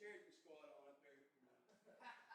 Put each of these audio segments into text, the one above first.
chairs we squat on up there. That's what I did.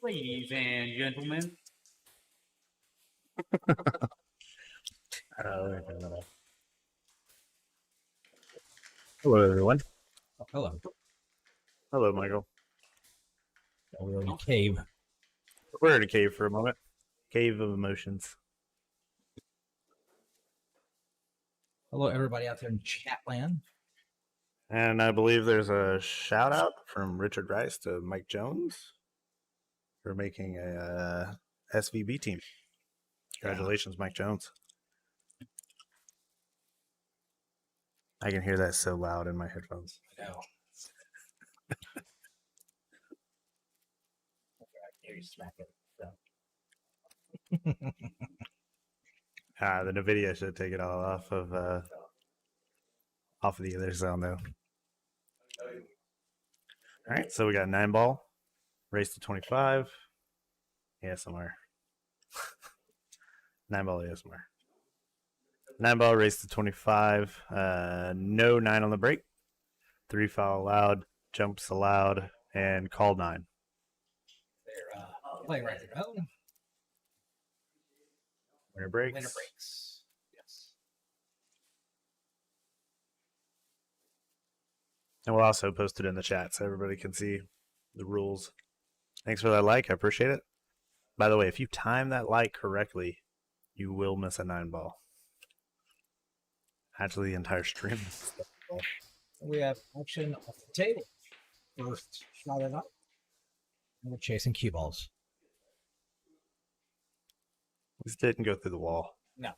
Ladies and gentlemen. Hello, everyone. Oh, hello. Hello, Michael. We're in a cave. We're in a cave for a moment. Cave of emotions. Hello, everybody out there in chat land. And I believe there's a shout out from Richard Rice to Mike Jones for making a SVB team. Congratulations, Mike Jones. I can hear that so loud in my headphones. I know. I can hear you smack it. The NVIDIA should take it all off of the other sound though. All right, so we got 9-ball, race to 25, ASMR. 9-ball ASMR. 9-ball, race to 25, no 9 on the break, 3 foul allowed, jumps allowed, and call 9. They're playing right their own. Winner breaks. Winner breaks. Yes. And we'll also post it in the chat so everybody can see the rules. Thanks for that like. I appreciate it. By the way, if you time that like correctly, you will miss a 9-ball. Actually, the entire stream. We have action off the table. First shot it up. And we're chasing cue balls. This didn't go through the wall. No.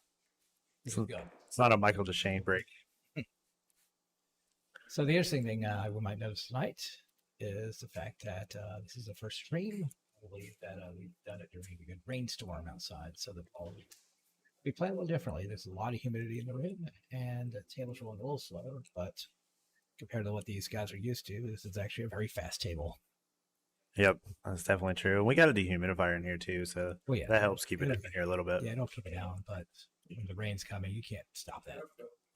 This is good. It's not a Michael DeShane break. So the interesting thing we might notice tonight is the fact that this is the first stream. I believe that we've done it during a good rainstorm outside, so the ball we play a little differently. There's a lot of humidity in the room, and the table's rolling a little slower, but compared to what these guys are used to, this is actually a very fast table. Yep, that's definitely true. And we got a dehumidifier in here too, so that helps keep it in here a little bit. Yeah, don't keep it down, but when the rain's coming, you can't stop that.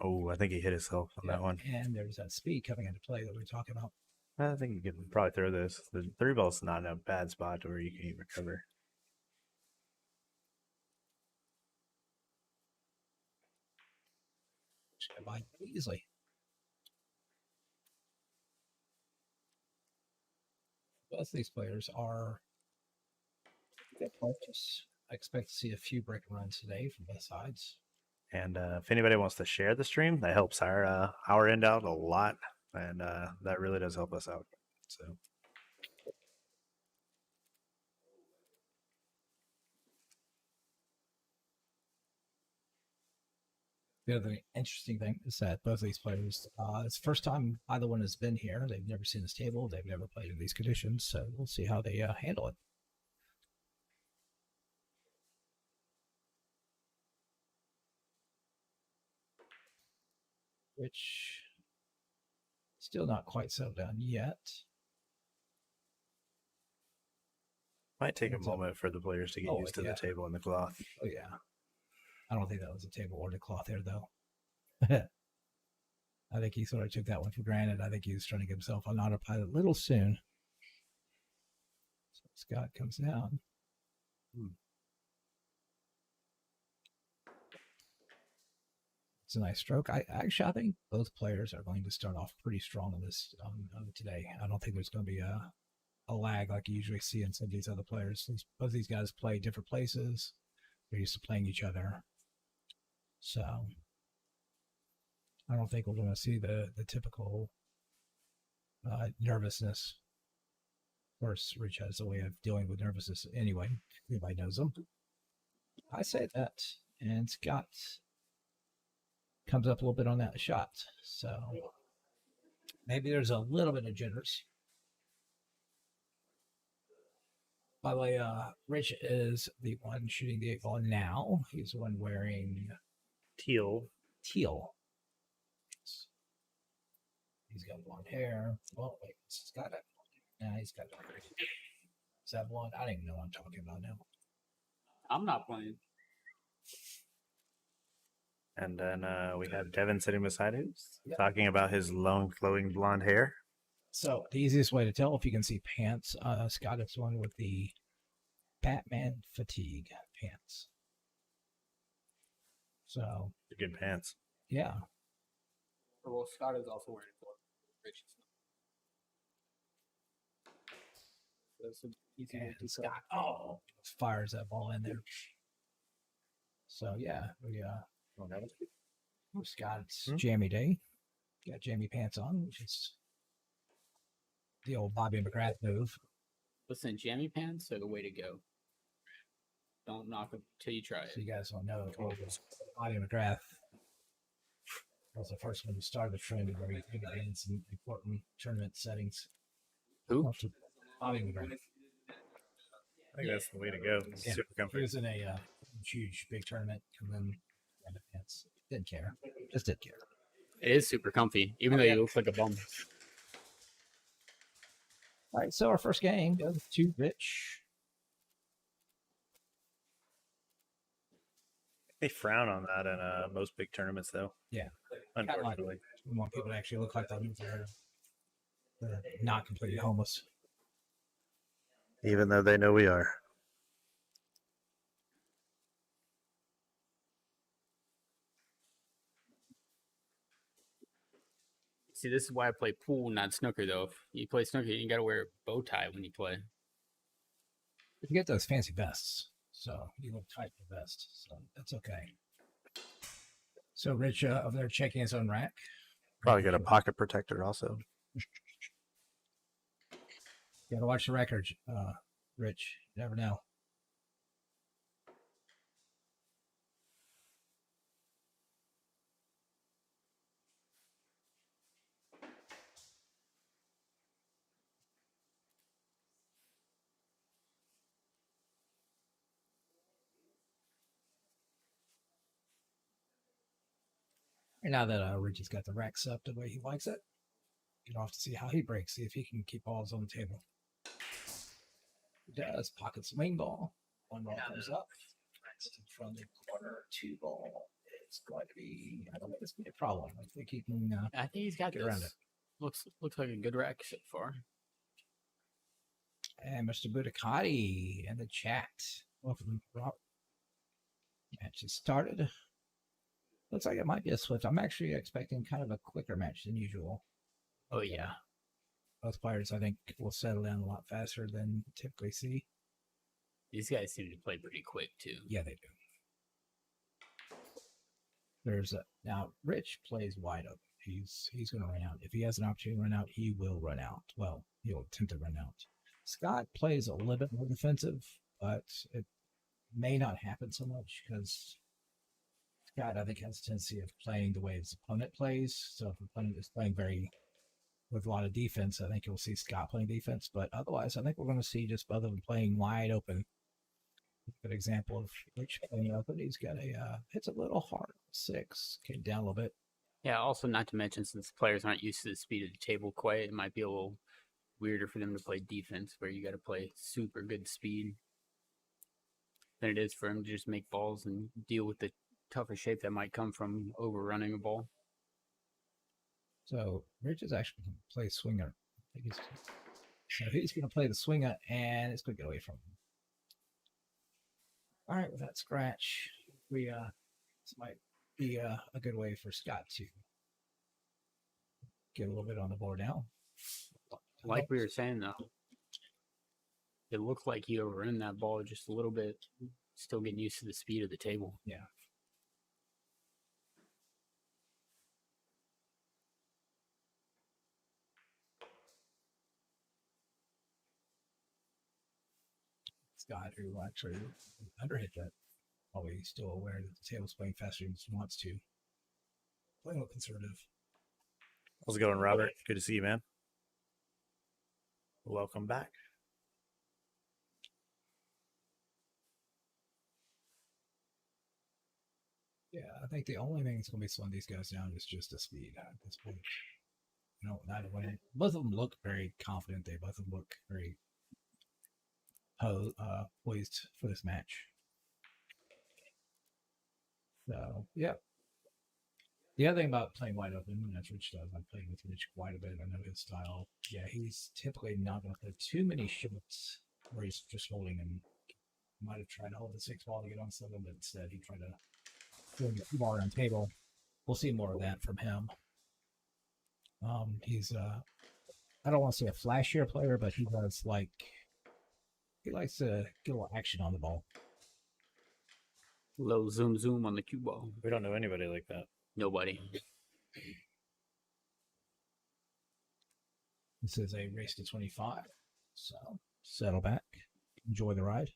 Oh, I think he hit himself on that one. And there's that speed coming into play that we were talking about. I think you could probably throw this. The 3-ball's not in a bad spot to where you can recover. Just get by easily. Both of these players are good players. I expect to see a few break runs today from both sides. And if anybody wants to share the stream, that helps our end out a lot, and that really does help us out. So. The other interesting thing is that both of these players, it's the first time either one has been here. They've never seen this table. They've never played in these conditions. So we'll see how they handle it. Which still not quite settled down yet. Might take a moment for the players to get used to the table and the cloth. Oh, yeah. I don't think that was a table or the cloth there, though. I think he sort of took that one for granted. I think he was trying to get himself on autopilot a little soon. So Scott comes down. It's a nice stroke. I think both players are going to start off pretty strong on this today. I don't think there's going to be a lag like you usually see in some of these other players. Both of these guys play different places. They're used to playing each other. So I don't think we're going to see the typical nervousness. Of course, Rich has a way of dealing with nervousness anyway. Everybody knows them. I say that, and Scott comes up a little bit on that shot. So maybe there's a little bit of jitters. By the way, Rich is the one shooting the 8-ball now. He's the one wearing teal. He's got blonde hair. Oh, wait, he's got it. Nah, he's got dark hair. Is that blonde? I don't even know what I'm talking about now. I'm not playing. And then we have Devin sitting beside him, talking about his long, flowing blonde hair. So the easiest way to tell if you can see pants, Scott is one with the Batman fatigue pants. So Good pants. yeah, Well, Scott is also wearing for Rich. So it's an easy way and to so, Scott. fires that ball in there. So yeah, Scott's jammy day. Got jammy pants on, which is the old Bobby McGrath move. Listen, jammy pants are the way to go. Don't knock it till you try So it. you guys don't know, Bobby McGrath was the first one who started the trend of wearing big bands in important tournament settings. Who? Bobby McGrath. I think that's the way to go. It's Yeah. super He comfy. was in a huge big tournament and then ran the pants. Didn't care. Just didn't care. It is super comfy, even though you look like a bum. All right, so our first game goes to Rich. They frown on that in most big tournaments, though. Yeah. Unfortunately. We want people to actually look like they're not completely homeless. Even though they know we are. See, this is why I play pool, not snooker, though. If you play snooker, you got to wear a bow tie when you play. You get those fancy vests, so you look tight in the vest, so that's okay. So Rich over there checking his own rack. Probably got a pocket protector also. You gotta watch the record, Rich. You never know. And now that Rich has got the rack set up the way he likes it, get off to see how he breaks, see if he can keep balls on the table. He does. Pocket swing ball. One ball comes up. From the corner, two ball. It's going to be, I don't think it's going to be a problem. I think he can I think he's got get this. around it. Looks like a good rack so far. And Mr. Budicati in the chat. Welcome, Rob. Match has started. Looks like it might be a swift. I'm actually expecting kind of a quicker match than usual. Oh, yeah. Both players, I think, will settle down a lot faster than typically see. These guys seem to play pretty quick, too. Yeah, they do. There's now Rich plays wide open. He's going to run out. If he has an opportunity to run out, he will run out. Well, he'll attempt to run out. Scott plays a little bit more defensive, but it may not happen so much because Scott, I think, has a tendency of playing the way his opponent plays. So if the opponent is playing with a lot of defense, I think you'll see Scott playing defense. But otherwise, I think we're going to see just both of them playing wide open. Good example of Rich playing open. He's got hits a little hard. 6, came down a little bit. Yeah, also not to mention, since players aren't used to the speed of the table quite, it might be a little weirder for them to play defense, where you got to play super good speed, than it is for them to just make balls and deal with the tougher shape that might come from overrunning a ball. So Rich is actually going to play swinger. So he's going to play the swinger, and it's going to get away from him. All right, with that scratch, this might be a good way for Scott to get a little bit on the board now. Like we were saying, though, it looked like he overran that ball just a little bit, still getting used to the speed of the table. Yeah. Scott, who actually underhit that, probably still aware that the table's playing faster than he wants to. Playing a little conservative. How's it going, Robert? Good to see you, man. Welcome back. Yeah, I think the only thing that's going to be slowing these guys down is just the speed at this point. You know, not when both of them look very confident. They both of them look very poised for this match. So, yeah. The other thing about playing wide open, and that's Rich does, I'm playing with Rich quite a bit. I know his style. Yeah, he's typically not going to play too many shots where he's just holding them Might have tried to hold the 6-ball to get on 7, but instead he tried to bring the bar on table. We'll see more of that from him. He's I don't want to say a flashier player, but he does he likes to get a little action on the ball. Low zoom on the cue ball. We don't know anybody like that. Nobody. This is a race to 25, so settle back, enjoy the ride.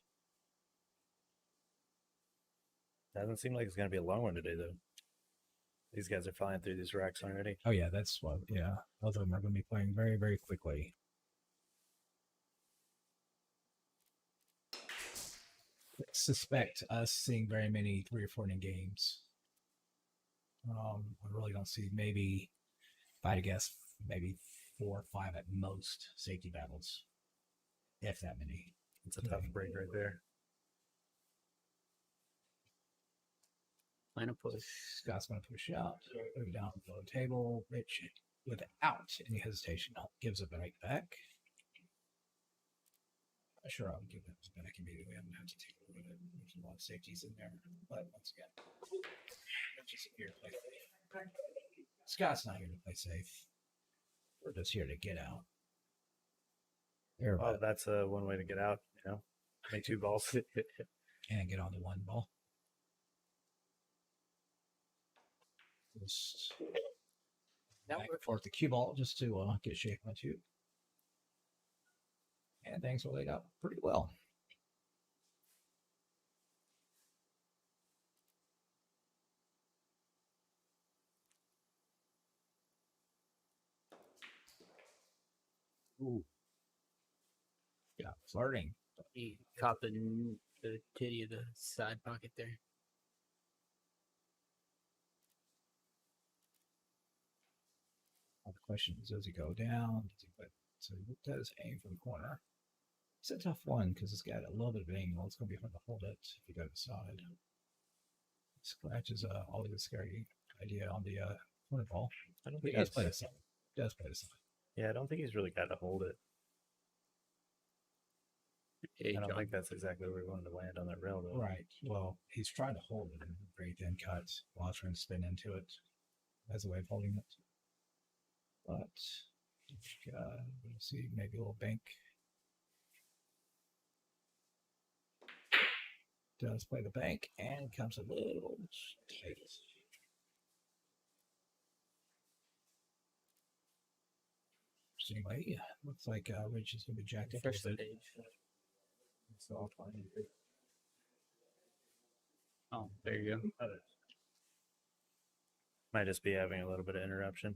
Doesn't seem like it's going to be a long one today, though. These guys are flying through these racks already. Oh yeah, that's what. Yeah, both of them are going to be playing very, very quickly. Suspect us seeing very many 3 or 4 inning games. I really don't see. Maybe, if I had to guess, maybe 4 or 5 at most safety battles, if that many. It's a tough break right there. Line of push. Scott's going to push out, move down below the table. Rich, without any hesitation, gives it right back. Sure, I would give it back immediately. I'm going to have to take a look at it. There's a lot of safeties in there. But once again, Rich is here to play safe. Scott's not here to play safe. We're just here to get out. There, Oh, that's one way to get out, you know? Make 2 balls. and get on the 1 ball. Just back and forth the cue ball just to get shape on 2. And things were laid out pretty well. Ooh. Yeah, flirting. He caught the titty of the side pocket there. All the question is, does he go down? Does he put, so he does aim for the corner. It's a tough one because it's got a little bit of angle. It's going to be hard to hold it if you go to the side. Scratch is always a scary idea on the corner ball. I don't He think does he's- play the side. Does play the side. Yeah, I don't think he's really got to hold it. Hey, I don't John. think that's exactly where he wanted to land on that rail, though. Right. Well, he's trying to hold it in a very thin cut while trying to spin into it as a way of holding it. But we'll see, maybe a little bank. Does play the bank and comes a little tight. Anyway, looks like Rich is going to be jacked up. Fresh a bit. stage. So I'll try and do it. Oh, there you go. Might just be having a little bit of interruption.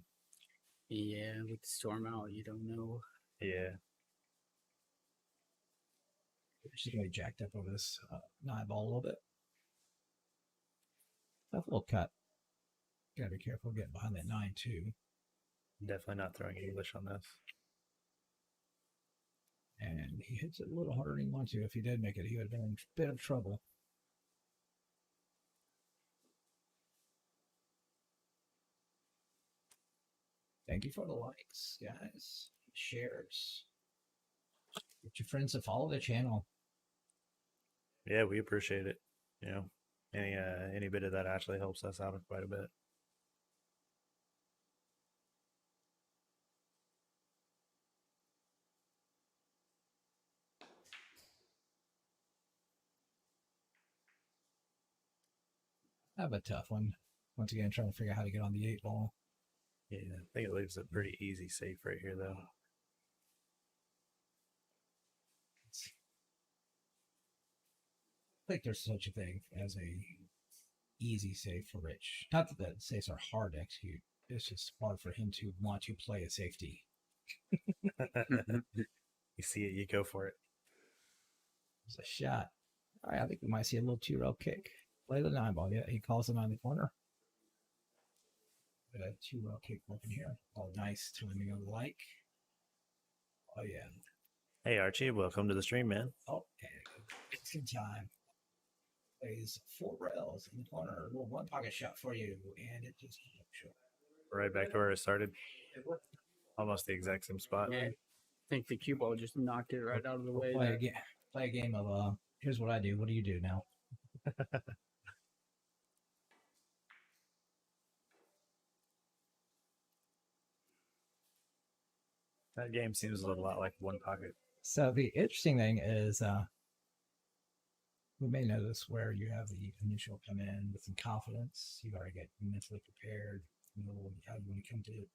Yeah, with the storm out, you don't know. Yeah. She's going to be jacked up over this 9 ball a little bit. Tough little cut. Gotta be careful getting behind that 9 too. Definitely not throwing English on this. And he hits it a little harder than he wanted to. If he did make it, he would have been in a bit of trouble. Thank you for the likes, guys. Shares. Get your friends to follow the channel. Yeah, we appreciate it. You know, any bit of that actually helps us out quite a bit. I have a tough one. Once again, trying to figure out how to get on the 8 ball. Yeah, I think it leaves a pretty easy safe right here, though. I think there's such a thing as a easy save for Rich. Not that the saves are hard to execute. It's just hard for him to want to play a safety. You see it, you go for it. It's a shot. All right, I think we might see a little 2-row kick. Play the 9 ball. Yeah, he calls him on the corner. A 2-row kick working here. Oh, nice timing of the like. Oh, yeah. Hey, Archie, welcome to the stream, man. Oh, and it's in time. Plays 4 rails in the corner. A little 1 pocket shot for you. And it just short. Right back to where it started. Almost the exact same spot. Yeah, I think the cue ball just knocked it right out of the way. Play there. a, play a game of Here's what I do. What do you do now? That game seems a little lot like One Pocket. So the interesting thing is, we may notice where you have the initial come in with some confidence. You already get mentally prepared. You know how you want to come to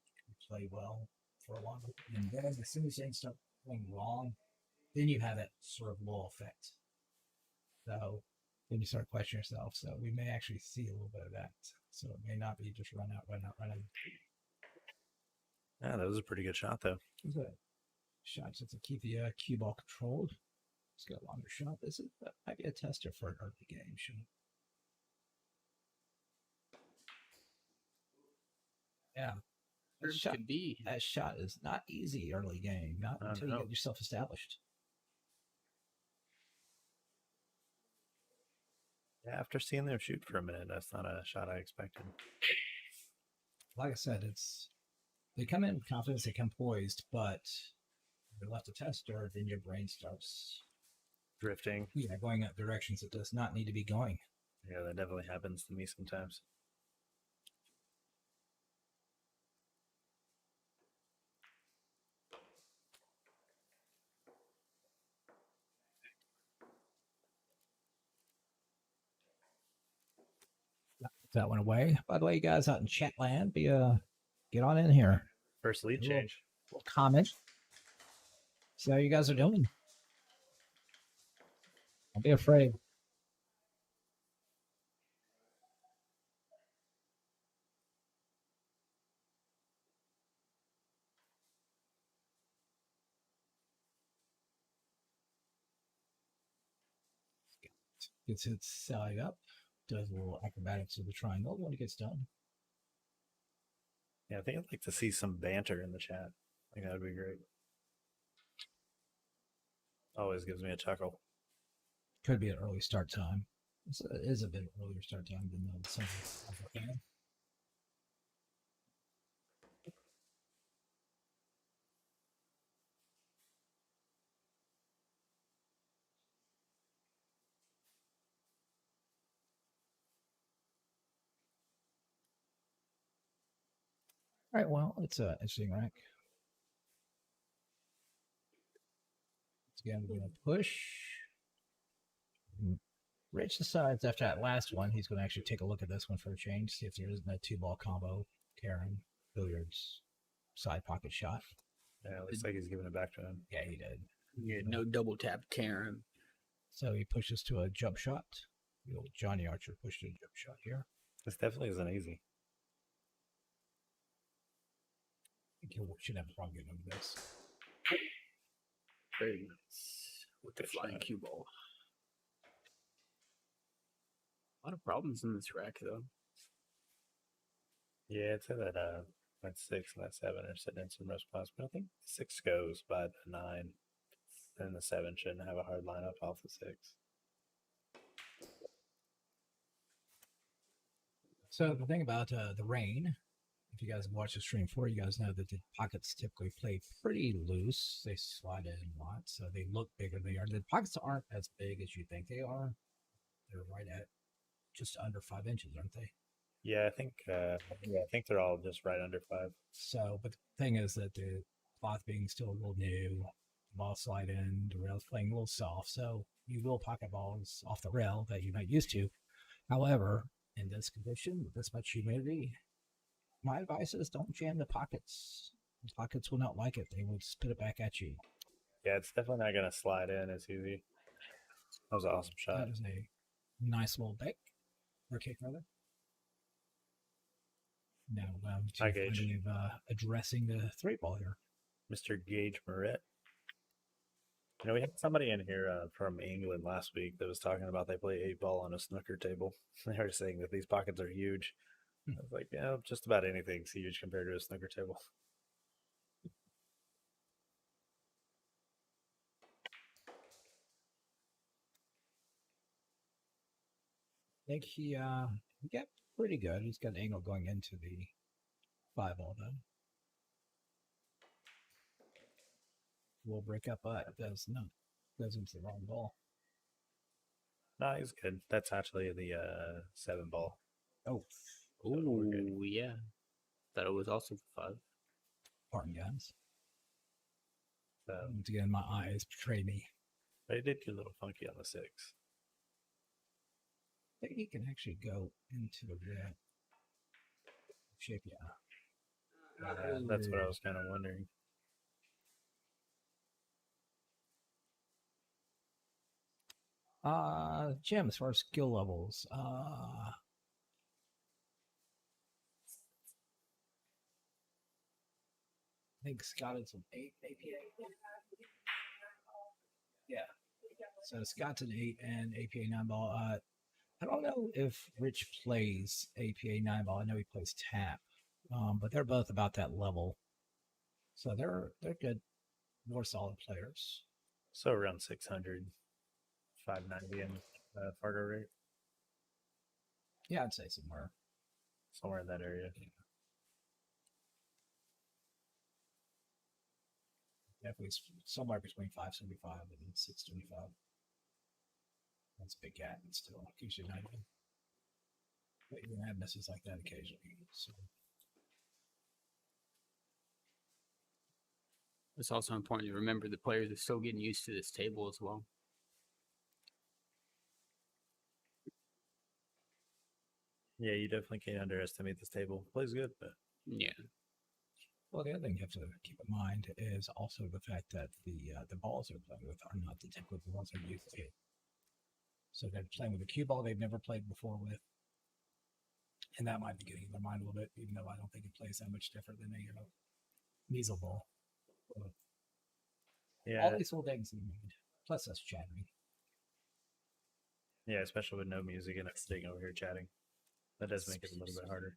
play well for a while. And then as soon as things start going wrong, then you have that sort of lull effect. So then you start questioning yourself. So we may actually see a little bit of that. So it may not be just run out. Yeah, that was a pretty good shot, though. It's a shot just to keep the cue ball controlled. It's got a longer shot. This is might be a tester for an early game. Yeah. Sure That shot, could be. that shot is not easy early game, not until you no. get yourself established. Yeah, after seeing them shoot for a minute, that's not a shot I expected. Like I said, they come in with confidence, they come poised, but if you're left a tester, then your brain starts Drifting. going up directions it does not need to be going. Yeah, that definitely happens to me sometimes. That went away. By the way, you guys out in chat land, get on in here. First lead Cool. change. Little comment. See how you guys are doing. Don't be afraid. Gets it side up. Does a little acrobatics of the triangle when it gets done. Yeah, I think I'd like to see some banter in the chat. I think that'd be great. Always gives me a chuckle. Could be an early start time. It is a bit earlier start time than the Sunday. All right, well, it's an interesting rack. Again, we're going to push. Rich decides after that last one, he's going to actually take a look at this one for a change, see if there isn't a two-ball combo, Karen, billiards, side pocket shot. Yeah, it looks like he's giving it back to him. Yeah, he did. Yeah, no double tap Karen. So he pushes to a jump shot. The old Johnny Archer pushed to a jump shot here. This definitely isn't easy. I think he should have a problem getting over this. Very nice. With the flying cue ball. A lot of problems in this rack, though. Yeah, I'd say that that 6 and that 7 are sitting in some rough spots, but I think 6 goes by the 9, and the 7 shouldn't have a hard lineup off the 6. So the thing about the rain, if you guys have watched the stream before, you guys know that the pockets typically play pretty loose. They slide in a lot, so they look bigger than they are. The pockets aren't as big as you think they are. They're right at just under 5 inches, aren't they? Yeah, I think they're all just right under 5. So, but the thing is that the cloth being still a little new, ball slide in, the rail's playing a little soft, so you will pocket balls off the rail that you're not used to. However, in this condition, with this much humidity, my advice is don't jam the pockets. The pockets will not like it. They will spit it back at you. Yeah, it's definitely not going to slide in as easy. That was an awesome shot. That is a nice little bake. Or cake, rather. Now, Hi, Gage. addressing the 3-ball here. Mr. Gage Moret. You know, we had somebody in here from England last week that was talking about they play 8-ball on a snooker table. They were saying that these pockets are huge. I was like, yeah, just about anything's huge compared to a snooker table. I think he got pretty good. He's got an angle going into the 5-ball though. Will break up, but it does not. Goes into the wrong ball. No, he's good. That's actually the 7 ball. Oh, So we're good. Oh, yeah. Thought it was also for 5. pardon, guys. So, Once again, my eyes betray me. but it did get a little funky on the 6. I think he can actually go into the red shape. Yeah. That's what I was kind of wondering. Jim, as far as skill levels, I think Scott is an 8 APA. Yeah. So Scott's an 8 and APA 9 ball. I don't know if Rich plays APA 9 ball. I know he plays tap, but they're both about that level. So they're good, more solid players. So around 600, 590 in Fargo rate, Yeah, I'd say somewhere. somewhere in that area. Definitely somewhere between 575 and 625. That's a big gap, but still, usually not. But you're gonna have misses like that occasionally. So It's also important to remember the players are still getting used to this table as well. Yeah, you definitely can't underestimate this table. Plays good, but Yeah. well, the other thing you have to keep in mind is also the fact that the balls they're playing with are not the typical balls they're used to. So they're playing with a cue ball they've never played before with, and that might be getting in their mind a little bit, even though I don't think it plays that much different than a measle ball. But yeah, all these little things in mind, plus us chatting. yeah, especially with no music and us sitting over here chatting, that does make it a little bit harder.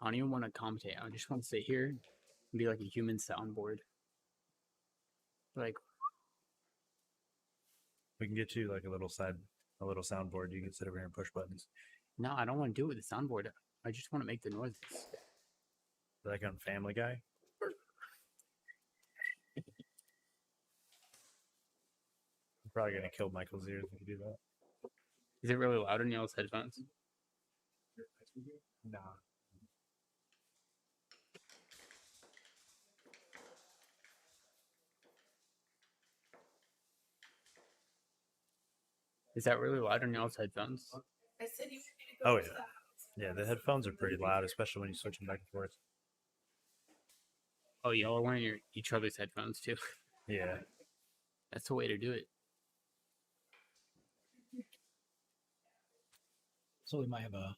I don't even want to commentate. I just want to sit here and be like a human soundboard. Like, We can get you like a little soundboard. You can sit over here and push buttons, no, I don't want to do it with the soundboard. I just want to make the noises. like on Family Guy. I'm probably gonna kill Michael's ears if you do that. Is it really loud in y'all's headphones? Nah. Is that really loud in y'all's headphones? I said you want me to go Oh to yeah, the yeah. The headphones are pretty loud, especially when you switch them back and forth. Oh, y'all are wearing each other's headphones too. Yeah. That's the way to do it. So we might have a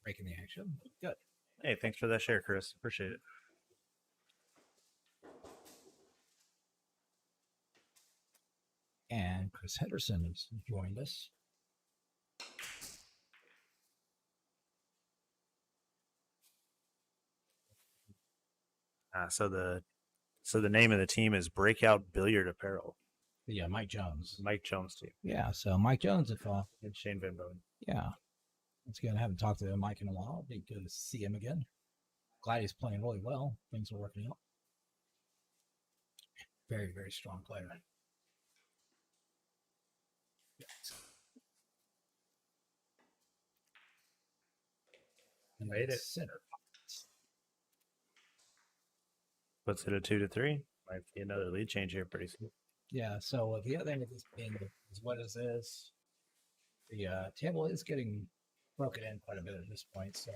break in the action. Good. Hey, thanks for that share, Chris. Appreciate it. And Chris Henderson has joined us. So the name of the team is Breakout Billiard Apparel. Yeah, Mike Jones. Mike Jones team. Yeah, so Mike Jones, if And Shane Van Bowen. yeah. Once again, I haven't talked to Mike in a while. Be good to see him again. Glad he's playing really well. Things are working out. Very, very strong player. And Made it. Center. Puts it a 2-3. Might be another lead change here pretty soon. Yeah, so the other thing with this being is what is this? The table is getting broken in quite a bit at this point, so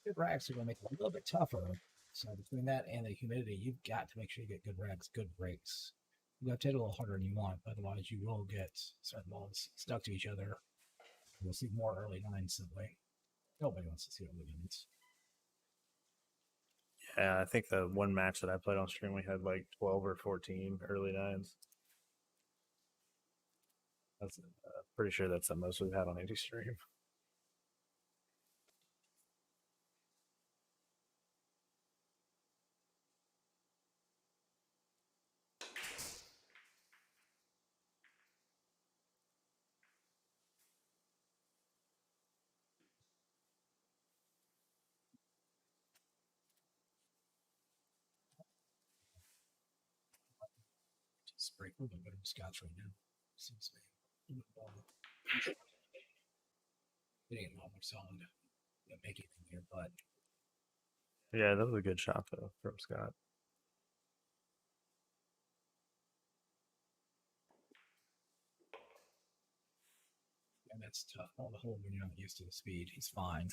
good racks are going to make it a little bit tougher. So between that and the humidity, you've got to make sure you get good racks, good breaks. You got to hit a little harder than you want, otherwise you will get certain balls stuck to each other. We'll see more early nines that way. Nobody wants to see early nines. Yeah, I think the one match that I played on stream, we had like 12 or 14 early nines. That's pretty sure that's the most we've had on any stream. Just break a little bit of scotch right now. Seems to be. Getting it almost solid. Make it in here, but Yeah, that was a good shot though from Scott. yeah, that's tough. All the whole when you're not used to the speed, he's fine.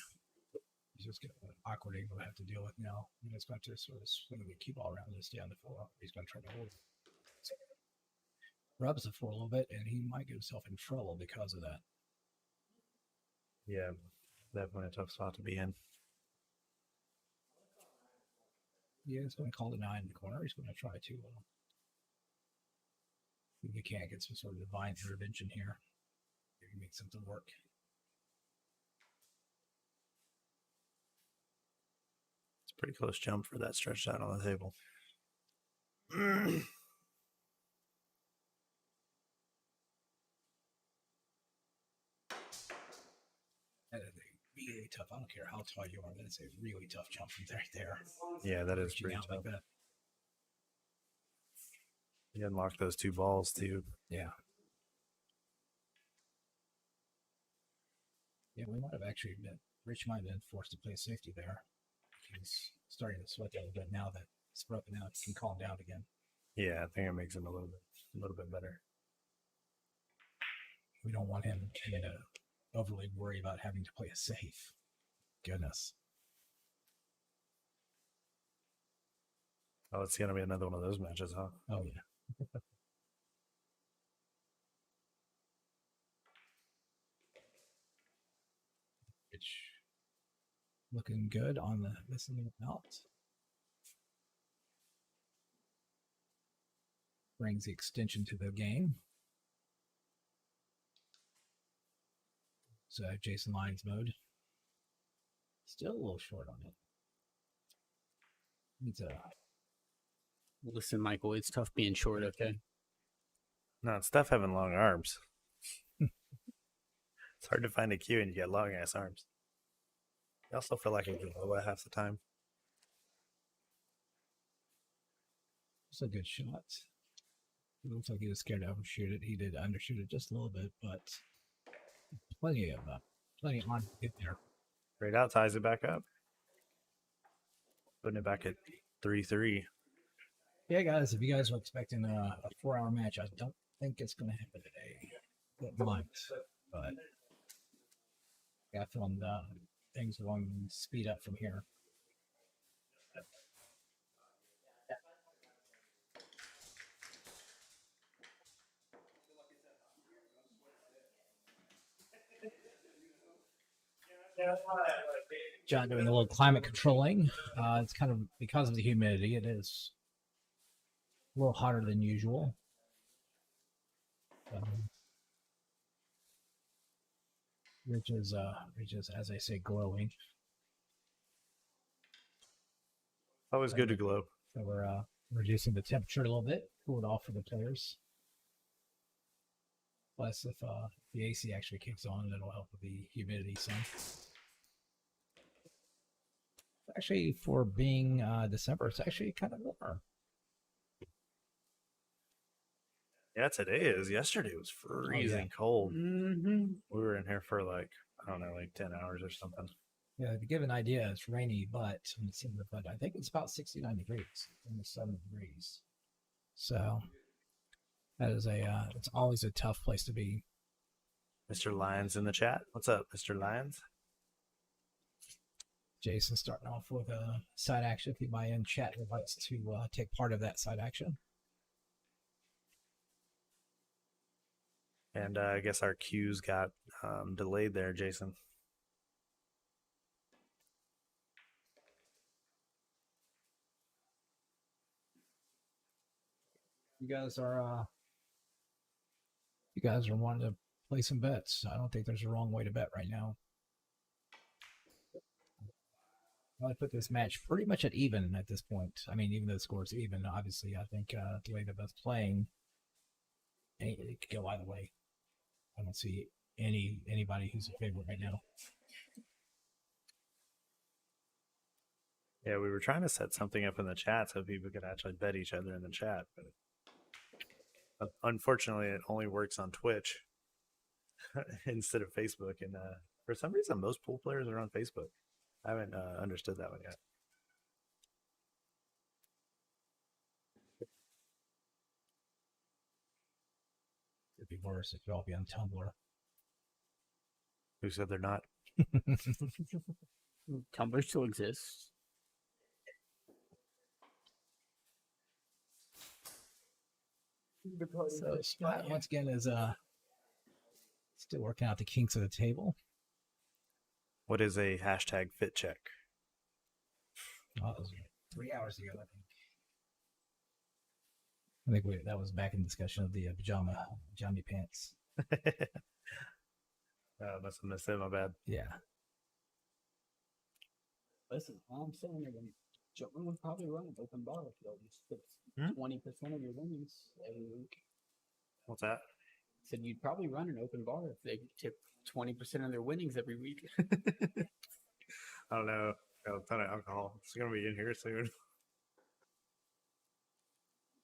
He's just got an awkward angle to have to deal with now. He's going to sort of swing the cue ball around and stay on the floor. He's going to try to hold it. Rubs it for a little bit, and he might get himself in trouble because of that. Yeah, definitely a tough spot to be in. Yeah, he's going to call the 9 in the corner. He's going to try to. If he can't get some sort of divine intervention here, he can make something work. It's a pretty close jump for that stretched out on the table. That is a really tough. I don't care how tall you are. That's a really tough jump from right there. Yeah, that is Reaching pretty out tough. like that. He unlocked those 2 balls too. Yeah. Yeah, we might have actually been. Rich might have been forced to play safety there. He's starting to sweat a little bit now that it's broken out. He can calm down again. Yeah, I think it makes him a little bit better. We don't want him to overly worry about having to play a safe. Goodness. Oh, it's gonna be another one of those matches, huh? Oh yeah. Which looking good on the listening out. Brings the extension to the game. So Jason Lyons mode. Still a little short on it. Needs a Listen, Michael, it's tough being short, okay? No, it's tough having long arms. It's hard to find a cue and you get long ass arms. I also feel like I get low at half the time. It's a good shot. It looks like he was scared to overshoot it. He did undershoot it just a little bit, but plenty on to get there. Straight out, ties it back up. Putting it back at 3-3. Yeah, guys, if you guys were expecting a 4-hour match, I don't think it's going to happen today. It might, but I feel things are going to speed up from here. John doing a little climate controlling. It's kind of because of the humidity. It is a little hotter than usual. Rich is, as I say, glowing. Always good to glow. So we're reducing the temperature a little bit, cool it off for the players. Plus, if the AC actually kicks on, it'll help with the humidity some. Actually, for being December, it's actually kind of warm. Yeah, today is. Yesterday was freezing cold. Mm-hmm. We were in here for like, I don't know, like 10 hours or something. Yeah, to give an idea, it's rainy, but I think it's about 69 degrees, almost 7 degrees. So that is it's always a tough place to be. Mr. Lyons in the chat. What's up, Mr. Lyons? Jason starting off with a side action. If anybody in chat would like to take part of that side action. And I guess our cues got delayed there, Jason. You guys are wanting to play some bets. I don't think there's a wrong way to bet right now. I put this match pretty much at even at this point. I mean, even though the score's even, obviously, I think the way they're both playing, it could go either way. I don't see anybody who's a favorite right now. Yeah, we were trying to set something up in the chat so people could actually bet each other in the chat, but unfortunately, it only works on Twitch. instead of Facebook. And for some reason, most pool players are on Facebook. I haven't understood that one yet. It'd be worse if you'd all be on Tumblr. Who said they're not? Tumblr still exists. So Scott once again is still working out the kinks of the table. What is a hashtag fit check? Oh, it was 3 hours ago, I think. That was back in discussion of the pajama pants. Must have missed it. My bad. Yeah. Listen, all I'm saying is Joker would probably run an open bar if you just tips 20% of your winnings every week. What's that? Said you'd probably run an open bar if they tip 20% of their winnings every week. I don't know. Got a ton of alcohol. It's gonna be in here soon.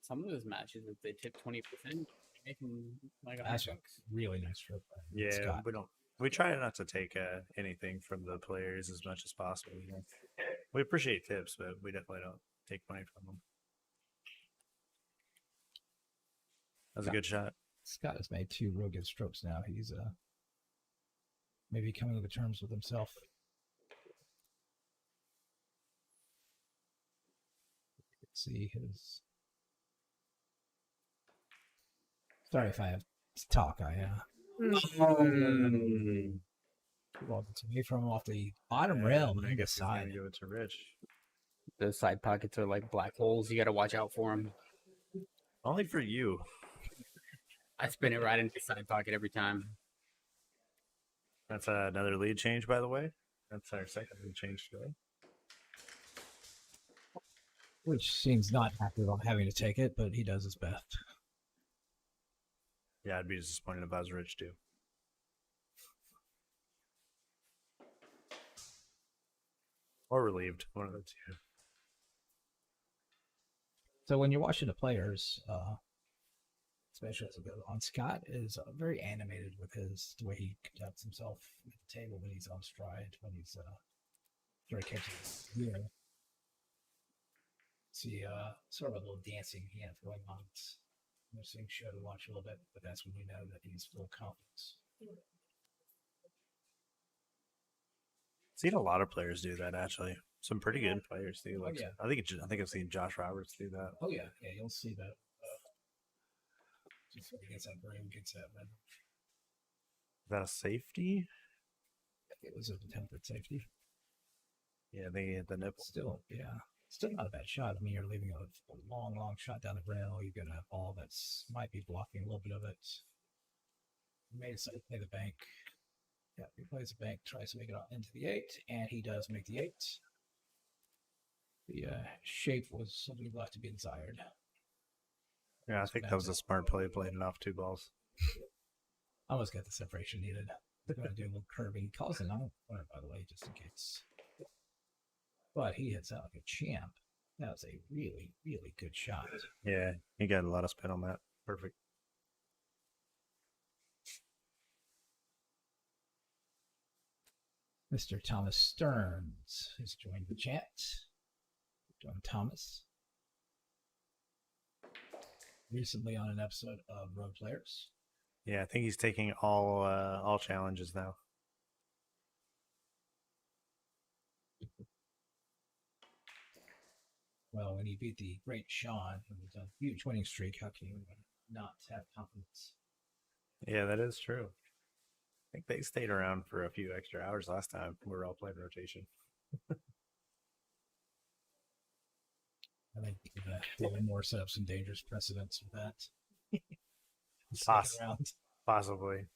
Some of those matches, if they tip 20%, making like That's a $100. really nice trip. Yeah, Scott. we don't. We try not to take anything from the players as much as possible. You know? We appreciate tips, but we definitely don't take money from them. That's a good shot. Scott has made 2 real good strokes now. He's maybe coming to terms with himself. Let's see his. Sorry if I have to talk. Well, it's me from off the bottom rail I on the guess he's gonna side. give it to Rich. Those side pockets are like black holes. You got to watch out for them. Only for you. I spin it right into the side pocket every time. That's another lead change, by the way. That's our second lead change today. Which seems not happy about having to take it, but he does his best. Yeah, I'd be disappointed if I was Rich too. Or relieved, one of the two. So when you're watching the players, especially as it goes on, Scott is very animated with the way he conducts himself at the table when he's on stride, when he's very catching his ear. See, sort of a little dancing he has going on. It's an interesting show to watch a little bit, but that's when you know that he's full of confidence. Seen a lot of players do that actually. Some pretty good players do. Like, yeah. I think I've seen Josh Roberts do that. Oh yeah, you'll see that. Just when he gets that room, gets that win. Is that a safety? It was an attempted safety. Yeah, they hit the nipple. Still not a bad shot. I mean, you're leaving a long shot down the rail. You've got a ball that's might be blocking a little bit of it. He may decide to play the bank. Yeah, he plays the bank, tries to make it out into the 8, and he does make the 8. The shape was something left to be desired. Yeah, I think that was a smart play, playing it off 2 balls. Almost got the separation needed. He's going to do a little curving. He calls it on, by the way, just in case. But he hits out like a champ. That was a really, really good shot. Yeah, he got a lot of spin on that. Perfect. Mr. Thomas Stearns has joined the chat. John Thomas. Recently on an episode of Road Players. Yeah, I think he's taking all challenges now. Well, when you beat the great Sean, who was a huge winning streak, how can you not have confidence? Yeah, that is true. I think they stayed around for a few extra hours last time. We were all playing rotation. I think David Moore set up some dangerous precedents with that. Possibly.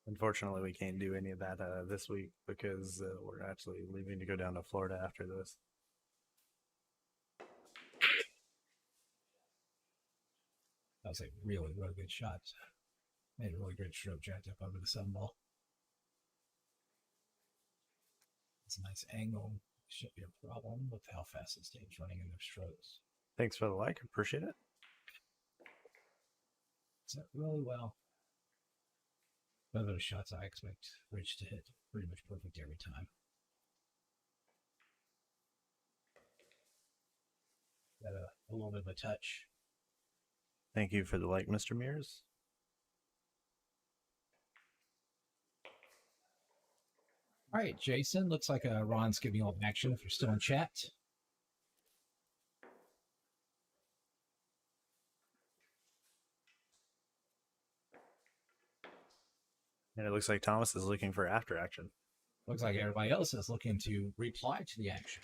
Unfortunately, we can't do any of that this week because we're actually leaving to go down to Florida after this. That was a really, really good shot. Made a really great stroke, jacked up over the 7 ball. It's a nice angle. Should be a problem with how fast this team's running in their strokes. Thanks for the like. Appreciate it. It's really well. One of those shots I expect Rich to hit pretty much perfect every time. Got a little bit of a touch. Thank you for the like, Mr. Mears. All right, Jason. Looks like Ron's giving you all action if you're still in chat. And it looks like Thomas is looking for after action. Looks like everybody else is looking to reply to the action.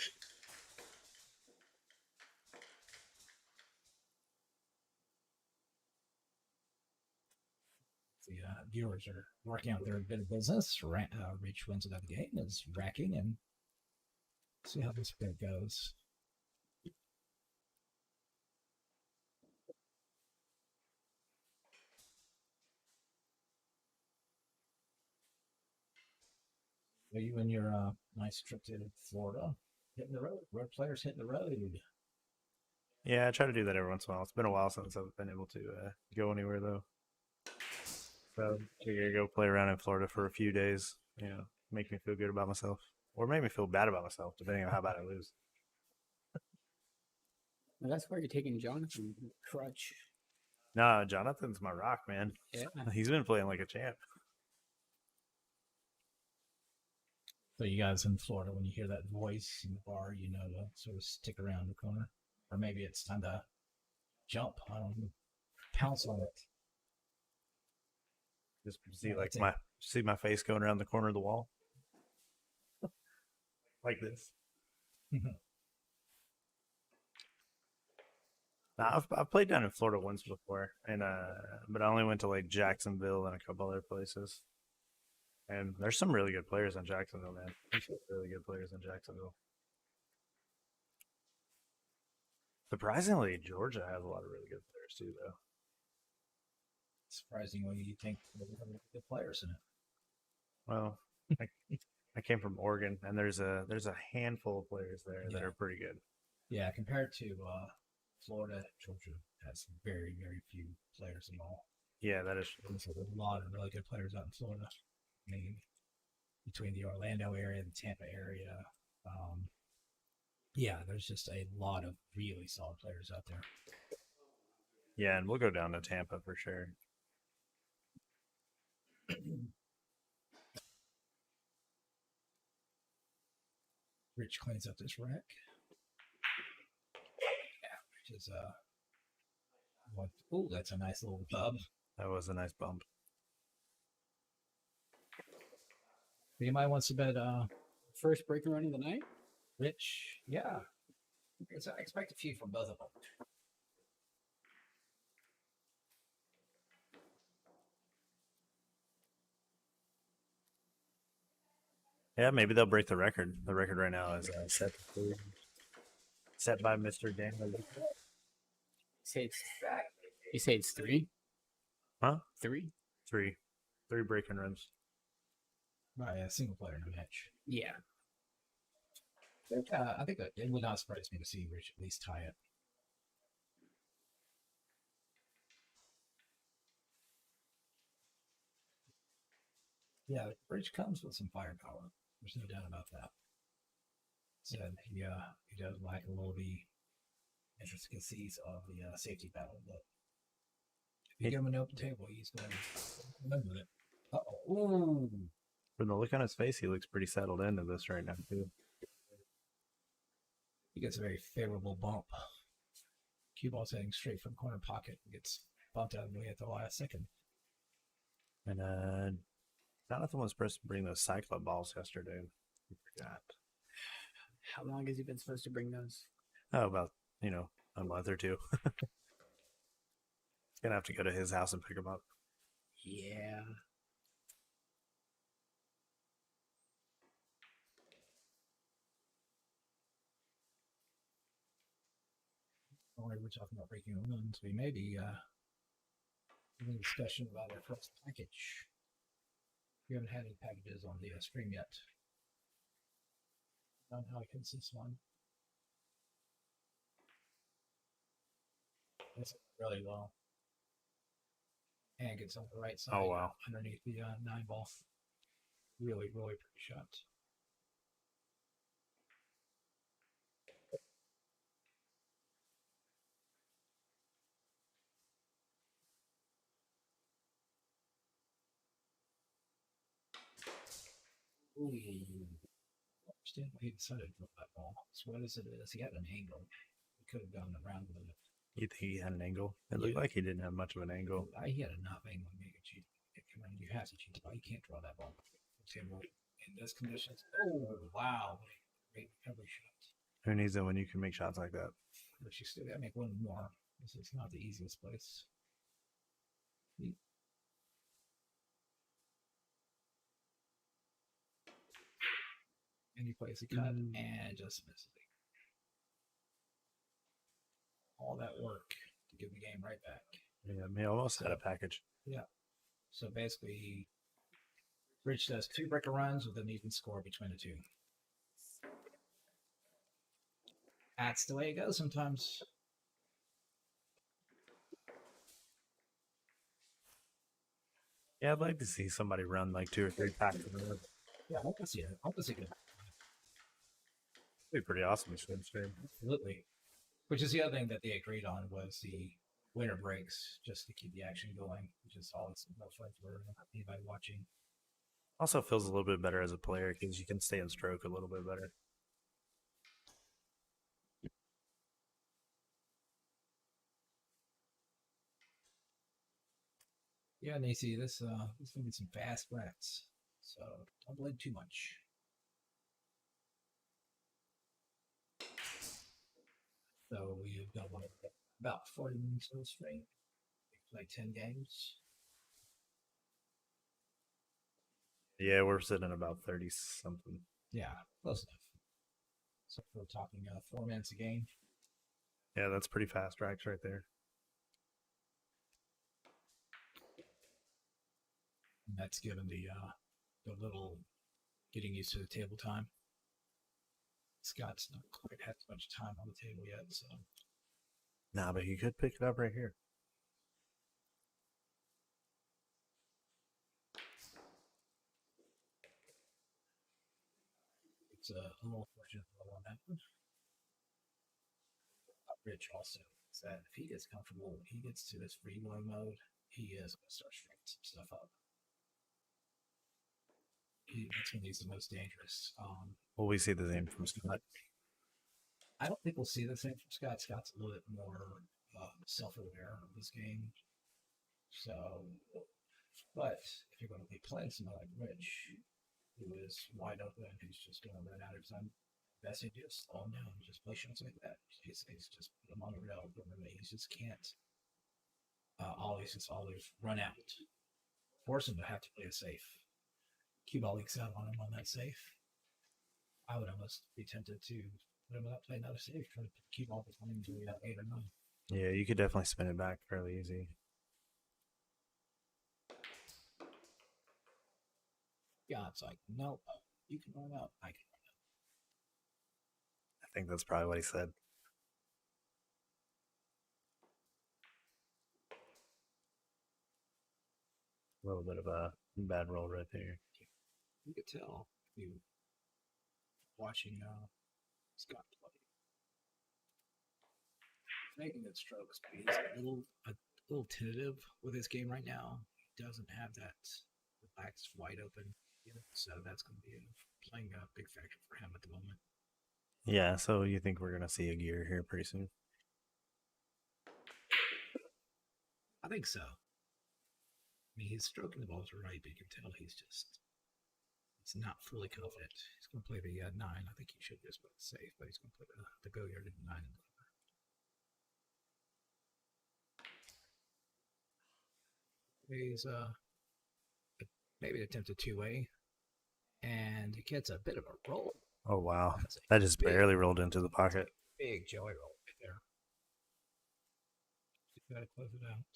The viewers are working out their bit of business. Rich wins another game, is racking, and see how this bit goes. So you and your nice trip to Florida, hitting the road. Road players hitting the road. Yeah, I try to do that every once in a while. It's been a while since I've been able to go anywhere, though. So you're gonna go play around in Florida for a few days, you know, make me feel good about myself, or make me feel bad about myself, depending on how bad I lose. Well, that's why you're taking Jonathan Crutch. Nah, Jonathan's my rock, man. Yeah. He's been playing like a champ. So you guys in Florida, when you hear that voice in the bar, you know to sort of stick around the corner. Or maybe it's time to jump. I don't know. Pounce on it. Just see Yeah, like that's my face going around the corner of the wall, like this. Nah, I've played down in Florida once before, and but I only went to like Jacksonville and a couple other places. And there's some really good players in Jacksonville, man. There's some really good players in Jacksonville. Surprisingly, Georgia has a lot of really good players too, though. Surprisingly, you think there are good players in it. Well, I came from Oregon, and there's a handful of players there that Yeah. are pretty good. Yeah, compared to Florida, Georgia has very, very few players in all. Yeah, that is. There's a lot of really good players out in Florida. I mean, between the Orlando area, the Tampa area, yeah, there's just a lot of really solid players out there. Yeah, and we'll go down to Tampa for sure. Rich cleans up this rack. Yeah, which is what? Oh, that's a nice little pub. That was a nice bump. Anybody wants to bet First breaker run of the night? Rich? Yeah. I expect a few from both of them. Yeah, maybe they'll break the record. The record right now is set by Mr. Dan. You say it's 3? Huh? 3? Three breaking runs. Right, a single player in a match. Yeah. I think it would not surprise me to see Rich at least tie it. Yeah, Rich comes with some firepower. There's no doubt about that. So he does lack a little of the intricacies of the safety battle, but if you give him an open table, he's going to run with it. Uh-oh. From the look on his face, he looks pretty settled into this right now, too. He gets a very favorable bump. Cue ball's heading straight from corner pocket. Gets bumped out of the way at the last second. And Jonathan was supposed to bring those cyclone balls yesterday. He forgot. How long has he been supposed to bring those? Oh, about, a month or two. Gonna have to go to his house and pick them up. Yeah. We're talking about breaking runs. We may be having a discussion about our first package. We haven't had any packages on the stream yet. On how I can see this one. It's really well. And gets on the right side. Oh, wow. Underneath the 9 ball. Really, really pretty shot. Understand why he decided to throw that ball. So what is it? He had an angle. He could have gone around with it. You think he had an angle? It looked like he didn't have much of an angle. He had enough angle to make a cheat. You have to cheat. You can't draw that ball. In those conditions. Oh, wow. Great recovery shot. Who needs it when you can make shots like that? But you still got to make one more. This is not the easiest place. And he plays a cut and just misses it. All that work to give the game right back. Yeah, he almost had a package. Yeah. So basically, Rich does 2 breaker runs with an even score between the two. That's the way it goes sometimes. Yeah, I'd like to see somebody run like 2 or 3 packs in a row. Yeah, I hope to see it. I hope to see it. It'd be pretty awesome to swim stream. Absolutely. Which is the other thing that they agreed on was the winter breaks, just to keep the action going, which is always more fun for anybody watching. Also feels a little bit better as a player because you can stay in stroke a little bit better. Yeah, and they see this gonna be some fast rats, so don't blade too much. So we've got about 40 minutes of straight. We play 10 games. Yeah, we're sitting at about 30 something. Yeah, close enough. So we're talking 4 minutes a game. Yeah, that's pretty fast racks right there. And that's given the little getting used to the table time. Scott's not quite had as much time on the table yet, so Nah, but you could pick it up right here. it's a little fortunate on that one. Rich also is that if he gets comfortable, when he gets to this free rolling mode, he is going to start stringing some stuff up. That's when he's the most dangerous. Will we see the same from Scott? I don't think we'll see the same from Scott. Scott's a little bit more self-aware of this game. So, but if you're going to be playing somebody like Rich, who is wide open, who's just going to run out of time, best idea is slow him down. Just play shots like that. He's just put him on the rail. He just can't always run out. Force him to have to play a safe. Cue ball leaks out on him on that safe. I would almost be tempted to put him out, play another safe, try to keep all the time to 8 or 9. Yeah, you could definitely spin it back fairly easy. God's like, nope, you can run out. I can run out. I think that's probably what he said. A little bit of a bad roll right there. You could tell if you watching Scott play. He's making good strokes, but he's a little tentative with his game right now. He doesn't have that relaxed, wide open. So that's going to be playing a big factor for him at the moment. Yeah, so you think we're going to see a gear here pretty soon? I think so. I mean, he's stroking the balls right, but you can tell he's not fully confident. He's going to play the 9. I think he should just play safe, but he's going to play the go yard at 9. He's maybe an attempt at 2-way, and he gets a bit of a roll. Oh, wow. That's a That just big- barely rolled into the pocket. Big joy roll right there. You got to close it out.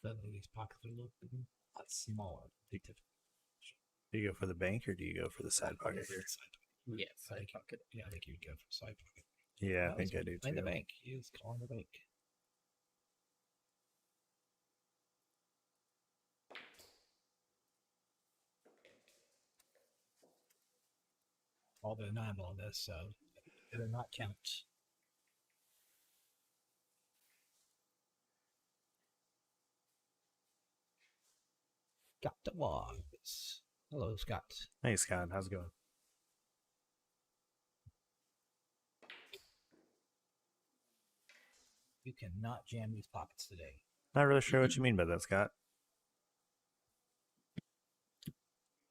Suddenly these pockets are a little smaller. Do you go for the bank or do you go for the side pocket here? Yeah, Side pocket. Yeah, I think you'd go for side pocket. Yeah, I Oh, think he's I do playing too. the bank. He is calling the bank. All the 9 on this, so it did not count. Got the logs. Hello, Scott. Hey, Scott, how's it going? You cannot jam these pockets today. Not really sure what you mean by that, Scott.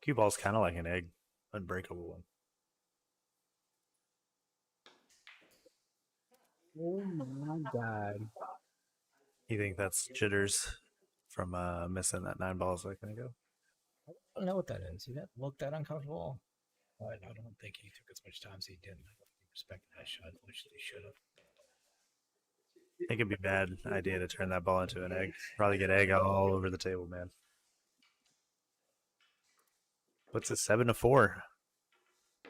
Cue ball's kind of like an egg, unbreakable one. Oh my god. You think that's jitters from missing that 9 ball a second ago? I don't know what that is. He didn't look that uncomfortable. But I don't think he took as much time as he did. I don't think he respected that shot, which they should have. I think it'd be a bad idea to turn that ball into an egg. Probably get egg all over the table, man. What's it, 7-4?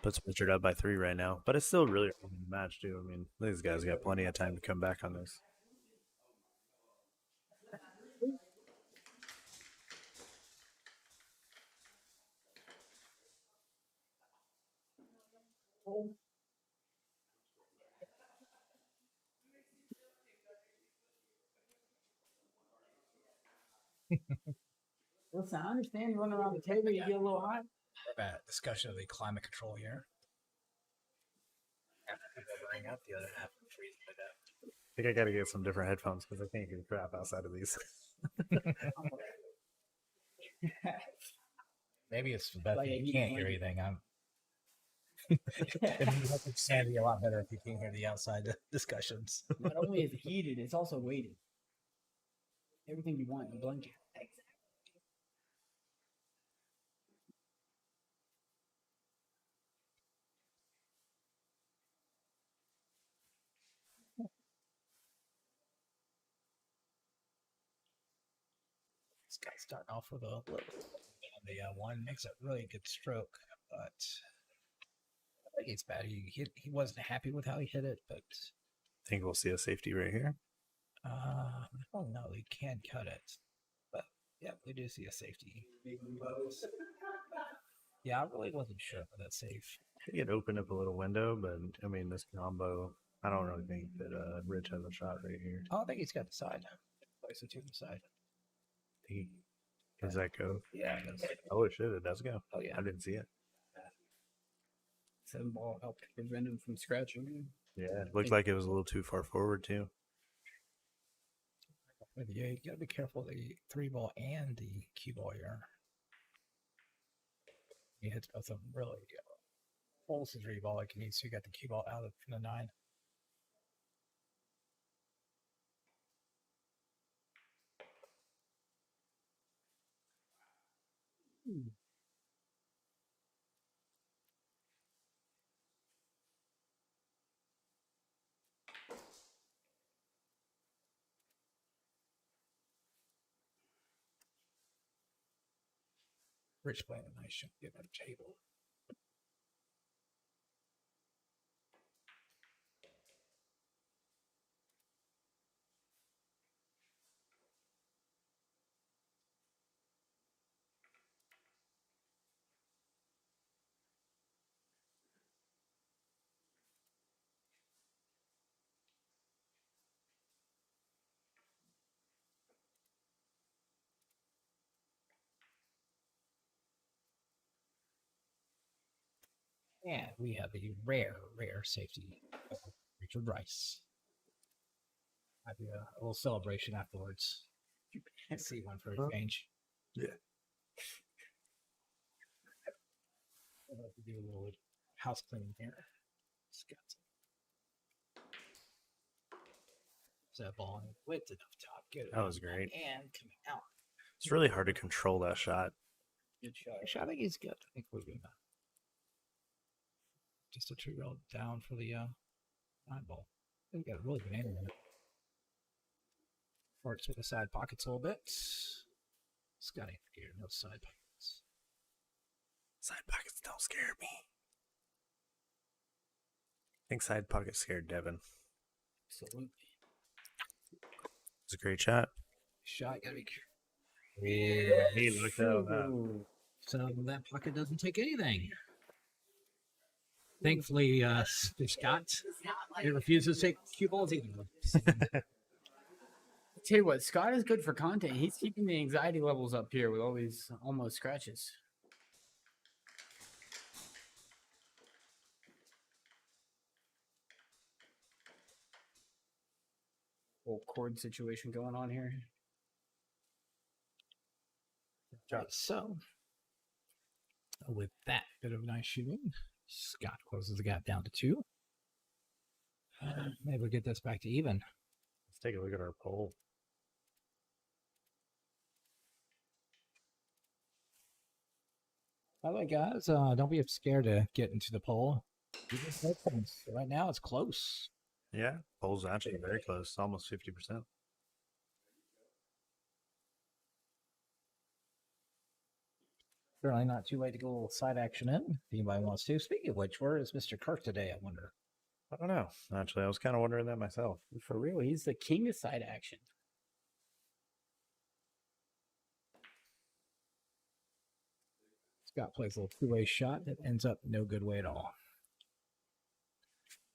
Puts Richard up by 3 right now, but it's still really a match too. I mean, these guys got plenty of time to come back on this. Listen, I understand you running around the table, you get a little hot. Discussion of the climate control here. Half the people bring up, the other half freeze to death. I think I gotta get some different headphones because I can't hear crap outside of these. Maybe it's the best Like that a you heat can't hear blanket. anything. It'd be like Sandy a lot better if you can't hear the outside discussions. Not only is it heated, it's also weighted. Everything you want in a blanket. This guy's starting off with a little. The one makes a really good stroke, but I think it's bad. He wasn't happy with how he hit it, but Think we'll see a safety right here. I don't know. He can cut it, but yeah, we do see a safety. Yeah, I really wasn't sure about that safe. It opened up a little window, but I mean, this combo, I don't really think that Rich has a shot right here. Oh, I think he's got the side. Place it to the side. Does that go? Yeah, it does. Oh, shit, it does go. Oh, yeah. I didn't see it. 7 ball helped prevent him from scratching. Yeah, it looked like it was a little too far forward, too. Yeah, you gotta be careful of the 3 ball and the cue ball here. He hits both of them really. Holds the 3 ball like he needs to get the cue ball out of the 9. Rich playing a nice shot, getting at a table. And we have a rare safety, Richard Rice. Might be a little celebration afterwards. Let's see one for a change. Yeah. I'll have to do a little house cleaning here. So that ball width enough top. Get it. That was great. And coming out. It's really hard to control that shot. Good shot. I think he's good. I think we're good. Just a 2 roll down for the 9 ball. I think we got a really good aim in it. Works with the side pockets a little bit. Scotty here, no side pockets. Side pockets don't scare me. think side pocket scared Devin. Absolutely. It's a great shot. Shot, gotta be careful. He looked out that. So that pocket doesn't take anything. Thankfully, Scott, he refuses to take cue balls either. Tell you what, Scott is good for content. He's keeping the anxiety levels up here with all these almost scratches. Whole chord situation going on here. Right, so, with that bit of nice shooting, Scott closes the gap down to 2. Maybe we'll get this back to even. Let's take a look at our poll. By the way, guys, don't be scared to get into the poll. Right now, it's close. Yeah, poll's actually very close, almost 50%. Certainly not too late to go a little side action in. If anybody wants to. Speaking of which, where is Mr. Kirk today, I wonder? I don't know. Actually, I was kind of wondering that myself. For real, he's the king of side action. Scott plays a little two-way shot that ends up no good way at all.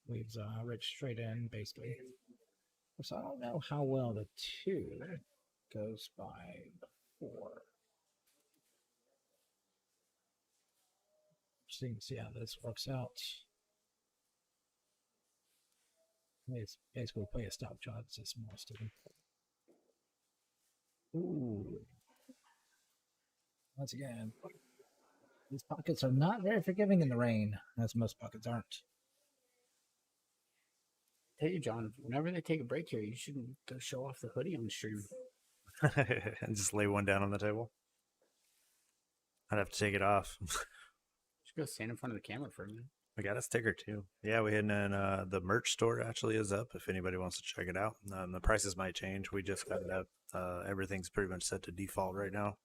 Leaves Rich straight in, basically. So I don't know how well the 2 goes by the 4. Interesting to see how this works out. It's basically play a stop shot. It's just more stupid. Ooh. Once again, these pockets are not very forgiving in the rain, as most pockets aren't. Tell you, John, whenever they take a break here, you shouldn't go show off the hoodie on the stream. And just lay one down on the table. I'd have to take it off. Just go stand in front of the camera for a minute. We got a sticker too. Yeah, we hidden in the merch store actually is up if anybody wants to check it out. The prices might change. We just got it up. Everything's pretty much set to default right now.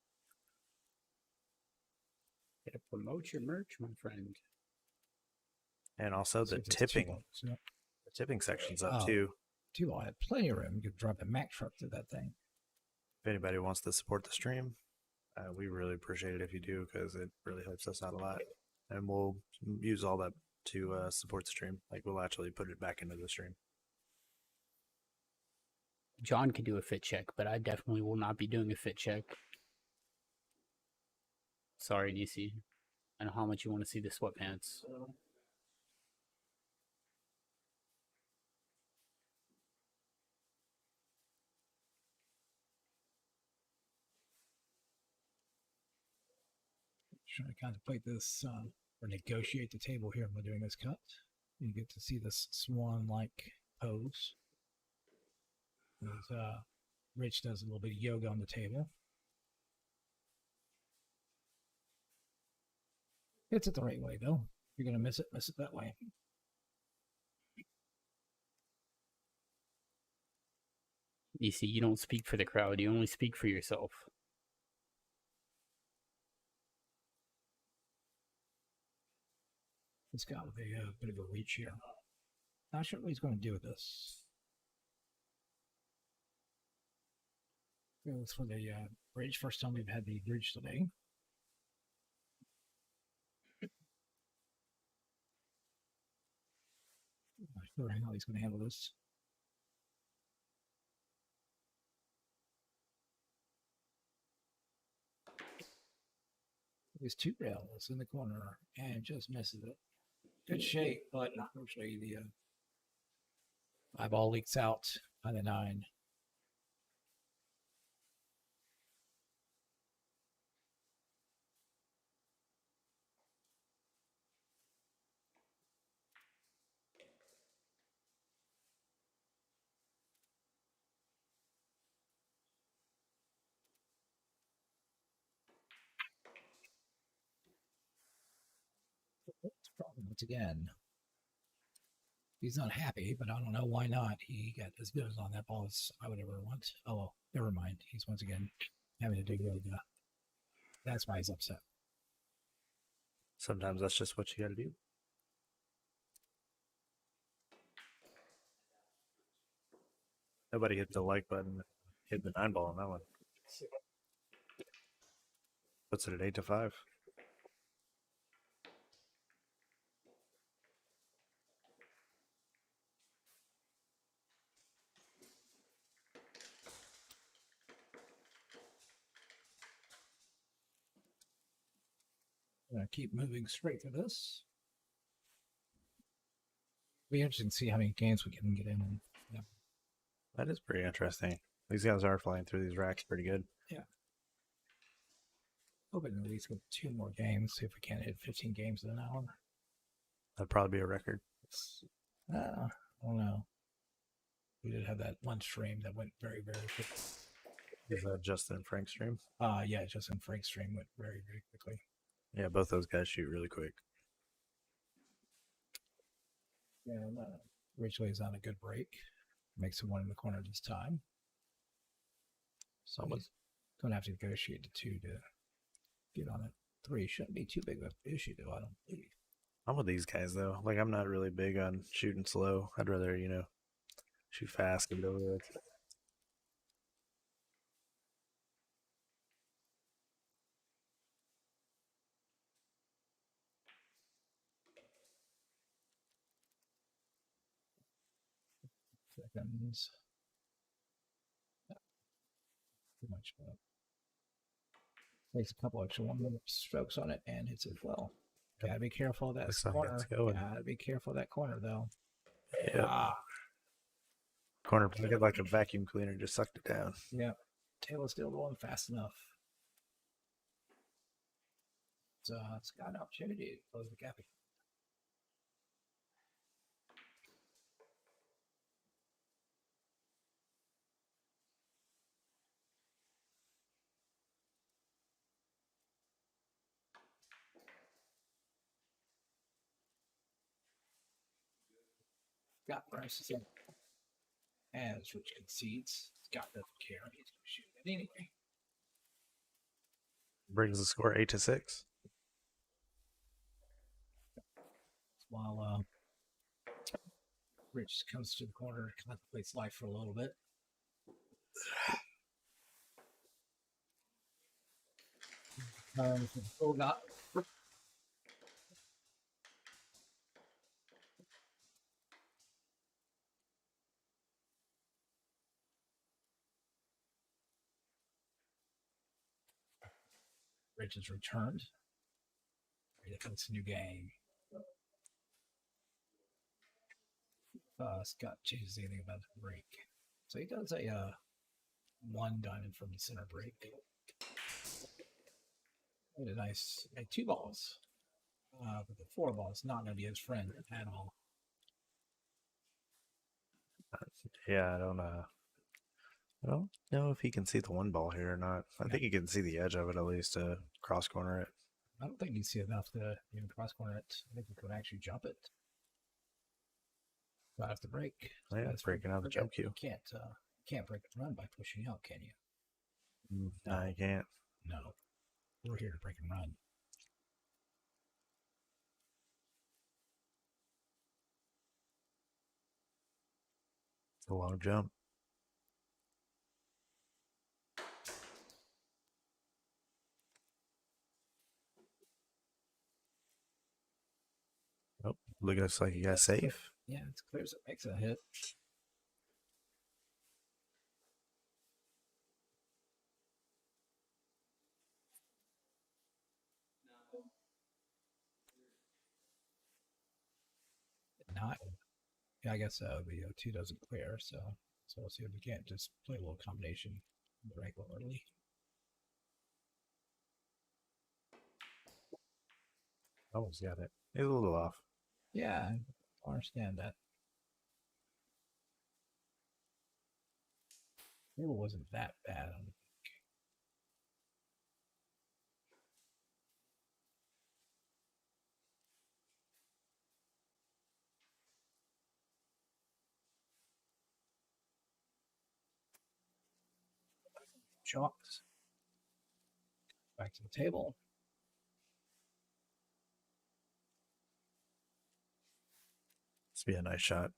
Gotta promote your merch, my friend. And also the tipping section's up too. Too long. I had plenty of room. You could drop a Mack truck through that thing. If anybody wants to support the stream, we really appreciate it if you do, because it really helps us out a lot. And we'll use all that to support the stream. Like, we'll actually put it back into the stream. John can do a fit check, but I definitely will not be doing a fit check. Sorry, DC. I know how much you want to see the sweatpants. Trying to contemplate this or negotiate the table here when doing this cut. You get to see this swan-like pose. As Rich does a little bit of yoga on the table. Hits it the right way, though. If you're going to miss it that way. DC, you don't speak for the crowd. You only speak for yourself. It's got a bit of a reach here. Not sure what he's going to do with this. Goes for the bridge. First time we've had the bridge today. Not sure how he's going to handle this. There's 2 rails in the corner and just misses it. Good shape, but unfortunately the eyeball leaks out by the 9. Problem once again. He's unhappy, but I don't know why not. He got as good as on that ball as I would ever want. Oh, well, never mind. He's once again having to do yoga. That's why he's upset. Sometimes that's just what you got to do. Nobody hit the like button. Hit the 9-ball on that one. Puts it at 8-5. I'm gonna keep moving straight through this. Be interesting to see how many games we can get in. Yeah. That is pretty interesting. These guys are flying through these racks pretty good. Hoping at least get 2 more games. See if we can't hit 15 games in an hour. That'd probably be a record. I don't know. We did have that one stream that went very, very quick. Is that Justin and Frank's stream? Yeah, Justin Frank's stream went very, very quickly. Yeah, both those guys shoot really quick. Yeah, Rachel is on a good break. Makes it 1 in the corner this time. So he's going to have to negotiate to 2 to get on it. 3 shouldn't be too big of an issue, though, I don't believe. I'm with these guys, though. Like, I'm not really big on shooting slow. I'd rather, shoot fast and go with it. Seconds. Too much. Takes a couple extra 1-minute strokes on it and hits it well. Gotta be careful of that Looks like corner. it's going. Gotta be careful of that corner, though. Yeah. Corner pocket like a vacuum cleaner just sucked it down. Yeah. Tail is still going fast enough. So it's got an opportunity to close the gap. Got prices in. As Rich concedes, Scott doesn't care. He's going to shoot it anyway. Brings the score 8-6. While Rich comes to the corner, contemplates life for a little bit. Full got. Rich has returned. It's a new game. Scott changes anything about the break. So he does a 1 diamond from the center break. Made a nice 2 balls. But the 4 ball is not going to be his friend at all. Yeah, I don't know if he can see the 1 ball here or not. I think he can see the edge of it at least to cross corner it. I don't think you see enough to even cross corner it. I think you could actually jump it. So I have to break. Oh, yeah, it's breaking out the jump cue. You can't break and run by pushing out, can you? No, you can't. No. We're here to break and run. It's a long jump. Oh, looks like you got safe. Yeah, it's clear as it makes a hit. Not. Yeah, I guess the 2 doesn't clear, so we'll see if we can't just play a little combination regularly. Almost got it. He's a little off. Yeah, I understand that. Maybe it wasn't that bad. Chalks. Back to the table. This would be a nice shot.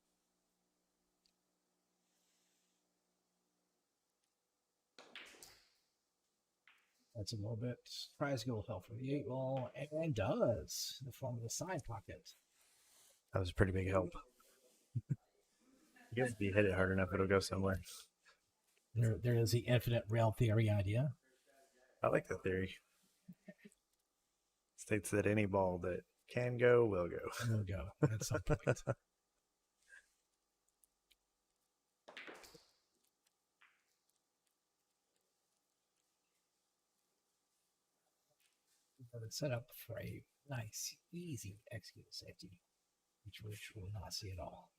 That's a little bit. Tries to go help from the 8 ball, and does in the form of the side pocket. That was a pretty big help. I guess if you hit it hard enough, it'll go somewhere. There is the infinite rail theory idea. I like the theory. States that any ball that can go will go. Will go at some point. But it's set up for a nice, easy execute safety, which Rich will not see at all.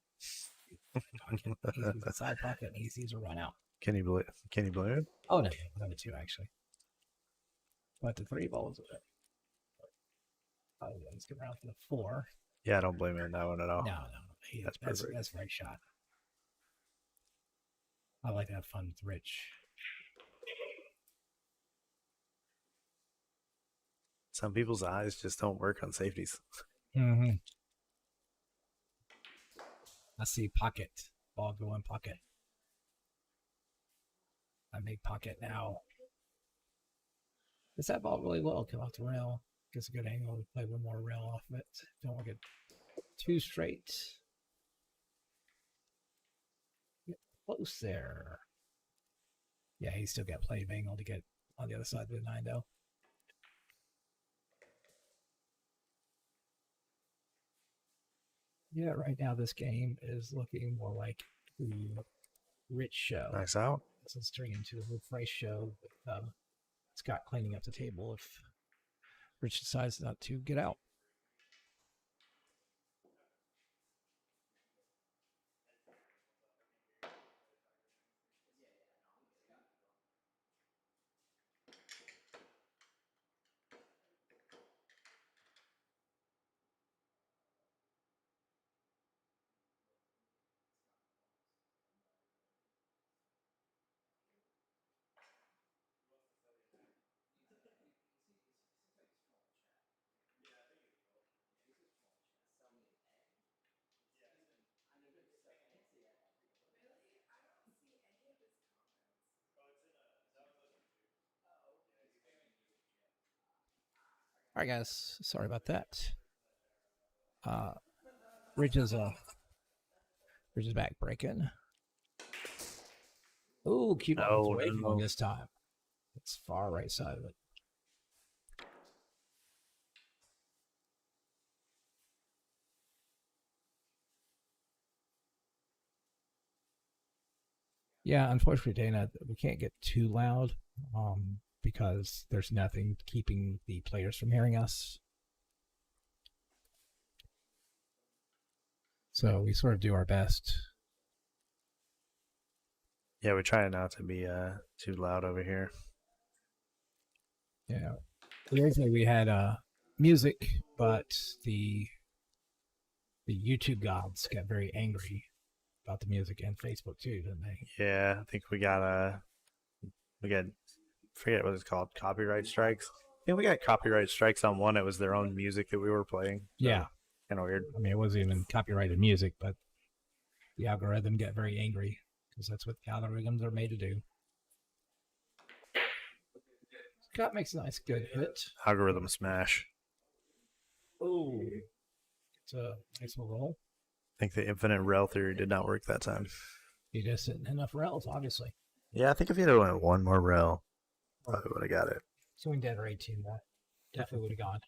Easy as a side pocket and easy as a run out. Can you believe it? Oh no, number 2 actually. But the 3 ball is okay. Oh, let's get around for the 4. Yeah, I don't blame him in that one at all. No, That's that's perfect. a great shot. I like to have fun with Rich. Some people's eyes just don't work on safeties. Mm-hmm. I see pocket. Ball go in pocket. I make pocket now. Does that ball really well come off the rail? Gets a good angle to play one more rail off of it. Don't want to get too straight. Get close there. Yeah, he's still got plenty of angle to get on the other side of the 9 though. Yeah, right now this game is looking more like the Rich show. Nice out. This is turning into a little Price show with Scott cleaning up the table if Rich decides not to get out. All right, guys. Sorry about that. Rich is back breaking. Oh, keep on away from him this time. It's far right side of it. Yeah, unfortunately, Dana, we can't get too loud because there's nothing keeping the players from hearing us. So we sort of do our best. Yeah, we try not to be too loud over here. Yeah. Originally we had music, but the YouTube gods got very angry about the music, and Facebook too, didn't they? Yeah, I think we got forget what it's called, copyright strikes. Yeah, we got copyright strikes on one. It was their own music that we were playing. So, Yeah. kind of weird. I mean, it wasn't even copyrighted music, but the algorithm got very angry because that's what the algorithms are made to do. Scott makes a nice, good hit. Algorithm smash. Oh, it's a nice little roll. I think the infinite rail theory did not work that time. He just hit enough rails, obviously. Yeah, I think if he had went one more rail, probably would have got it. Swing dead or 18 more. Definitely would have gone.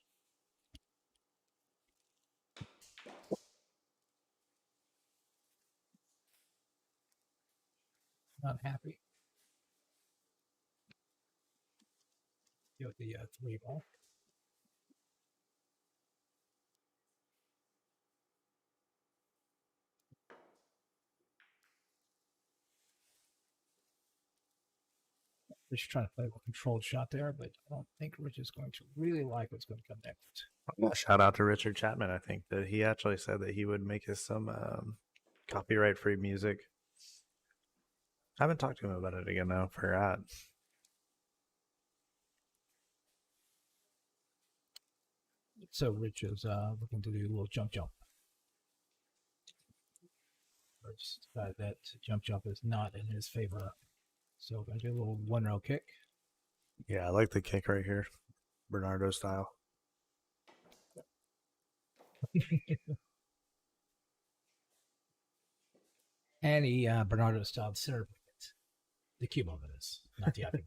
Not happy. Go with the 3 ball. Just trying to play a controlled shot there, but I don't think Rich is going to really like what's going to come next. Shout out to Richard Chapman. I think that he actually said that he would make us some copyright-free music. I haven't talked to him about it again, though. Forgot. So Rich is looking to do a little jump. Rich decided that jump is not in his favor. So we're going to do a little 1-row kick. Yeah, I like the kick right here, Bernardo style. And he Bernardo style syrup. The cube of it is, not the actual.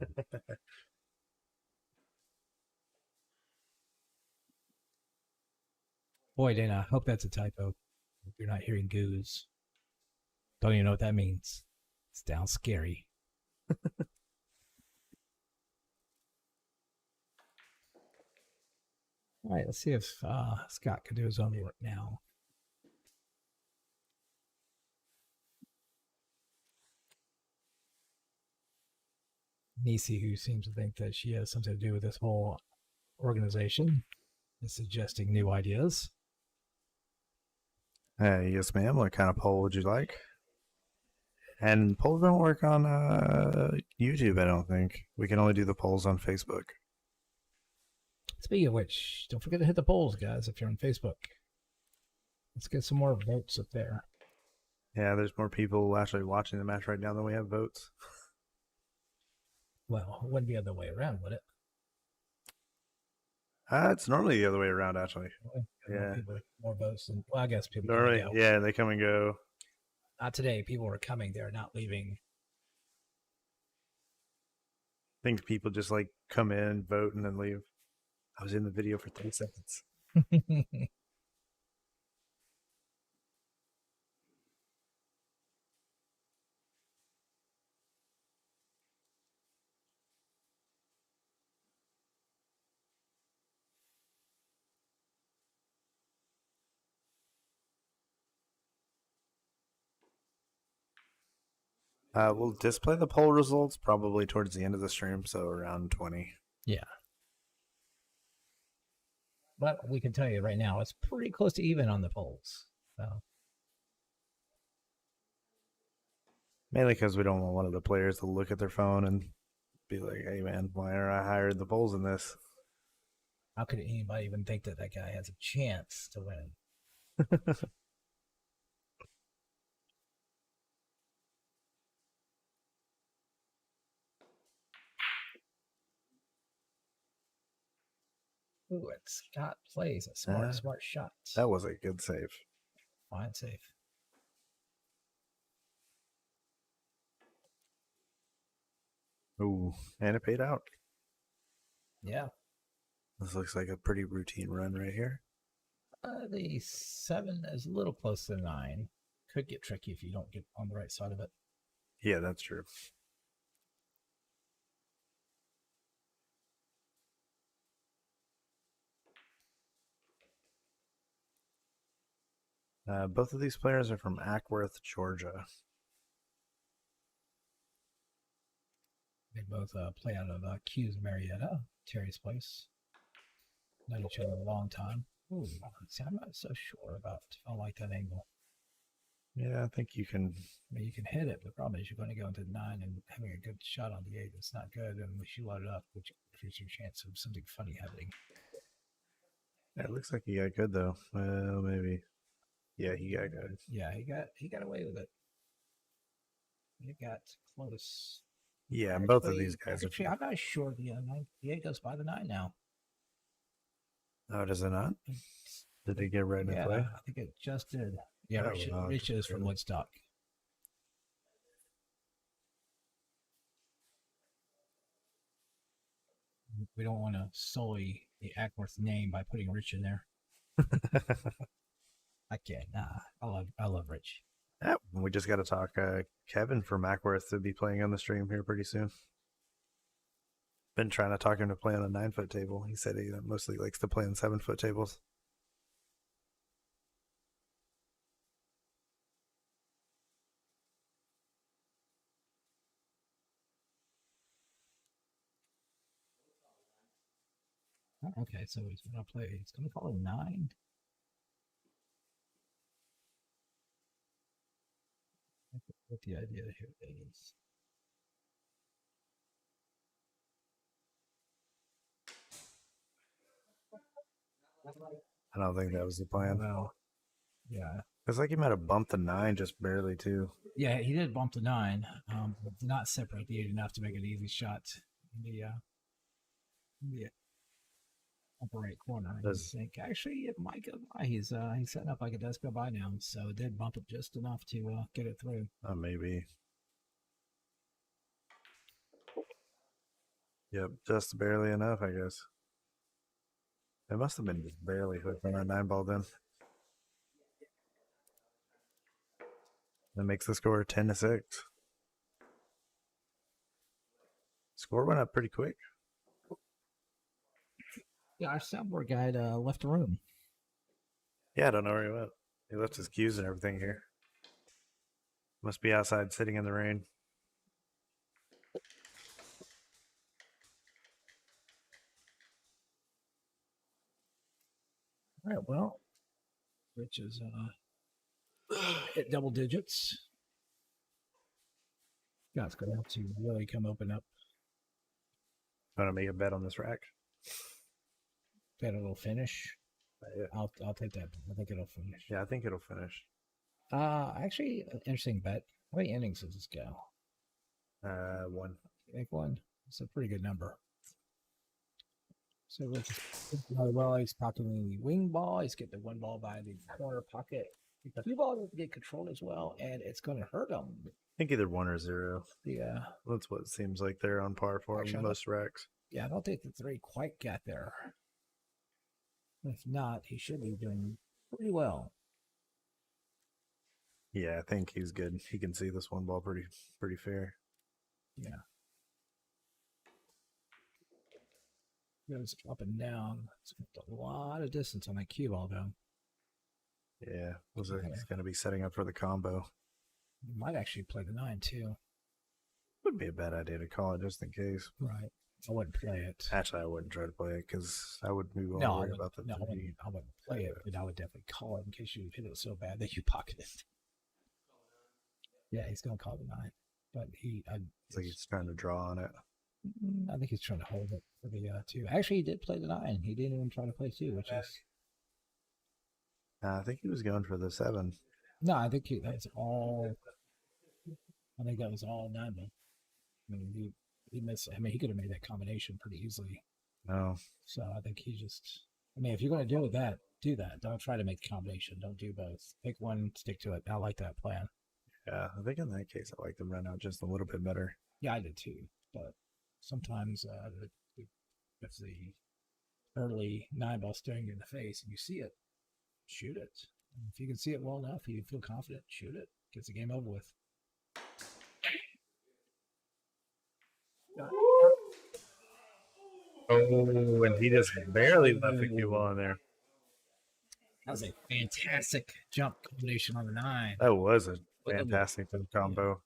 Boy, Dana, I hope that's a typo. If you're not hearing goose. Don't even know what that means. It's down scary. All right, let's see if Scott can do his own work now. Nisi, who seems to think that she has something to do with this whole organization, is suggesting new ideas. Yes, ma'am. What kind of poll would you like? And polls don't work on YouTube, I don't think. We can only do the polls on Facebook. Speaking of which, don't forget to hit the polls, guys, if you're on Facebook. Let's get some more votes up there. Yeah, there's more people actually watching the match right now than we have votes. Well, it wouldn't be the other way around, would it? It's normally the other way around, actually. Yeah. More votes than, well, I guess people Normally, come and go. yeah, they come and go. Not today. People are coming. They're not leaving. I think people just like come in, vote, and then leave. I was in the video for 3 seconds. We'll display the poll results probably towards the end of the stream, so around 20. Yeah. But we can tell you right now, it's pretty close to even on the polls. So. Mainly because we don't want one of the players to look at their phone and be like, hey, man, why are I hired the polls in this? How could anybody even think that that guy has a chance to win? Ooh, and Scott plays a smart shot. That was a good save. Fine save. Ooh, and it paid out. Yeah. This looks like a pretty routine run right here. The 7 is a little close to 9. Could get tricky if you don't get on the right side of it. Yeah, that's true. Both of these players are from Ackworth, Georgia. They both play out of Q's Marietta, Terry's place. Known each other a long time. Ooh, see, I'm not so sure about. I like that angle. Yeah, I think you can. I mean, you can hit it, but the problem is you're going to go into the 9 and having a good shot on the 8 that's not good unless you load it up, which increases your chance of something funny happening. Yeah, it looks like he got good though. Well, maybe. Yeah, he got good. Yeah, he got away with it. He got close. Yeah, both of these guys actually, I'm not sure the 8 goes by the 9 now. Oh, does it not? Did it get right in play? I think it just did. Yeah, Rich is from Woodstock. We don't want to sully the Ackworth name by putting Rich in there. I can't. Nah, I love Rich. Yeah, we just got to talk Kevin from Ackworth to be playing on the stream here pretty soon. Been trying to talk him to play on a 9-foot table. He said he mostly likes to play on 7-foot tables. Okay, so he's going to play. He's going to call it 9. What the idea here is. I don't think that was the plan. Well, yeah. It's like he might have bumped the 9 just barely too. Yeah, he did bump the 9, but did not separate the 8 enough to make an easy shot. Yeah. Upper right corner. I Does- think actually it might go by. He's setting up like it does go by now, so it did bump it just enough to get it through. Maybe. Yep, just barely enough, I guess. It must have been just barely hooked on that 9-ball then. That makes the score 10-6. Score went up pretty quick. Yeah, our soundboard guy left the room. Yeah, I don't know where he went. He left his cues and everything here. Must be outside sitting in the rain. All right, well, which is hit double digits. Scott's gonna have to really come open up. I'm gonna make a bet on this rack. Bet it'll finish. Yeah. I'll take that. I think it'll finish. Yeah, I think it'll finish. Actually, an interesting bet. How many innings does this go? 1. I think one. It's a pretty good number. So well, he's pocketing the wing ball. He's getting the one ball by the corner pocket. The cue ball doesn't get controlled as well, and it's going to hurt him. I think either 1 or 0. Yeah. That's what it seems like they're on par for Actually, in most racks. Yeah, I don't think the 3 quite got there. If not, he should be doing pretty well. Yeah, I think he's good. He can see this one ball pretty fair. Yeah. Goes up and down. It's a lot of distance on that cue ball, though. Yeah, he's going to be setting up for the combo. You might actually play the 9 too. Would be a bad idea to call it just in case. Right. I wouldn't play it. Actually, I wouldn't try to play it because I would be No, worried about the I 3. wouldn't play it, but I would definitely call it in case you hit it so bad that you pocket it. Yeah, he's going to call the 9, but It's like he's trying to draw on it. I think he's trying to hold it for the 2. Actually, he did play the 9. He didn't even try to play 2, which is I think he was going for the 7. no. I think that's all. I think that was all 9. I mean, he missed. I mean, he could have made that combination pretty easily. No. So I think he just. I mean, if you're going to do that, do that. Don't try to make the combination. Don't do both. Pick one, stick to it. I like that plan. Yeah, I think in that case, I like the run out just a little bit better. Yeah, I did too. But sometimes if the early 9-ball staring you in the face and you see it, shoot it. And if you can see it well enough, you feel confident, shoot it. Gets the game over with. Oh, and he just barely left the cue ball in there. That was a fantastic jump combination on the 9. That was a fantastic combo.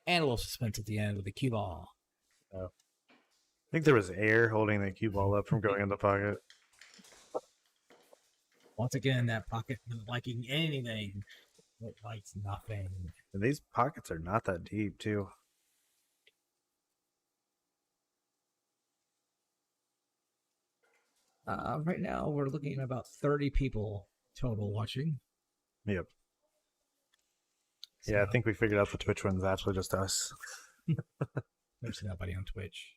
And a little suspense at the end with the cue ball. I think there was air holding the cue ball up from going in the pocket. Once again, that pocket not liking anything. It likes nothing. And these pockets are not that deep, too. Right now, we're looking at about 30 people total watching. Yep. So, Yeah, I think we figured out the Twitch one's actually just us. there's nobody on Twitch.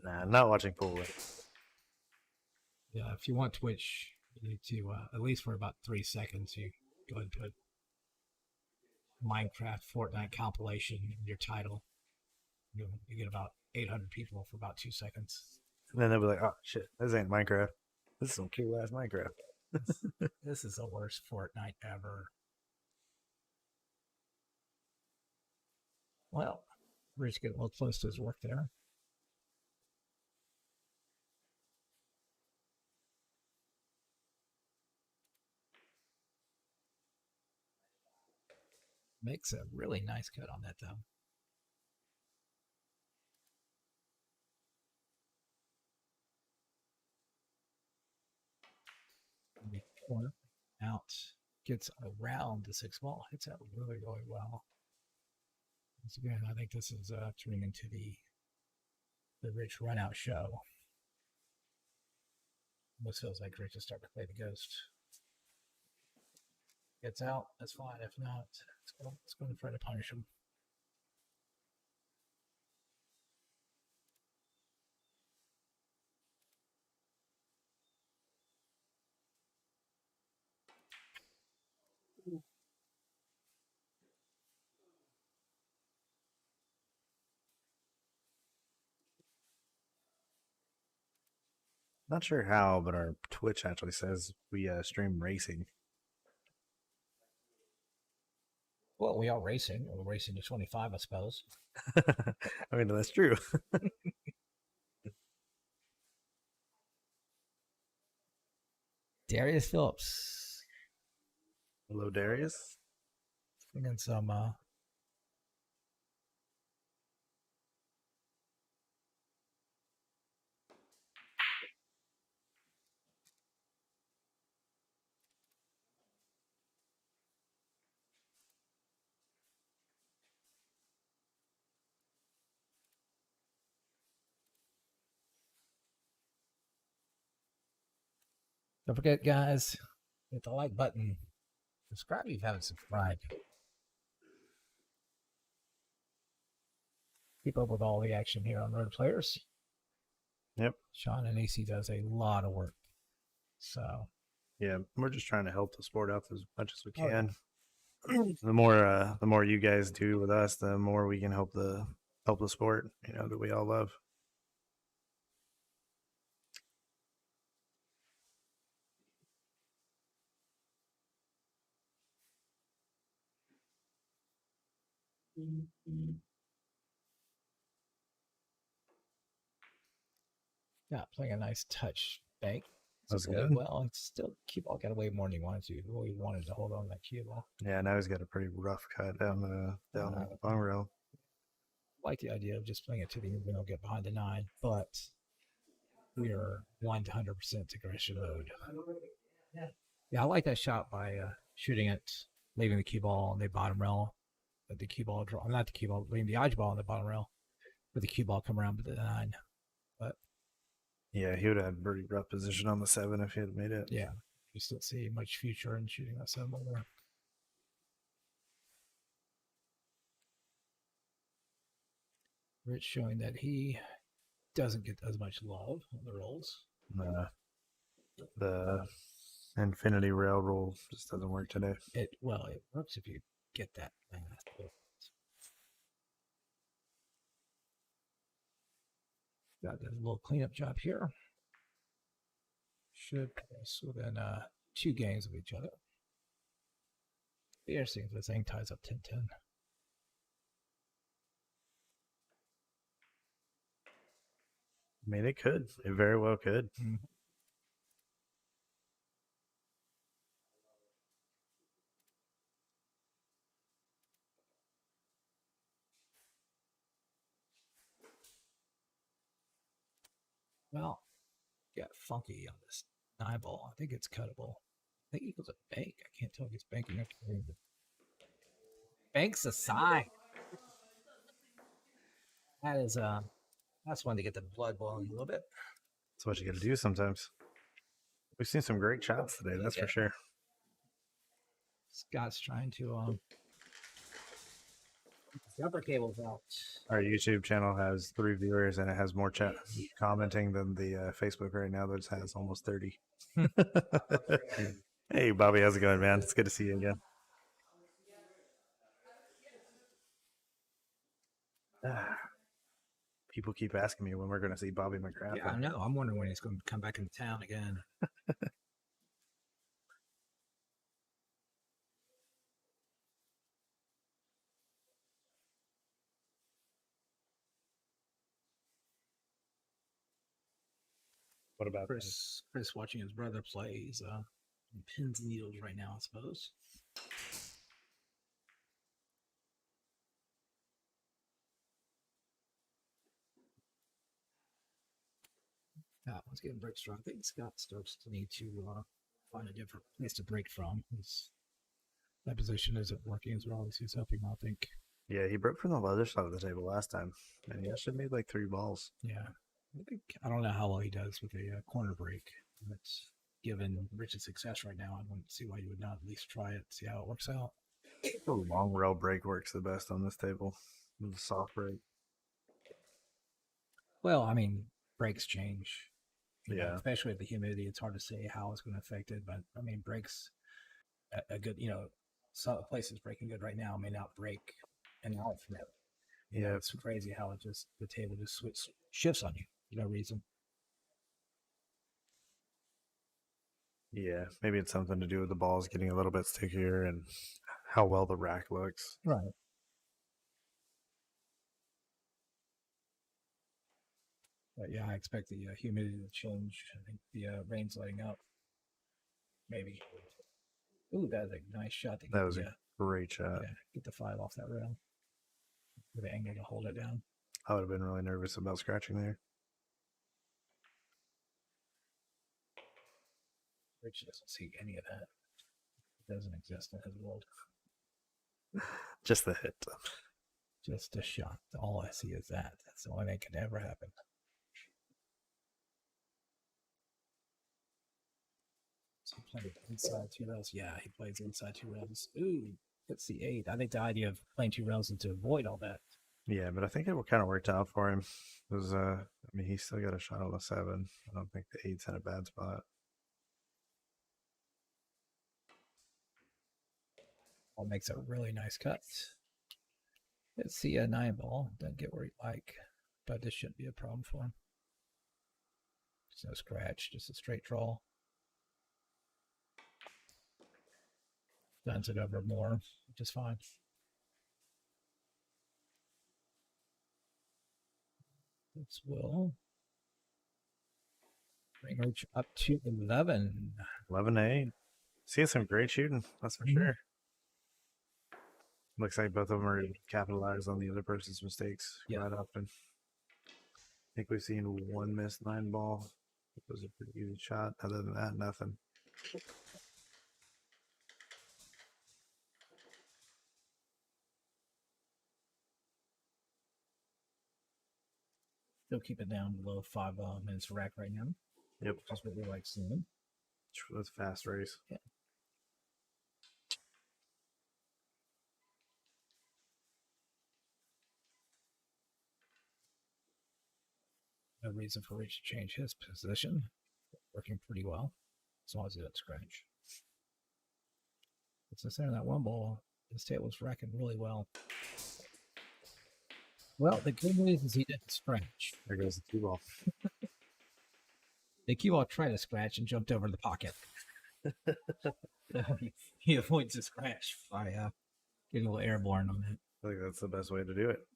Nah, not watching pool. Yeah, if you want Twitch, you need to, at least for about 3 seconds, you go ahead and put Minecraft Fortnite compilation in your title. You get about 800 people for about 2 seconds. And then they'll be like, oh, shit, this ain't Minecraft. This is some cool-ass Minecraft. This is the worst Fortnite ever. Well, Rich getting a little close to his work there. Makes a really nice cut on that, though. Corner out, gets around the 6 ball, hits that really, really well. Once again, I think this is turning into the Rich run out show. This feels like Rich is starting to play the ghost. Gets out, that's fine. If not, let's go and try to punish him. Not sure how, but our Twitch actually says we stream racing. Well, we are racing. We're racing to 25, I suppose. I mean, that's true. Darius Phillips. Hello, Darius. Thinking some don't forget, guys, hit the like button. Subscribe if you haven't subscribed. Keep up with all the action here on Road Players. Yep. Sean and AC does a lot of work. So Yeah, we're just trying to help the sport out as much as we Oh, yeah. can. The more you guys do with us, the more we can help the sport, that we all love. yeah, playing a nice touch bank. That's Really good. well. It's still cue ball got away more than he wanted to. He really wanted to hold on to that cue ball. Yeah, now he's got a pretty rough cut down the long rail. Like the idea of just playing it to the end, we'll get behind the 9, but we are 100% aggression mode. Yeah, I like that shot by shooting it, leaving the cue ball on the bottom rail. The cue ball draw, not the cue ball, leaving the edge ball on the bottom rail, with the cue ball come around with the 9. But Yeah, he would have had a pretty rough position on the 7 if he had made it. yeah, you still see much future in shooting that 7 ball there. Rich showing that he doesn't get as much love on the rolls. The infinity rail roll just doesn't work today. It works if you get that math. Got a little cleanup job here. Should place within 2 games of each other. The interesting if this thing ties up 10-10. I mean, it could. It very well could. Well, got funky on this 9 ball. I think it's cuttable. I think he goes a bank. I can't tell if he's banking or bank's a sign. That is that's one to get the blood boiling a little bit. That's what you got to do sometimes. We've seen some great shots today, that's for sure. Scott's trying to rubber cables out. Our YouTube channel has 3 viewers and it has more chat commenting than the Facebook right now that has almost 30. Hey, Bobby, how's it going, man? It's good to see you again. People keep asking me when we're going to see Bobby McGrath. Yeah, I know. I'm wondering when he's going to come back into town again. What about Chris watching his brother play. He's pins and needles right now, I suppose. Once getting break strong. I think Scott starts to need to find a different place to break from. That position isn't working as well as he's hoping, I think. Yeah, he broke from the other side of the table last time, and he actually made like 3 balls. Yeah. I don't know how well he does with a corner break. That's given Rich's success right now. I wouldn't see why you would not at least try it, see how it works out. The long rail break works the best on this table. The soft break. Well, I mean, breaks change. You know, Yeah. especially with the humidity, it's hard to say how it's going to affect it. But I mean, breaks a good, some places breaking good right now may not break an hour from now. You know, Yeah. it's crazy how the table just shifts on you for no reason. Yeah, maybe it's something to do with the balls getting a little bit stickier and how well the rack looks. Right. But yeah, I expect the humidity to change. I think the rain's letting up. Maybe. Ooh, that's a nice shot. To get That was the, a great shot. yeah, get the 5 off that rail. With the angle to hold it down. I would have been really nervous about scratching there. Rich doesn't see any of that. It doesn't exist in his world. Just the hit. Just a shot. All I see is that. That's the only thing that can ever happen. So he played inside 2 rails. Yeah, he plays inside 2 rails. Ooh, hits the 8. I think the idea of playing 2 rails is to avoid all that. Yeah, but I think it kind of worked out for him. It was, I mean, he still got a shot on the 7. I don't think the 8's in a bad spot. All makes a really nice cut. Let's see a 9 ball. Doesn't get where he'd like, but this shouldn't be a problem for him. There's no scratch, just a straight draw. Dons it over more, which is fine. This will bring her up to 11. 11-8. Seeing some great shooting, that's for Mhm. sure. Looks like both of them are able to capitalize on the other person's mistakes Yeah. quite often. I think we've seen one missed 9 ball. It was a pretty easy shot. Other than that, nothing. Still keep it down below 5 minutes rack right now. Yep. That's what we like seeing. That's a fast race. Yeah. No reason for Rich to change his position. Working pretty well, as long as he doesn't scratch. It's the center of that 1 ball. This table's racking really well. Well, the good news is he didn't scratch. There goes the 2 ball. The cue ball tried to scratch and jumped over the pocket. He avoids the scratch by getting a little airborne on that. I think that's the best way to do it.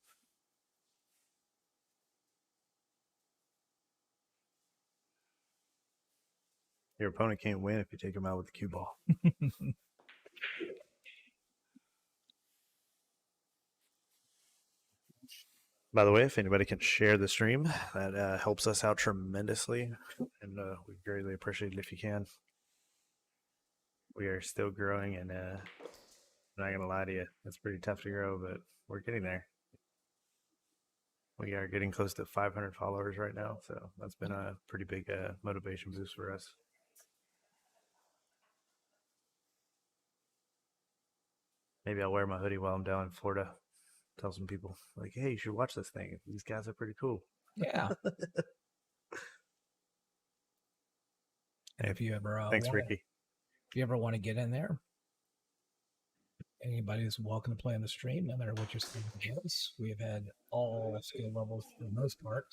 Your opponent can't win if you take him out with the cue ball. By the way, if anybody can share the stream, that helps us out tremendously, and we greatly appreciate it if you can. We are still growing, and I'm not gonna lie to you, it's pretty tough to grow, but we're getting there. We are getting close to 500 followers right now, so that's been a pretty big motivation boost for us. Maybe I'll wear my hoodie while I'm down in Florida. Tell some people, like, hey, you should watch this thing. These guys are pretty cool. Yeah. And if you ever Thanks, Ricky. if you ever want to get in there, anybody's welcome to play on the stream, no matter what your skill is. We've had all skill levels for the most part.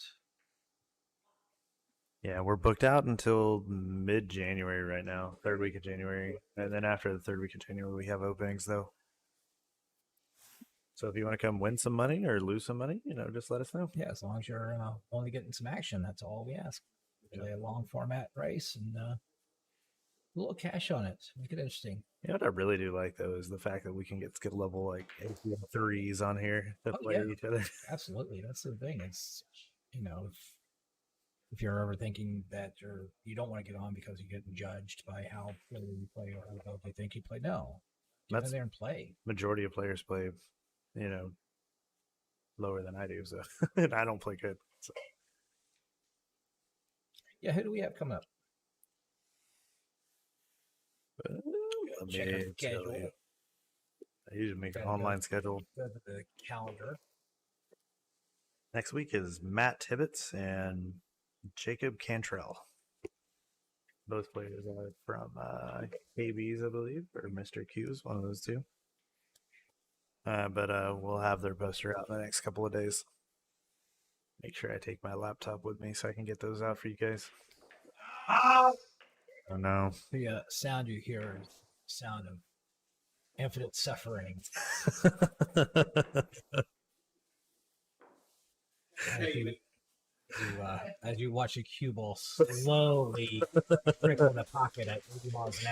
Yeah, we're booked out until mid-January right now, 3rd week of January. And then after the 3rd week of January, we have openings, though. So if you want to come win some money or lose some money, just let us know. Yeah, as long as you're only getting some action, that's all we ask. Play a long format race and a little cash on it. Make it interesting. What I really do like, though, is the fact that we can get skill level like 3s on here to play each other. Absolutely. That's the thing. It's, if you're ever thinking that you don't want to get on because you're getting judged by how poorly you play or how well they think you play, no. Get in there and play. Majority of players play, lower than I do, so and I don't play good. So. Yeah, who do we have coming up? Check our schedule. I usually make an online schedule. Go to the calendar. Next week is Matt Tibbetts and Jacob Cantrell. Both players are from KB's, I believe, or Mr. Q's, one of those two. But we'll have their poster out in the next couple of days. Make sure I take my laptop with me so I can get those out for you guys. Oh no. The sound you hear is the sound of infinite suffering. As you watch a cue ball slowly trickle in the pocket at 80 miles an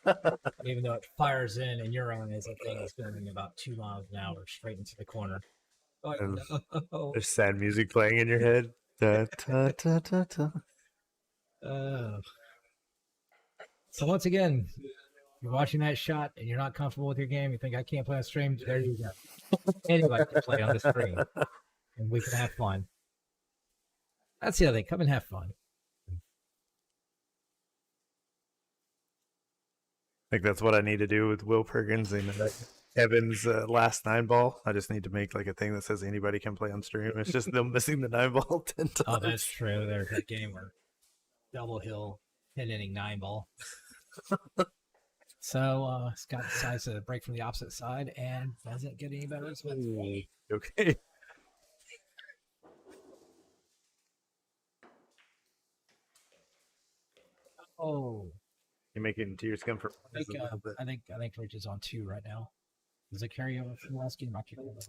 hour, even though it fires in your eyes, that thing is going about 2 miles an hour straight into the corner. Oh, no. There's sad music playing in your head. Da, da, da, da, da. So once again, you're watching that shot and you're not comfortable with your game. You think I can't play on stream? There you go. Anybody can play on the stream, and we can have fun. That's the other thing. Come and have fun. I think that's what I need to do with Will Perkins and Evan's last 9-ball. I just need to make like a thing that says anybody can play on stream. It's just them missing the 9-ball 10 times. Oh, that's true. There's that game where double hill, 10-inning 9-ball. So Scott decides to break from the opposite side and doesn't get any better. Okay. Oh, You're making tears come from I think Rich is on 2 right now. Does it carry over from last game? I can't remember.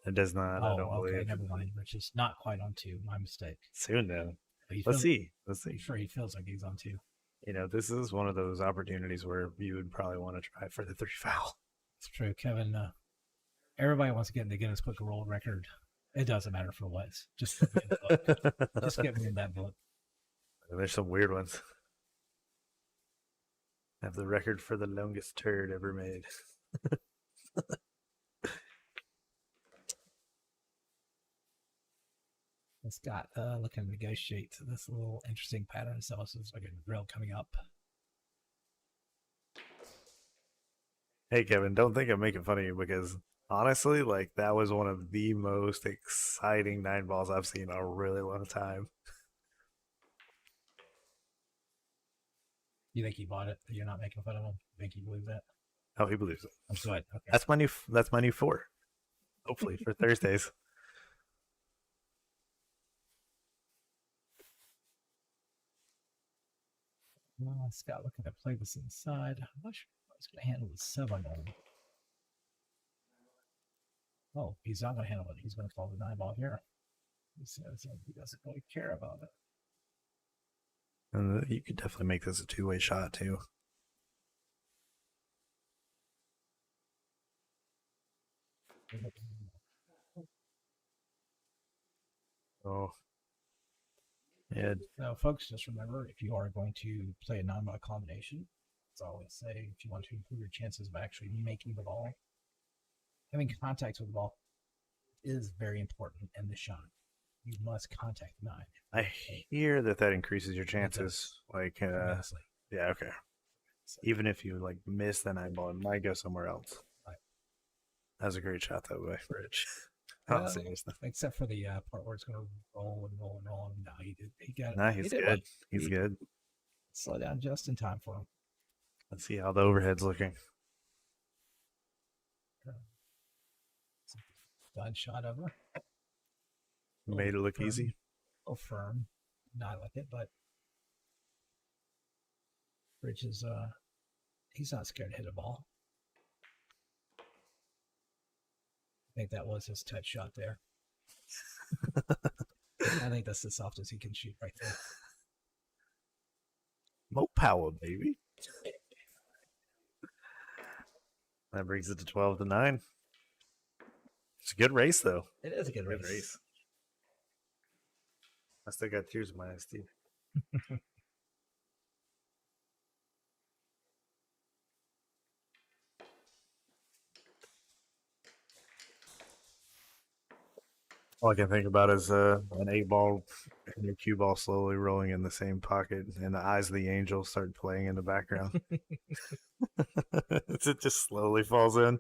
It does not. I don't okay, believe. never mind. Rich is not quite on 2. My mistake. Soon though. But Let's see. Let's see. I'm sure he feels like he's on 2. You know, this is one of those opportunities where you would probably want to try for the 3 foul. It's true, Kevin. Everybody wants to get in the Guinness Book of World Record. It doesn't matter for what. Just get me in the book. Just get me in that book. There's some weird ones. Have the record for the longest turd ever made. Scott looking to negotiate this little interesting pattern. So this is like a drill coming up. Hey, Kevin, don't think I'm making fun of you because honestly, like that was one of the most exciting 9-balls I've seen in a really long time. You think he bought it? You're not making fun of him? You think he believes that? Oh, he believes it. I'm good. Okay. That's my new 4. Hopefully for Thursdays. Scott looking to play this inside. I'm not sure how he's going to handle the 7 on. Oh, he's not going to handle it. He's going to follow the 9-ball here. He says he doesn't really care about it. And you could definitely make this a 2-way shot too. Oh. Yeah. Now, folks, just remember, if you are going to play a 9-ball combination, as I always say, if you want to improve your chances of actually making the ball, having contact with the ball is very important in the shot. You must contact the 9. I hear that increases your chances. Like, Tremendously. yeah, okay. So, Even if you like miss the 9-ball, it might go somewhere else. Right. That was a great shot that way, Rich. Oh, uh, seriously. except for the part where it's going to roll and roll and roll. No, he did. He got it. Nah, He he's did good. well. He's good. Slow down just in time for him. Let's see how the overhead's looking. Done shot over. Made it look firm. easy. A little firm. Not like it, but Rich is he's not scared to hit a ball. I think that was his touch shot there. I think that's the softest he can shoot right there. Mo power, baby. That brings it to 12-9. It's a good race, though. It is a good race. I still got tears in my eyes, Steve. All I can think about is an 8-ball and your cue ball slowly rolling in the same pocket, and the eyes of the angel start playing in the background. It just slowly falls in.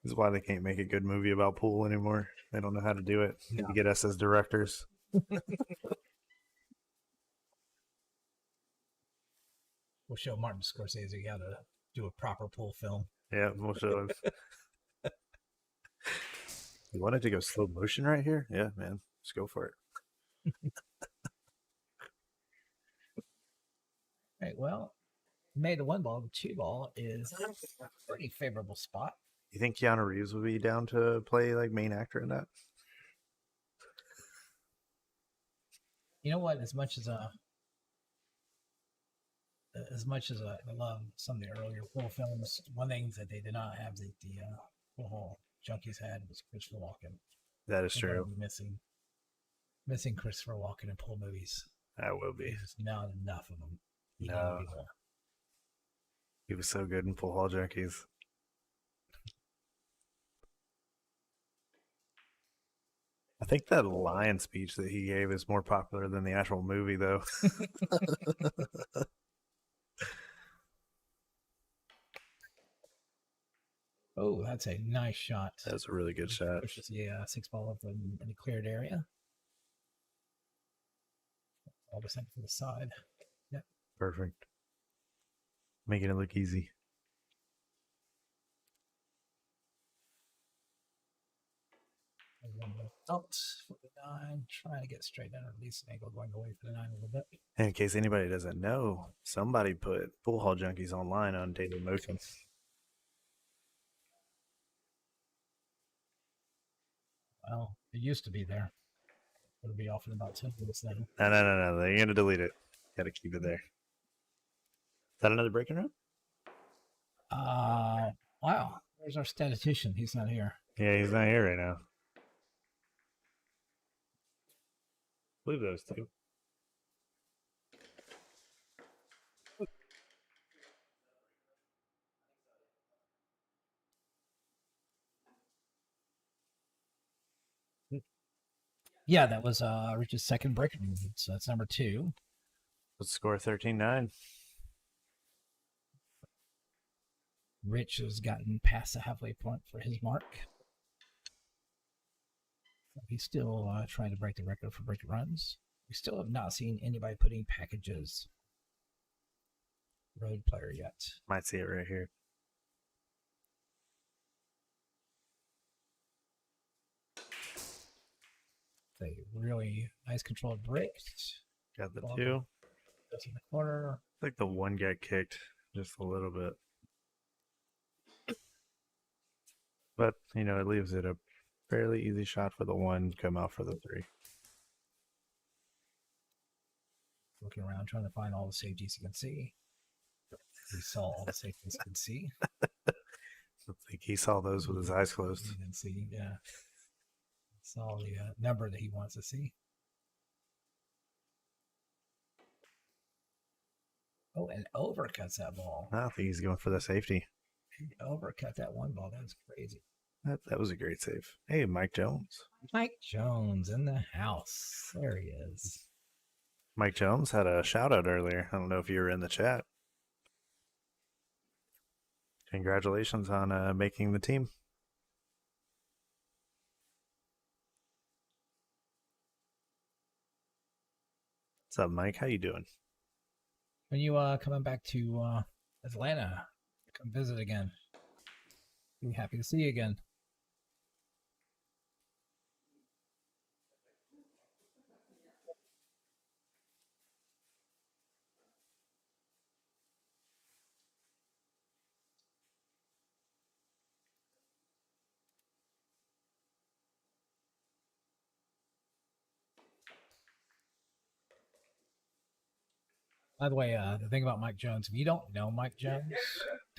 This is why they can't make a good movie about pool anymore. They don't know how to do it. Need to get us as directors. We'll show Martin Scorsese how to do a proper pool film. Yeah, most of us. You wanted to go slow motion right here? Yeah, man. Let's go for it. Right, well, made the 1 ball. The 2 ball is a pretty favorable spot. You think Keanu Reeves would be down to play like main actor in that? You know what? As much as I love some of the earlier pool films, one thing that they did not have the pool junkies had was Christopher Walken. That is They're gonna true. be missing Christopher Walken in pool movies. That will be. There's not enough of them. You No. need more. He was so good in Pool Hall Junkies. I think that lion speech that he gave is more popular than the actual movie, though. Oh, that's a nice shot. That's a really good shot. Pushes the 6 ball up in the cleared area. All the same to the side. Perfect. Making it look easy. Out for the 9, trying to get straight down, or at least an angle going away for the 9 a little bit. And in case anybody doesn't know, somebody put Pool Hall Junkies online on Daily Motion. Well, it used to be there. It'll be off in about 10 minutes then. No. They're going to delete it. Got to keep it there. Is that another breaking room? Wow. There's our statistician. He's not here. Yeah, he's not here right now. I believe those two. Yeah, that was Rich's second breaking room. So that's number 2. Let's score 13-9. Rich has gotten past the halfway point for his mark. He's still trying to break the record for break runs. We still have not seen anybody putting packages road player yet. Might see it right here. A really nice controlled break. Got the Ball 2. goes in the corner. I think the 1 got kicked just a little bit. But, you know, it leaves it a fairly easy shot for the 1, come out for the 3. Looking around, trying to find all the safeties he can see. He saw all the safeties he can see. I think he saw those with his eyes closed. He didn't see, yeah. Saw the number that he wants to see. Oh, and overcuts that ball. I think he's going for the safety. He overcut that 1 ball. That's crazy. That was a great save. Hey, Mike Jones. Mike Jones in the house. There he is. Mike Jones had a shout out earlier. I don't know if you were in the chat. Congratulations on making the team. What's up, Mike? How you doing? When you coming back to Atlanta, come visit again. Be happy to see you again. By the way, the thing about Mike Jones, if you don't know Mike Jones,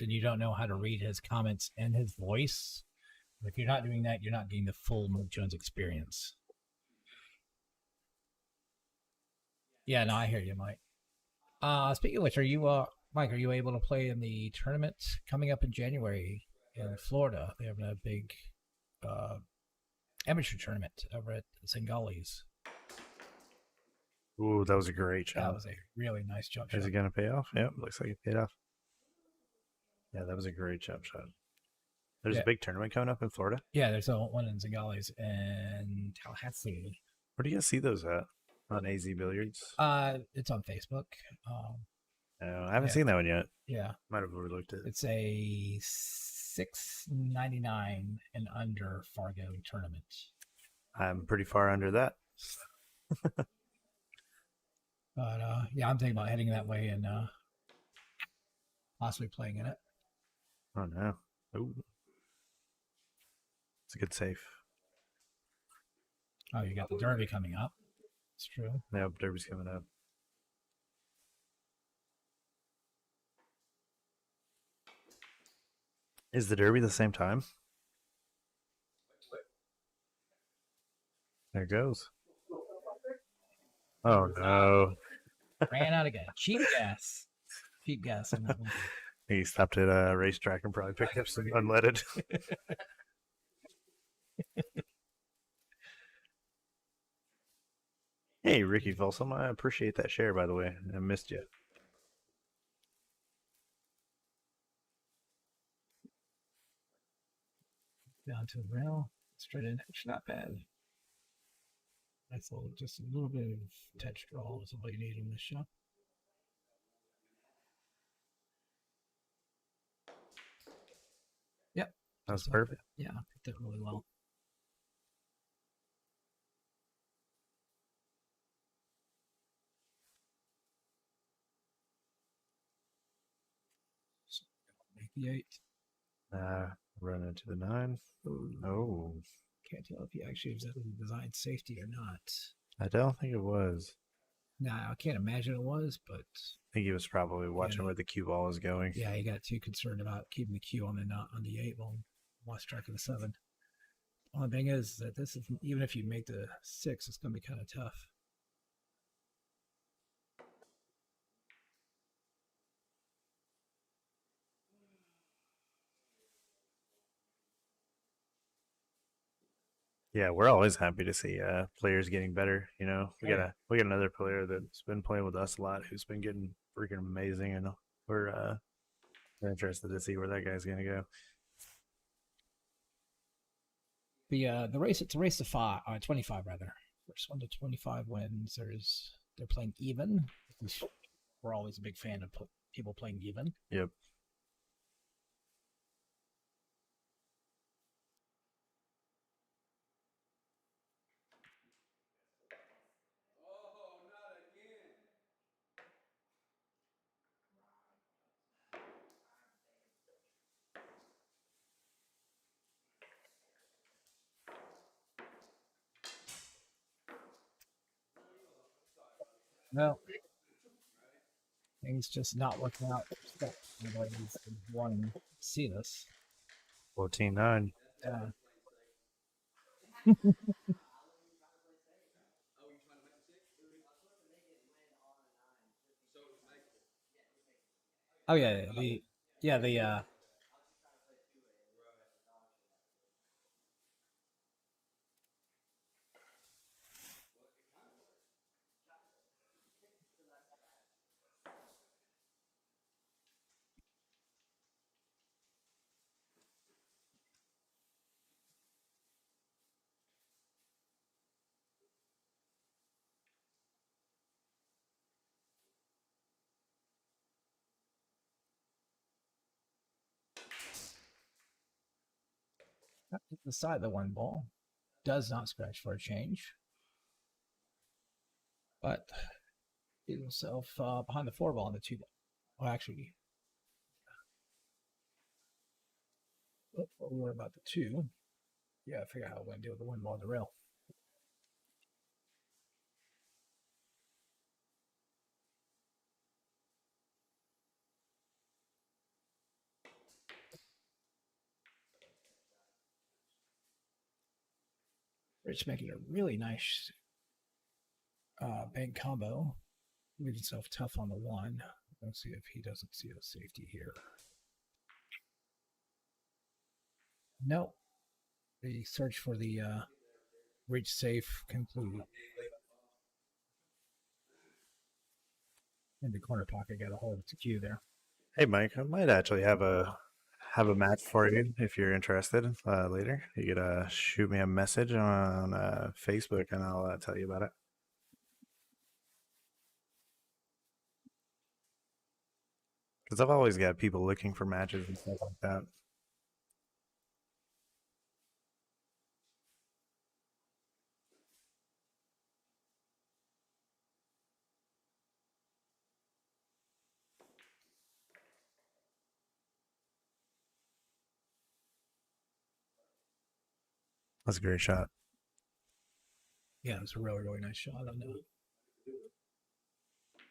then you don't know how to read his comments and his voice. If you're not doing that, you're not getting the full Mike Jones experience. Yeah, no, I hear you, Mike. Speaking of which, are you, Mike, are you able to play in the tournament coming up in January in Florida? They have a big amateur tournament over at Singali's. Ooh, that was a great shot. That was a really nice jump shot. Is it going to pay off? Yep, looks like it paid off. Yeah, that was a great jump shot. There's a big tournament coming up in Florida. Yeah, there's one in Zingales and Tallahassee. Where do you guys see those at? On AZ Billiards? It's on Facebook. No, I haven't yeah. seen that one yet. Yeah, Might have overlooked it. it's a $6.99 and under Fargo tournament. I'm pretty far under that. But yeah, I'm thinking about heading that way and possibly playing in it. Oh no. Ooh. It's a good safe. Oh, you got the Derby coming up. It's true. Yeah, Derby's coming up. Is the Derby the same time? There it goes. Oh no. Ran out of gas. Cheap gas. Cheap gas on that one. He stopped at a racetrack and probably picked up some unleaded. Hey, Ricky Folsom, I appreciate that share, by the way. I missed you. Down to the rail. Straight in. It's not bad. That's all. Just a little bit of touch draw is all you need on this shot. Yep. That was So, perfect. Yeah, did really well. So, make the 8. Run into the 9. Oh, Can't tell if he actually was able to design safety or not. I don't think it was. Nah, I can't imagine it was, but I think he was probably watching where the cue ball was going. yeah, he got too concerned about keeping the cue on the 8 while lost track of the 7. Only thing is that this is, even if you make the 6, it's going to be kind of tough. Yeah, we're always happy to see players getting better. You know, we got another player that's been playing with us a lot who's been getting freaking amazing, and we're interested to see where that guy's gonna go. The race, it's a race of 25 rather. First 1 to 25 wins. They're playing even. We're always a big fan of people playing even. Yep. Well, things just not working out. Nobody's wanting to see this. 14-9. Oh yeah, the side of the 1 ball does not scratch for a change, but get himself behind the 4 ball on the 2 ball. Well, actually, we'll worry about the 2. Yeah, figure out how we're going to deal with the 1 ball on the rail. Rich making a really nice bank combo. Leaves himself tough on the 1. Let's see if he doesn't see a safety here. No. The search for the reach safe concluded. In the corner pocket, got a hold of the cue there. Hey, Mike, I might actually have have a match for you if you're interested later. You could shoot me a message on Facebook and I'll tell you about it. Because I've always got people looking for matches and stuff like that. That's a great shot. Yeah, it was a really, really nice shot. I know.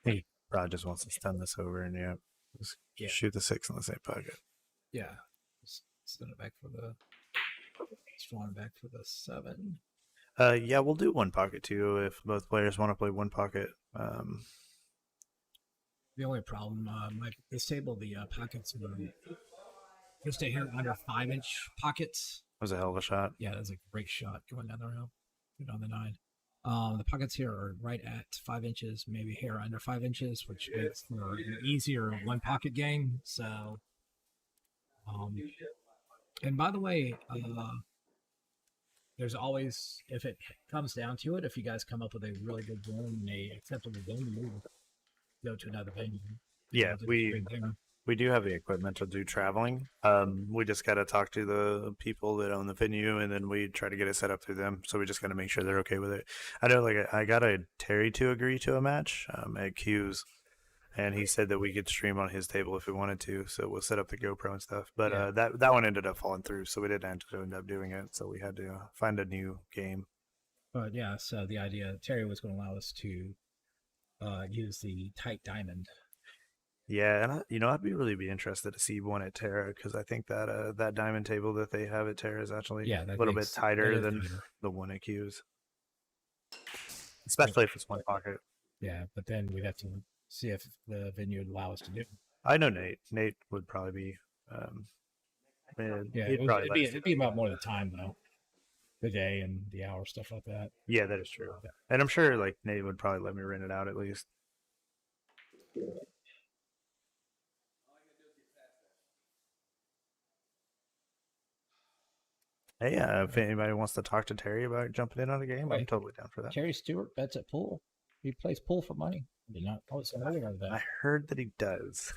He probably just wants to stun this over and just Yeah. shoot the 6 in the same pocket. Yeah. Send it back for the. Strong back for the 7. Yeah, we'll do one pocket too if both players want to play one pocket. The only problem, this table, the pockets were just a hair under 5-inch pockets. Was a hell of a shot. Yeah, that's a great shot going down the rail, on the 9. The pockets here are right at 5 inches, maybe hair under 5 inches, which makes for an easier one pocket game. So, and by the way, there's always, if it comes down to it, if you guys come up with a really good game and a acceptable game, you go to another venue. Yeah, we do have the equipment to do traveling. We just got to talk to the people that own the venue, and then we try to get it set up through them. So we just got to make sure they're okay with it. I know, like, I got a Terry to agree to a match at Q's, and he said that we could stream on his table if we wanted to. So we'll set up the GoPro and stuff. But that one ended up falling through, so we didn't end up doing it. So we had to find a new game. But yeah, so the idea, Terry was going to allow us to use the tight diamond. Yeah, and I'd be interested to see one at Terra because I think that that diamond table that they have at Terra is actually a little bit tighter than the one at Q's, especially if it's one pocket. Yeah, but then we'd have to see if the venue would allow us to do it. I know Nate. Nate would probably be. It'd be about more of the time though, the day and the hour, stuff like that. Yeah, that is true. Yeah. And I'm sure like Nate would probably let me rent it out at least. Hey, if anybody wants to talk to Terry about jumping in on the game, I'm totally down for that. Terry Stewart bets at pool. He plays pool for money. Did not. That. I heard that he does.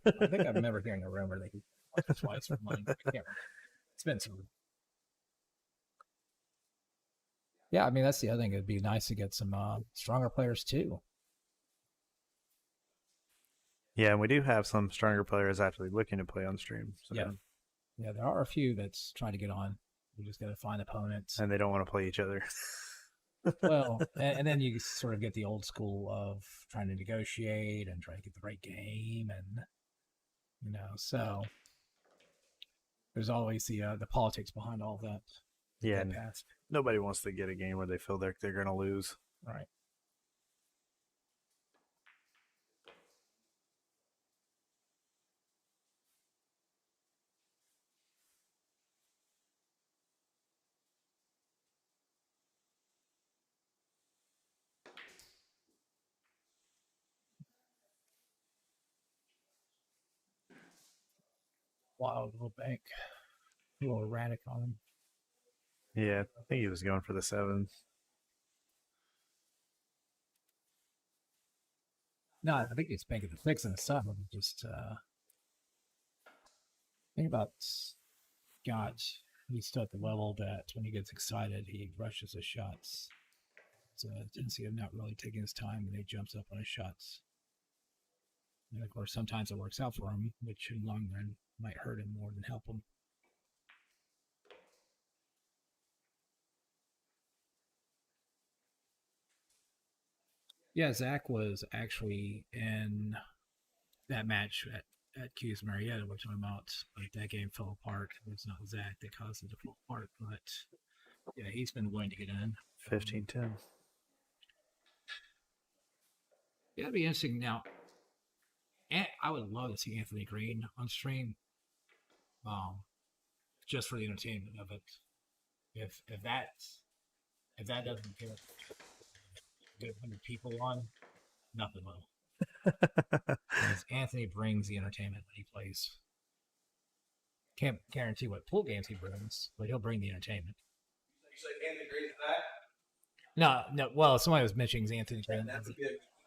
I think I remember hearing a rumor that he plays twice for money. I can't remember. It's been some. Yeah, I mean that's the other thing. It'd be nice to get some stronger players too. Yeah, and we do have some stronger players actually looking to play on stream. So. Yeah, there are a few that's trying to get on. We just got to find opponents. And they don't want to play each other. Well, and then you sort of get the old school of trying to negotiate and trying to get the right game. And, so there's always the politics behind all that. Yeah, nobody wants to get a game where they feel they're going to lose. All right. Wild little bank. A little erratic on him. Yeah, I think he was going for the 7. No, I think he's banking the 6 and the 7. Just think about Scott. He's still at the level that when he gets excited, he rushes his shots. It's a tendency of not really taking his time when he jumps up on his shots. And of course, sometimes it works out for him, which in the long run might hurt him more than help him. Yeah, Zach was actually in that match at Q's Marietta, which I'm out, but that game fell apart. It was not Zach that caused it to fall apart, but yeah, he's been willing to get in. 15-10. Yeah, it'd be interesting. Now, I would love to see Anthony Green on stream, just for the entertainment of it. If that doesn't get 100 people on, nothing will. Because Anthony brings the entertainment when he plays. Can't guarantee what pool games he brings, but he'll bring the entertainment. No, no. Well, somebody was mentioning Anthony Green.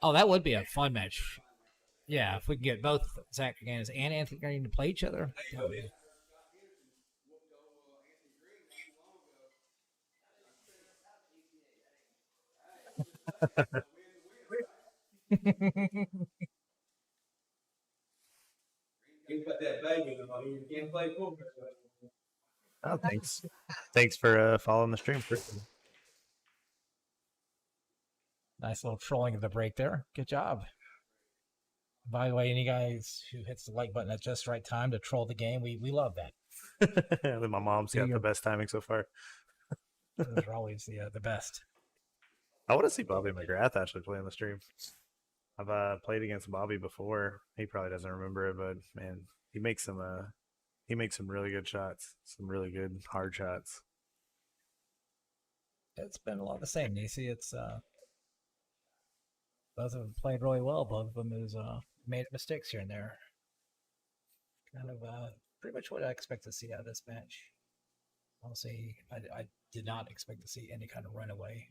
Oh, that would be a fun match. Yeah, if we can get both Zach Gaines and Anthony Green to play each other. That would be... Oh, thanks. Thanks for following the stream. Nice little trolling of the break there. Good job. By the way, any guys who hits the like button at just the right time to troll the game, we love that. My mom's got the best timing so far. Those are always the best. I want to see Bobby McGrath actually play on the stream. I've played against Bobby before. He probably doesn't remember it, but man, he makes some really good shots, some really good hard shots. It's been a lot the same, Nisi. It's both of them played really well. Both of them has made mistakes here and there. Kind of pretty much what I expect to see out of this match. Honestly, I did not expect to see any kind of runaway.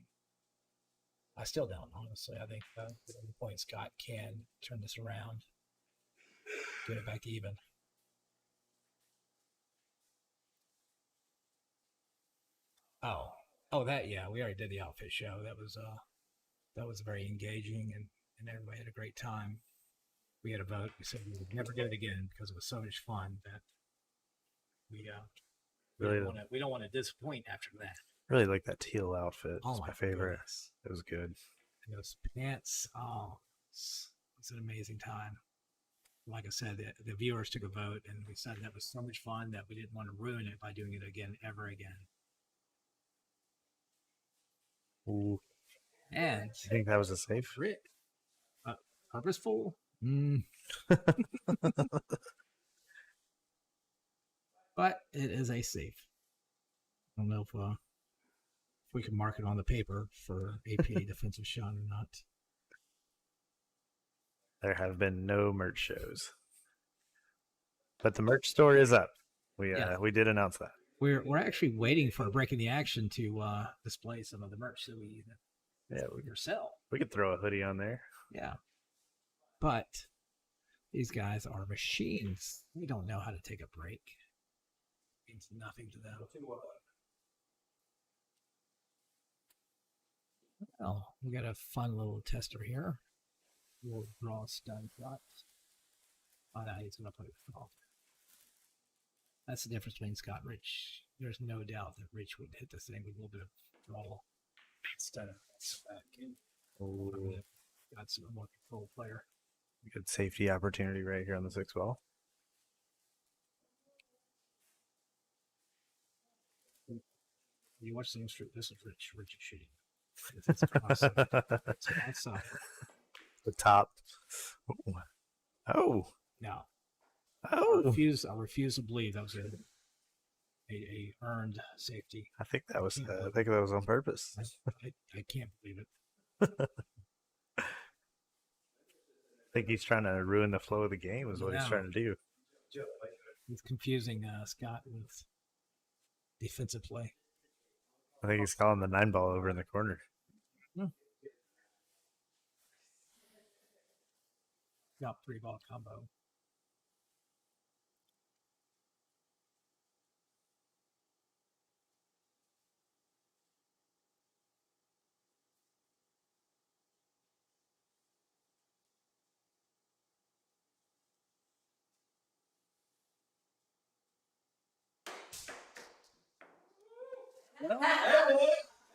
I still don't, honestly. I think at any point Scott can turn this around, get it back to even. Oh, that, yeah, we already did the outfit show. That was very engaging, and everybody had a great time. We had a vote. We said we would never do it again because it was so much fun that we we don't want to disappoint after that. Really like that teal outfit. Oh, It's my my favorite. goodness. It was good. And those pants, it's an amazing time. Like I said, the viewers took a vote, and we said that was so much fun that we didn't want to ruin it by doing it again, ever again. Ooh, And I think that was a safe. purposeful. But it is a safe. I don't know if we can mark it on the paper for APA defensive shot or not. There have been no merch shows, but the merch store is up. We did announce that. We're actually waiting for a break in the action to display some of the merch that we sell. We could throw a hoodie on there. Yeah, but these guys are machines. They don't know how to take a break. It means nothing to them. Well, we got a fun little tester here. We'll draw a stun shot. Oh, no, he's going to play with golf. That's the difference between Scott and Rich. There's no doubt that Rich would hit this thing with a little bit of draw instead of back. Ooh, Got some more control player. good safety opportunity right here on the 6 ball. You watch the street. This is Rich. Rich is shooting. It's awesome. The top. Oh. No. Oh. I refuse to believe that was a earned safety. I think that was on purpose. I can't believe it. I think he's trying to ruin the flow of the game is what he's trying to do. He's confusing Scott with defensive play. I think he's calling the 9 ball over in the corner. Got 3-ball combo.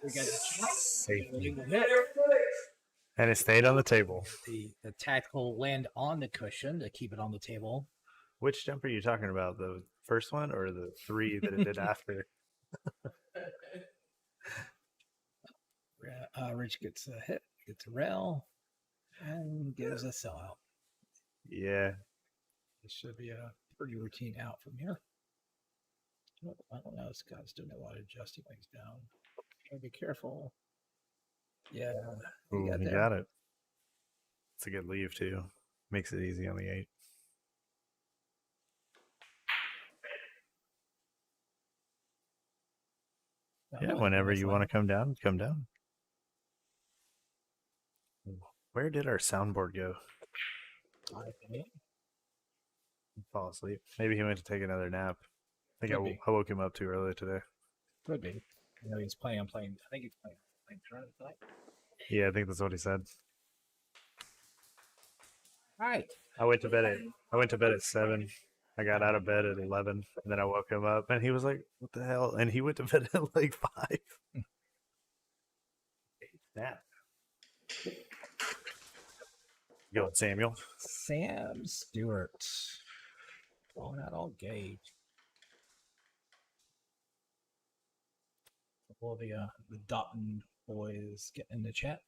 We got Safety. the And it stayed on the table. the tactical land on the cushion to keep it on the table. Which jump are you talking about? The first one or the 3 that it did after? Rich gets a hit, gets a rail, and gives a sellout. Yeah. This should be a pretty routine out from here. I don't know. Scott's doing a lot of adjusting things down. Gotta be careful. Yeah, Ooh, got he there. got it. It's a good leave, too. Makes it easy on the 8. Yeah, whenever you want to come down, come down. Where did our soundboard go? Fall asleep. Maybe he went to take another nap. I think Could be. I woke him up too early today. Could be. You know, he's playing. I think he's playing tournament tonight. Yeah, I think that's what he said. All right. I went to bed at 7. I got out of bed at 11, and then I woke him up, and he was like, "What the hell?" And he went to bed at like 5. Nap. Go, Samuel. Sam Stewart. Going out all gauge. All the Dotton boys get in the chat.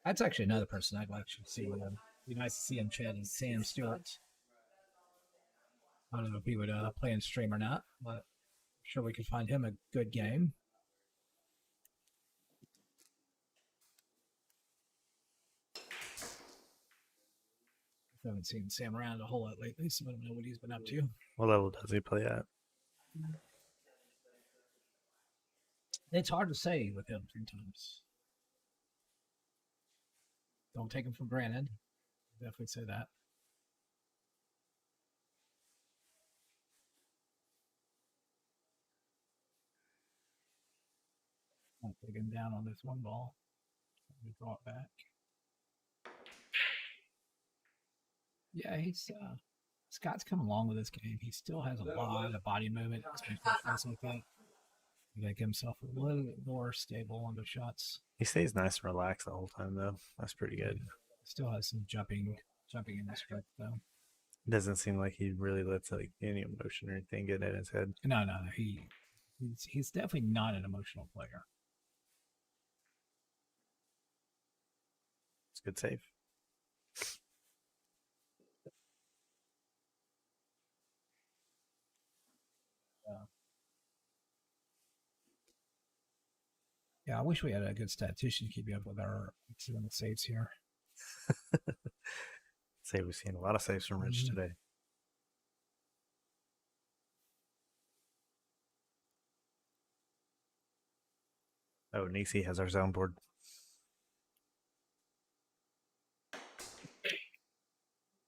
That's actually another person I'd like to see. Be nice to see in chat is Sam Stewart. I don't know if he would play in stream or not, but I'm sure we could find him a good game. I haven't seen Sam around a whole lot lately, so I don't know what he's been up to. What level does he play at? It's hard to say with him sometimes. Don't take him for granted. Definitely say that. I'll take him down on this one ball. Let me draw it back. Yeah, Scott's come along with this game. He still has a lot of body movement, especially things like that. He make himself a little bit more stable on the shots. He stays nice and relaxed the whole time, though. That's pretty good. Still has some jumping in the script, though. It doesn't seem like he really lets like any emotion or anything get in his head. No. He's definitely not an emotional player. It's a good save. Yeah, I wish we had a good statistician to keep you up with our accidental saves here. Say we've seen a lot of saves from Rich today. Oh, Nisi has our soundboard.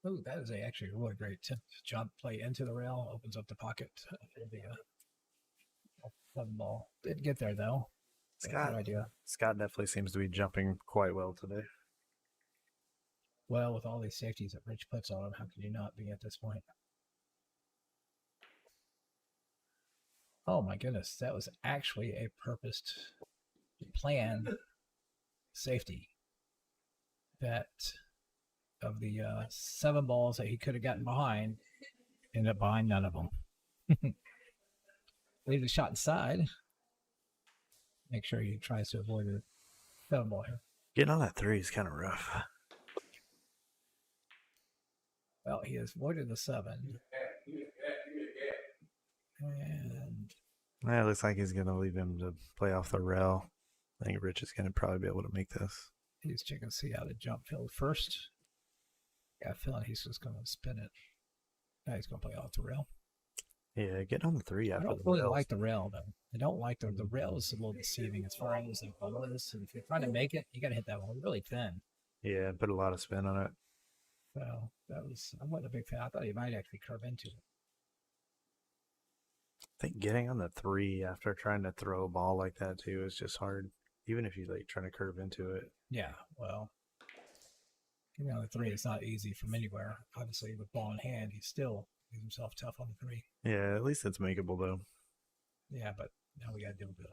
Oh, that is actually a really great jump play into the rail. Opens up the pocket for the seven ball. Didn't get there though. Scott, good idea. Scott definitely seems to be jumping quite well today. Well, with all these safeties that Rich puts on him, how can you not be at this point? Oh my goodness, that was actually a purposed planned safety. That of the 7 balls that he could have gotten behind, ended up behind none of them. Leave the shot inside. Make sure he tries to avoid a 7 ball here. Getting on that 3 is kind of rough. Well, he has avoided the 7. And It looks like he's going to leave him to play off the rail. I think Rich is going to probably be able to make this. he's checking to see how to jump field first. Got a feeling he's just going to spin it. Now he's going to play off the rail. Yeah, get on the 3 I after don't the really rails. like the rail, though. I don't like the rail is a little deceiving as far as the ball is. And if you're trying to make it, you got to hit that one really thin. Yeah, put a lot of spin on it. So I wasn't a big fan. I thought he might actually curve into it. I think getting on the 3 after trying to throw a ball like that too is just hard. Even if you like trying to curve into it. Yeah, well, getting on the 3 is not easy from anywhere. Obviously, with ball in hand, he still gives himself tough on the 3. Yeah, at least it's makeable though. Yeah, but now we got to deal with the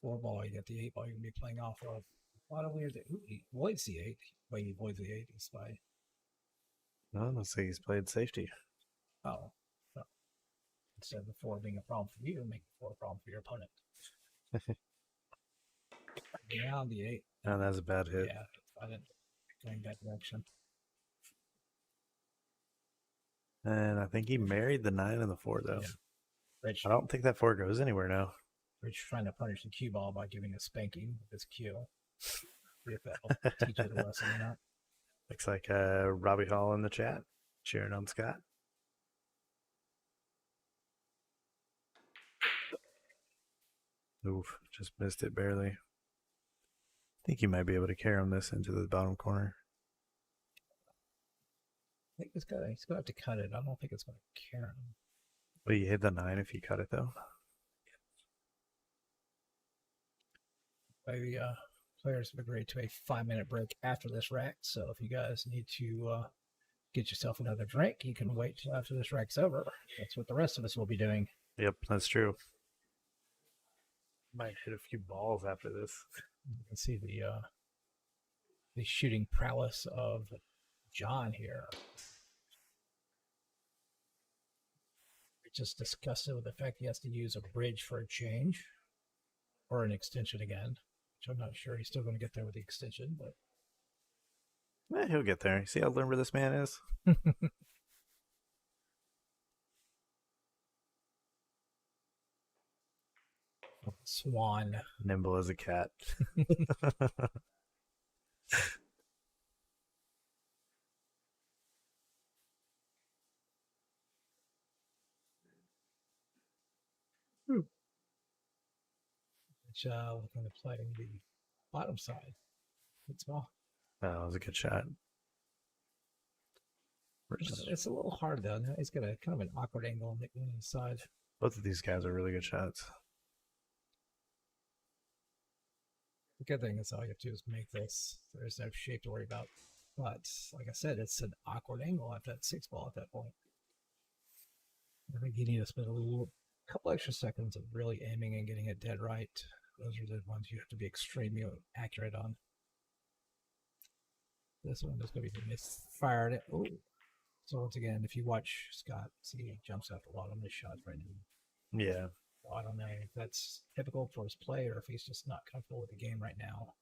4 ball. You got the 8 ball you're going to be playing off of. A lot of weird. Ooh, he avoids the 8. Well, he avoids the 8 is by. No, let's say he's played safety. Oh, so instead of the 4 being a problem for you, make the 4 a problem for your opponent. Yeah, the 8. No, that's a bad hit. Yeah, I didn't going that direction. And I think he married the 9 and the 4 though. Yeah. Rich, I don't think that 4 goes anywhere now. Rich trying to punish the cue ball by giving a spanking with his cue. See if that'll teach it a lesson or not. Looks like Robbie Hall in the chat, cheering on Scott. Oof, just missed it barely. I think you might be able to carry him this into the bottom corner. I think he's gonna have to cut it. I don't think it's gonna carry him. Well, you hit the 9 if you cut it though. The players have agreed to a 5-minute break after this rack. So if you guys need to get yourself another drink, you can wait till after this rack's over. That's what the rest of us will be doing. Yep, that's true. Might hit a few balls after this. You can see the shooting prowess of John here. We're just disgusted with the fact he has to use a bridge for a change or an extension again, which I'm not sure he's still going to get there with the extension, but He'll get there. See how limber this man is? Swan. Nimble as a cat. Which looking to play the bottom side. It's small. Oh, that was a good shot. It's a little hard though. Now he's got a kind of an awkward angle on the inside. Both of these guys are really good shots. The good thing is all you have to do is make this. There's no shape to worry about. But like I said, it's an awkward angle at that 6-ball at that point. I think you need to spend a couple extra seconds of really aiming and getting it dead right. Those are the ones you have to be extremely accurate on. This one is going to be misfired. Ooh. So once again, if you watch Scott, see he jumps out a lot on his shots right now. Yeah. So I don't know if that's typical for his play or if he's just not comfortable with the game right now.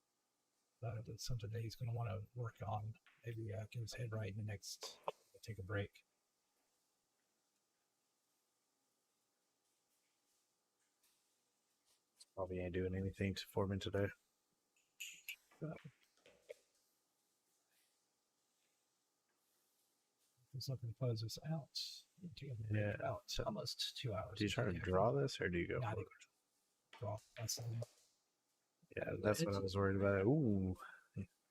But it's something that he's going to want to work on. Maybe get his head right in the next. Take a break. Probably ain't doing anything for me today. He's looking to close this out. Yeah. About almost 2 hours. Do you try to draw this or do you go Not for even it? draw. That's Yeah, that's what I was worried about. Ooh,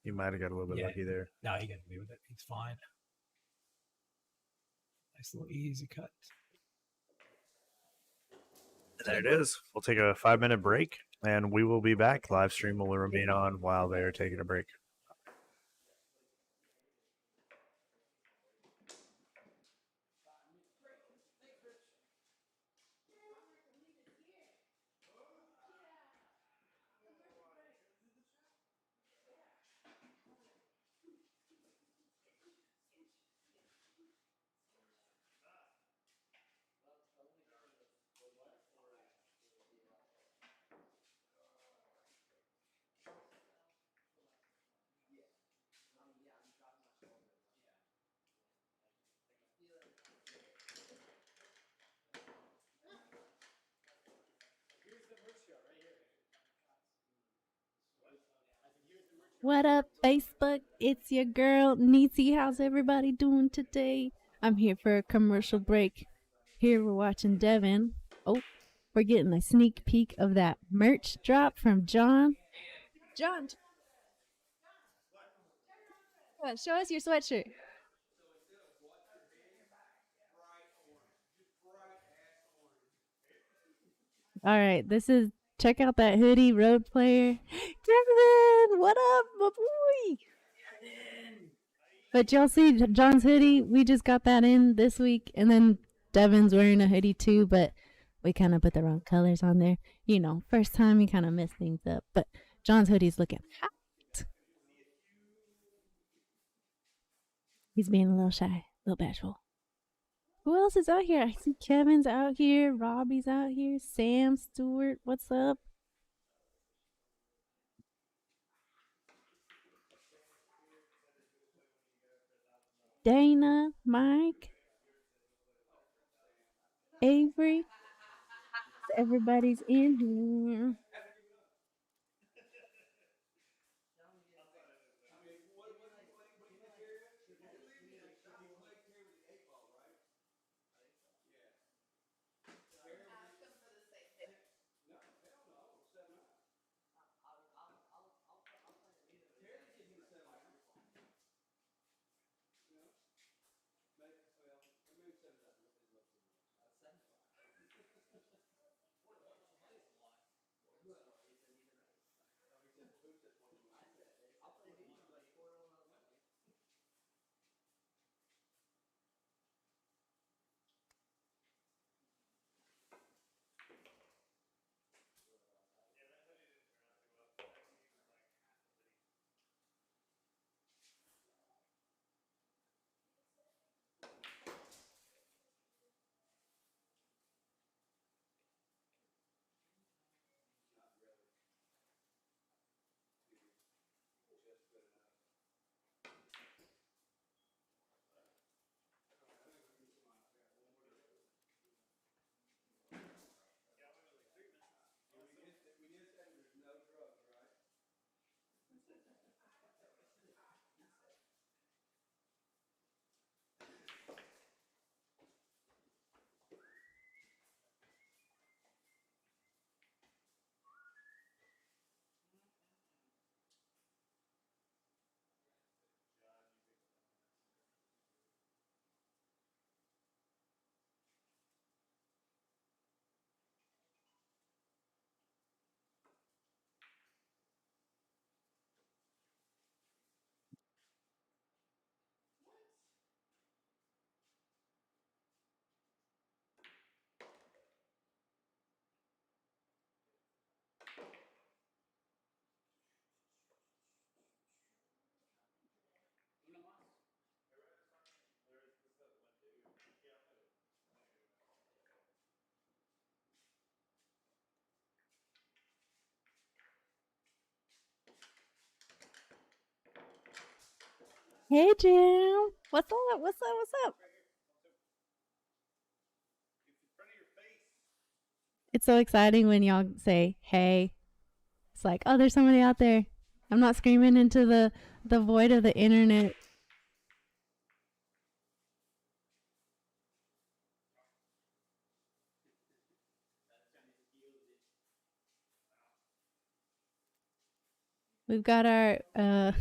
you might have got a little bit lucky there. No, he got away with it. He's fine. Nice little easy cut. There it is. We'll take a 5-minute break and we will be back. Live stream will remain on while they are taking a break. What up, Facebook? It's your girl, Niecy. How's everybody doing today? I'm here for a commercial break. Here we're watching Devin. Oh, we're getting a sneak peek of that merch drop from John. John, come on, show us your sweatshirt. All right, check out that hoodie, RoadPlayer. Devin, what up, my boy? But y'all see John's hoodie? We just got that in this week, and then Devin's wearing a hoodie too, but we kind of put the wrong colors on there. You know, first time you kind of mess things up, but John's hoodie's looking hot. He's being a little shy, a little bashful. Who else is out here? I see Kevin's out here, Robbie's out here, Sam Stewart, what's up? Dana, Mike, Avery. Everybody's in here. Hey, Jim. What's up? What's up? What's up? It's so exciting when y'all say, hey. It's like, oh, there's somebody out there. I'm not screaming into the void of the internet. We've got our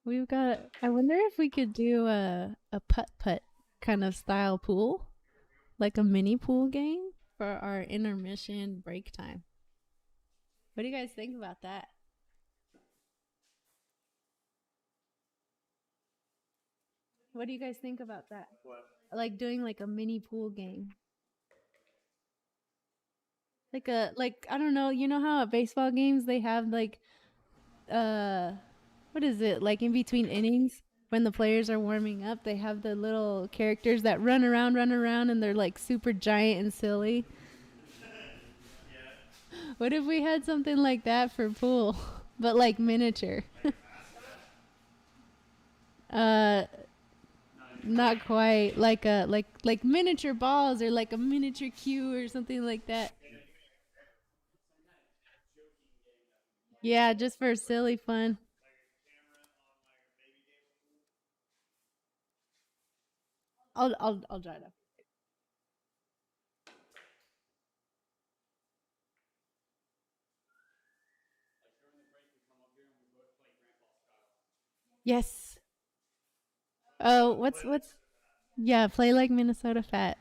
we've got I wonder if we could do a putt-putt kind of style pool, like a mini pool game for our intermission break time. What do you guys think about that? What do you guys think about that? Like doing like a mini pool game. Like I don't know, you know how at baseball games they have like what is it? Like in between innings when the players are warming up, they have the little characters that run around and they're like super giant and silly. What if we had something like that for pool, but like miniature? uh Not quite like a like miniature balls or like a miniature cue or something like that. Yeah, just for silly fun. I'll try it. Yes. Oh, what's yeah, play like Minnesota Fats.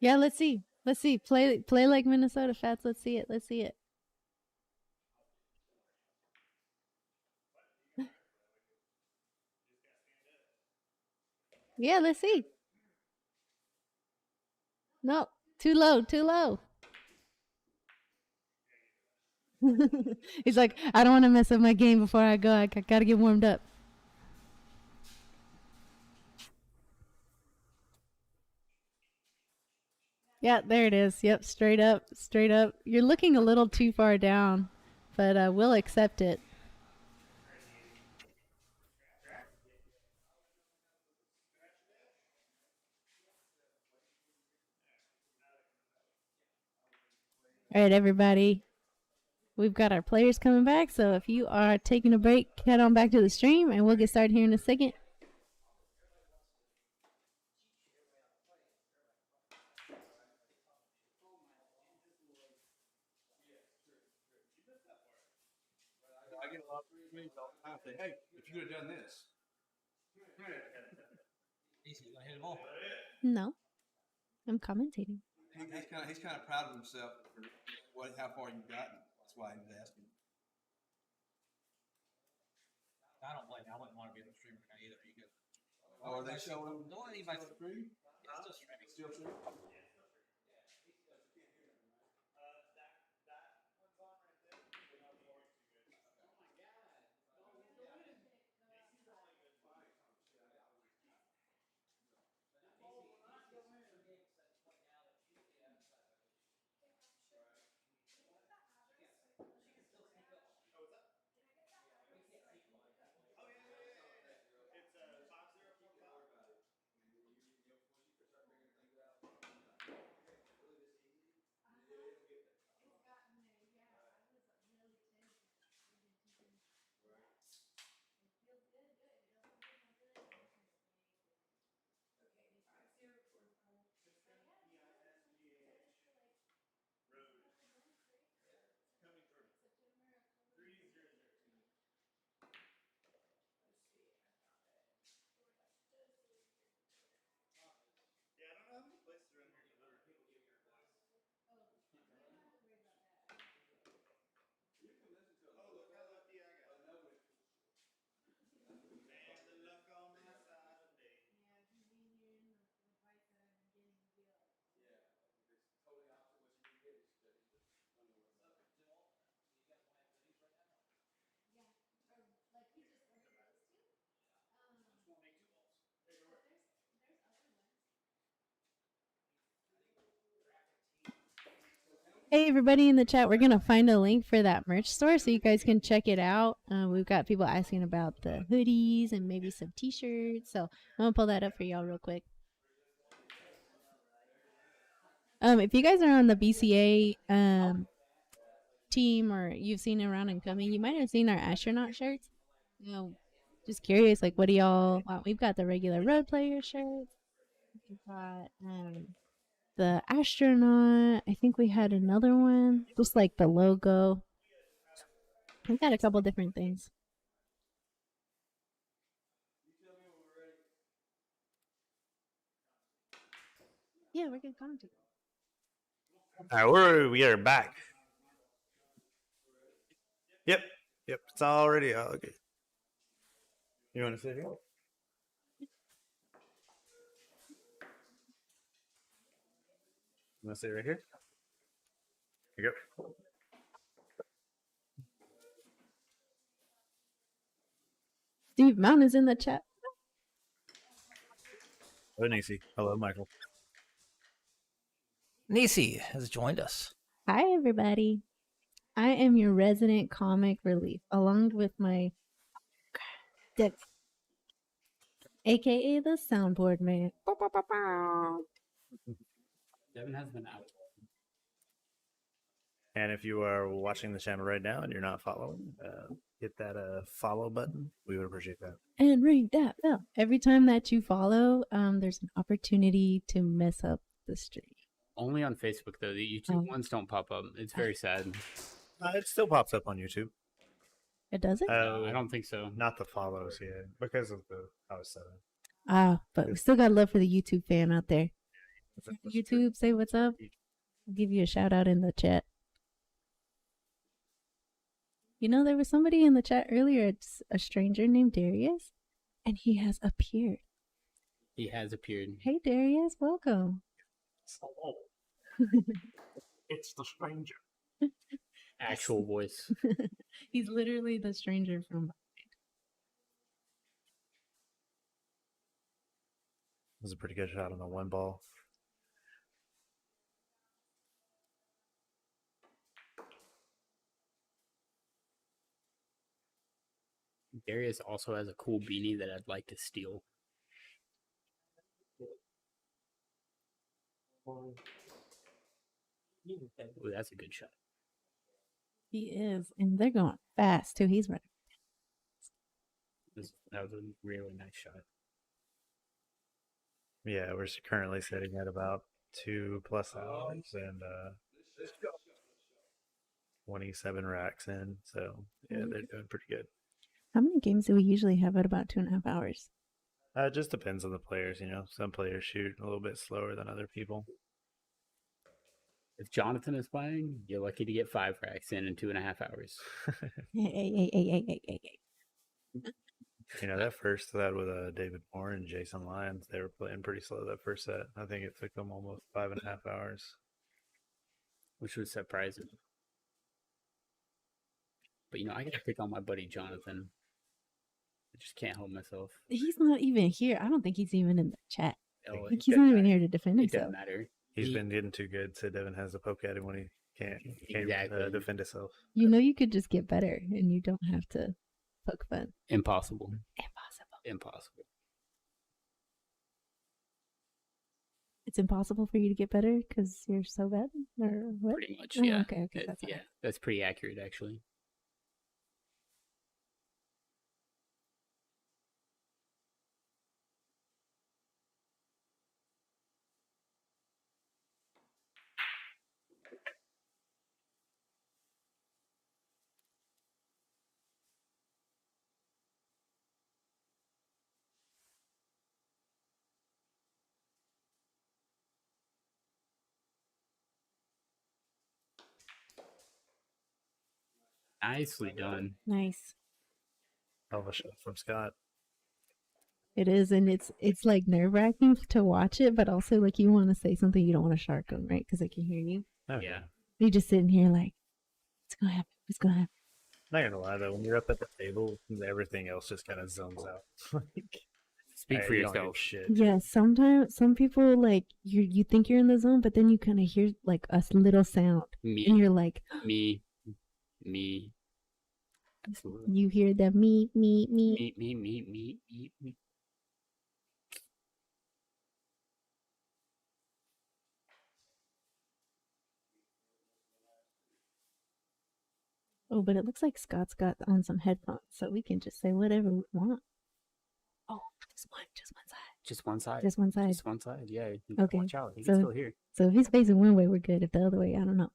Yeah, let's see. Let's see. Play like Minnesota Fats. Let's see it. Let's see it. Yeah, let's see. No, too low, too low. He's like, I don't want to mess up my game before I go. I gotta get warmed up. Yeah, there it is. Yep, straight up, straight up. You're looking a little too far down, but we'll accept it. All right, everybody. We've got our players coming back, so if you are taking a break, head on back to the stream, and we'll get started here in a second. I get a lot of emails all the time saying, hey, if you would have done this. Easy, you gonna hit them all? No, I'm commentating. He's kind of proud of himself for how far you've gotten. That's why he was asking. I don't blame you. I wouldn't want to be in the stream right now either. You good? Oh, are they showing? Don't let anybody Stream? Yeah, still streaming. Still streaming? Hey, everybody in the chat, we're going to find a link for that merch store so you guys can check it out. We've got people asking about the hoodies and maybe some t-shirts. So I'm going to pull that up for y'all real quick. If you guys are on the BCA team or you've seen it around and coming, you might have seen our astronaut shirts. Just curious, like, what do y'all want? We've got the regular RoadPlayer shirts. We've got the astronaut. I think we had another one, just like the logo. We've got a couple different things. Yeah, we're good content. All right, we are back. Yep. It's already okay. You want to sit here? You want to sit right here? Here you go. Steve Mount is in the chat. Hello, Nisi. Hello, Michael. Nisi has joined us. Hi, everybody. I am your resident comic relief, along with my Dev, aka the soundboard man. Devin has been out. And if you are watching the channel right now and you're not following, hit that follow button. We would appreciate that. And ring that bell. Every time that you follow, there's an opportunity to mess up the stream. Only on Facebook though. The YouTube ones don't pop up. It's very sad. It still pops up on YouTube. It doesn't? I don't think so. Not the follows, yeah, because of the how it's set up. But we still got love for the YouTube fan out there. YouTube, say what's up. I'll give you a shout out in the chat. You know, there was somebody in the chat earlier, it's a stranger named Darius, and he has appeared. He has appeared. Hey, Darius, welcome. It's the stranger. Actual voice. He's literally the stranger from. It was a pretty good shot on the one ball. Darius also has a cool beanie that I'd like to steal. Ooh, that's a good shot. He is, and they're going fast too. He's running. That was a really nice shot. Yeah, we're currently sitting at about 2+ hours and 27 racks in. So yeah, they're doing pretty good. How many games do we usually have at about 2.5 hours? It just depends on the players, you know. Some players shoot a little bit slower than other people. If Jonathan is playing, you're lucky to get 5 racks in 2.5 hours. Hey. You know, that first set with David Moore and Jason Lyons, they were playing pretty slow that first set. I think it took them almost 5.5 hours. Which was surprising. But, you know, I got to pick on my buddy Jonathan. I just can't help myself. He's not even here. I don't think he's even in the chat. Oh, I think he's not even here to defend It himself. doesn't matter. He's been getting too good, so Devin has to poke at him when he can't Exactly. defend himself. You know, you could just get better, and you don't have to poke fun. Impossible. Impossible. It's impossible for you to get better because you're so bad, or what? Pretty much, Oh, yeah. Okay, that's Yeah, alright. that's pretty accurate, actually. Nicely done. Nice. Hell of a shot from Scott. It is, and it's like nerve wracking to watch it, but also like you want to say something, you don't want to shark them, right? Because they can hear you. Oh, Yeah. You're just sitting here like, what's gonna happen? What's gonna happen? Not gonna lie though, when you're up at the table, everything else just kind of zones out. Speak Hey, for you don't give yourself. Shit. Yeah, sometimes some people like you think you're in the zone, but then you kind of hear like a little sound, and Me, you're like, me. Absolutely. you hear the me. Me. Oh, but it looks like Scott's got on some headphones, so we can just say whatever we want. Oh, just one side. Just one side. Just one side. Just one side. Yeah. You gotta Okay, watch out. He so- can still hear. So if he's facing one way, we're good. If the other way, I don't know.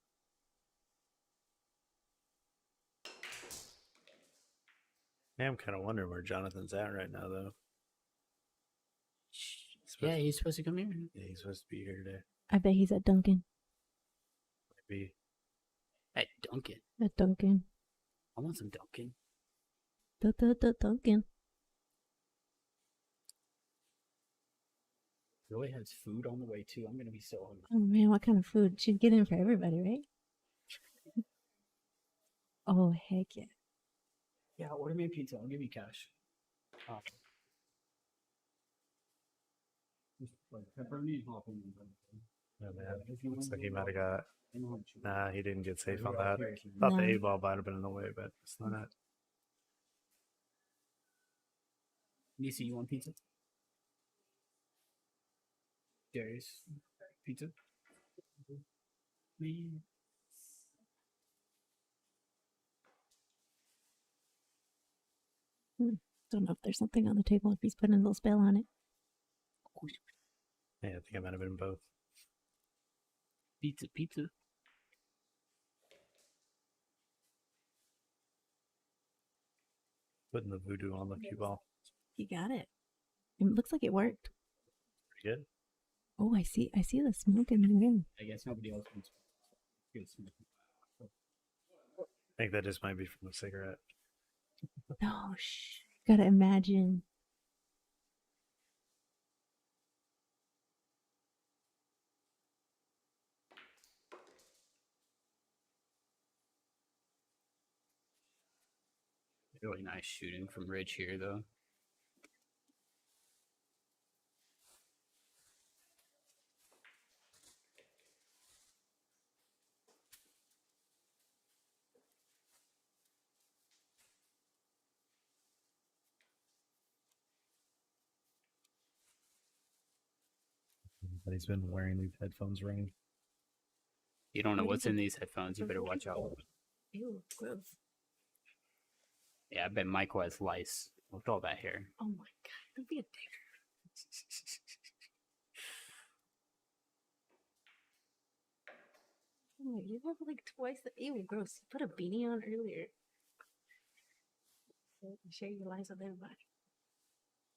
Yeah, I'm kind of wondering where Jonathan's at right now, though. Yeah, he's supposed to come here. Yeah, he's supposed to be here today. I bet he's at Duncan. Maybe. At Duncan. At Duncan. I want some Duncan. Duncan. Really has food on the way too. I'm gonna be so hungry. Oh man, what kind of food? Should get in for everybody, right? Oh heck yeah. Yeah, order me a pizza. I'll give you cash. Pepperoni jalapeno. Oh, man. Looks like he might have got. Nah, he didn't get safe on that. Thought the No. 8-ball might have been in the way, but it's not. Nisi, you want pizza? Darius, pizza? Man. Don't know if there's something on the table if he's putting a little spell on it. Yeah, I think it might have been both. Pizza. Putting the voodoo on the cue ball. He got it. It looks like it worked. Pretty good. Oh, I see the smoke in the room. I guess nobody else wants pizza. I think that just might be from a cigarette. No, shh. Gotta imagine. Really nice shooting from Rich here, though. But he's been wearing these headphones ring. You don't know What what's is it? in these headphones. You better watch out. Ew, gross. Yeah, I bet Michael has lice. Look at all that hair. Oh my god, don't be a dick. Oh, you have like twice the. Ew, gross. You put a beanie on earlier. Share your lies with everybody.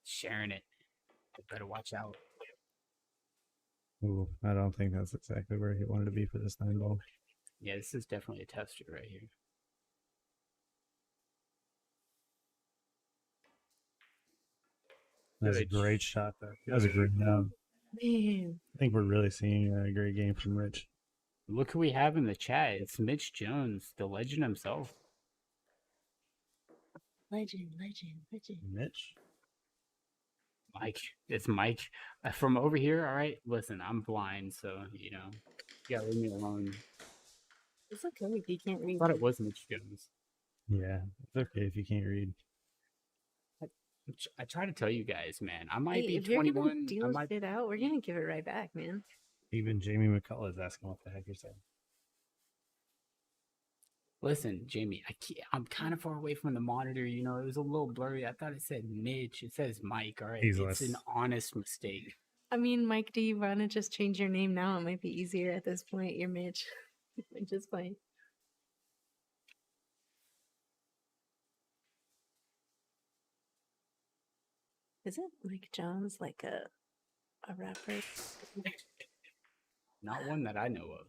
Sharing it. You better watch out. Ooh, I don't think that's exactly where he wanted to be for this 9-ball. Yeah, this is definitely a tester right here. That's a Good. great shot, though. That was a great job. Man. I think we're really seeing a great game from Rich. Look who we have in the chat. It's Mitch Jones, the legend himself. Legend. Mitch? Mike. It's Mike. From over here, all right? Listen, I'm blind, so, you know, you gotta leave me alone. It's okay if you can't read. I thought it was Mitch Jones. Yeah, it's okay if you can't read. I try to tell you guys, man. I might Hey, be if you're gonna 21. I deal might shit out, we're gonna give it right back, man. Even Jamie McCullough is asking what the heck you're saying. listen, Jamie. I'm kind of far away from the monitor. You know, it was a little blurry. I thought it said Mitch. It says Mike. All right, He's it's less- an honest mistake. I mean, Mike, do you want to just change your name now? It might be easier at this point. You're Mitch. Just fine. Isn't Mike Jones like a rapper? Not one that I know of.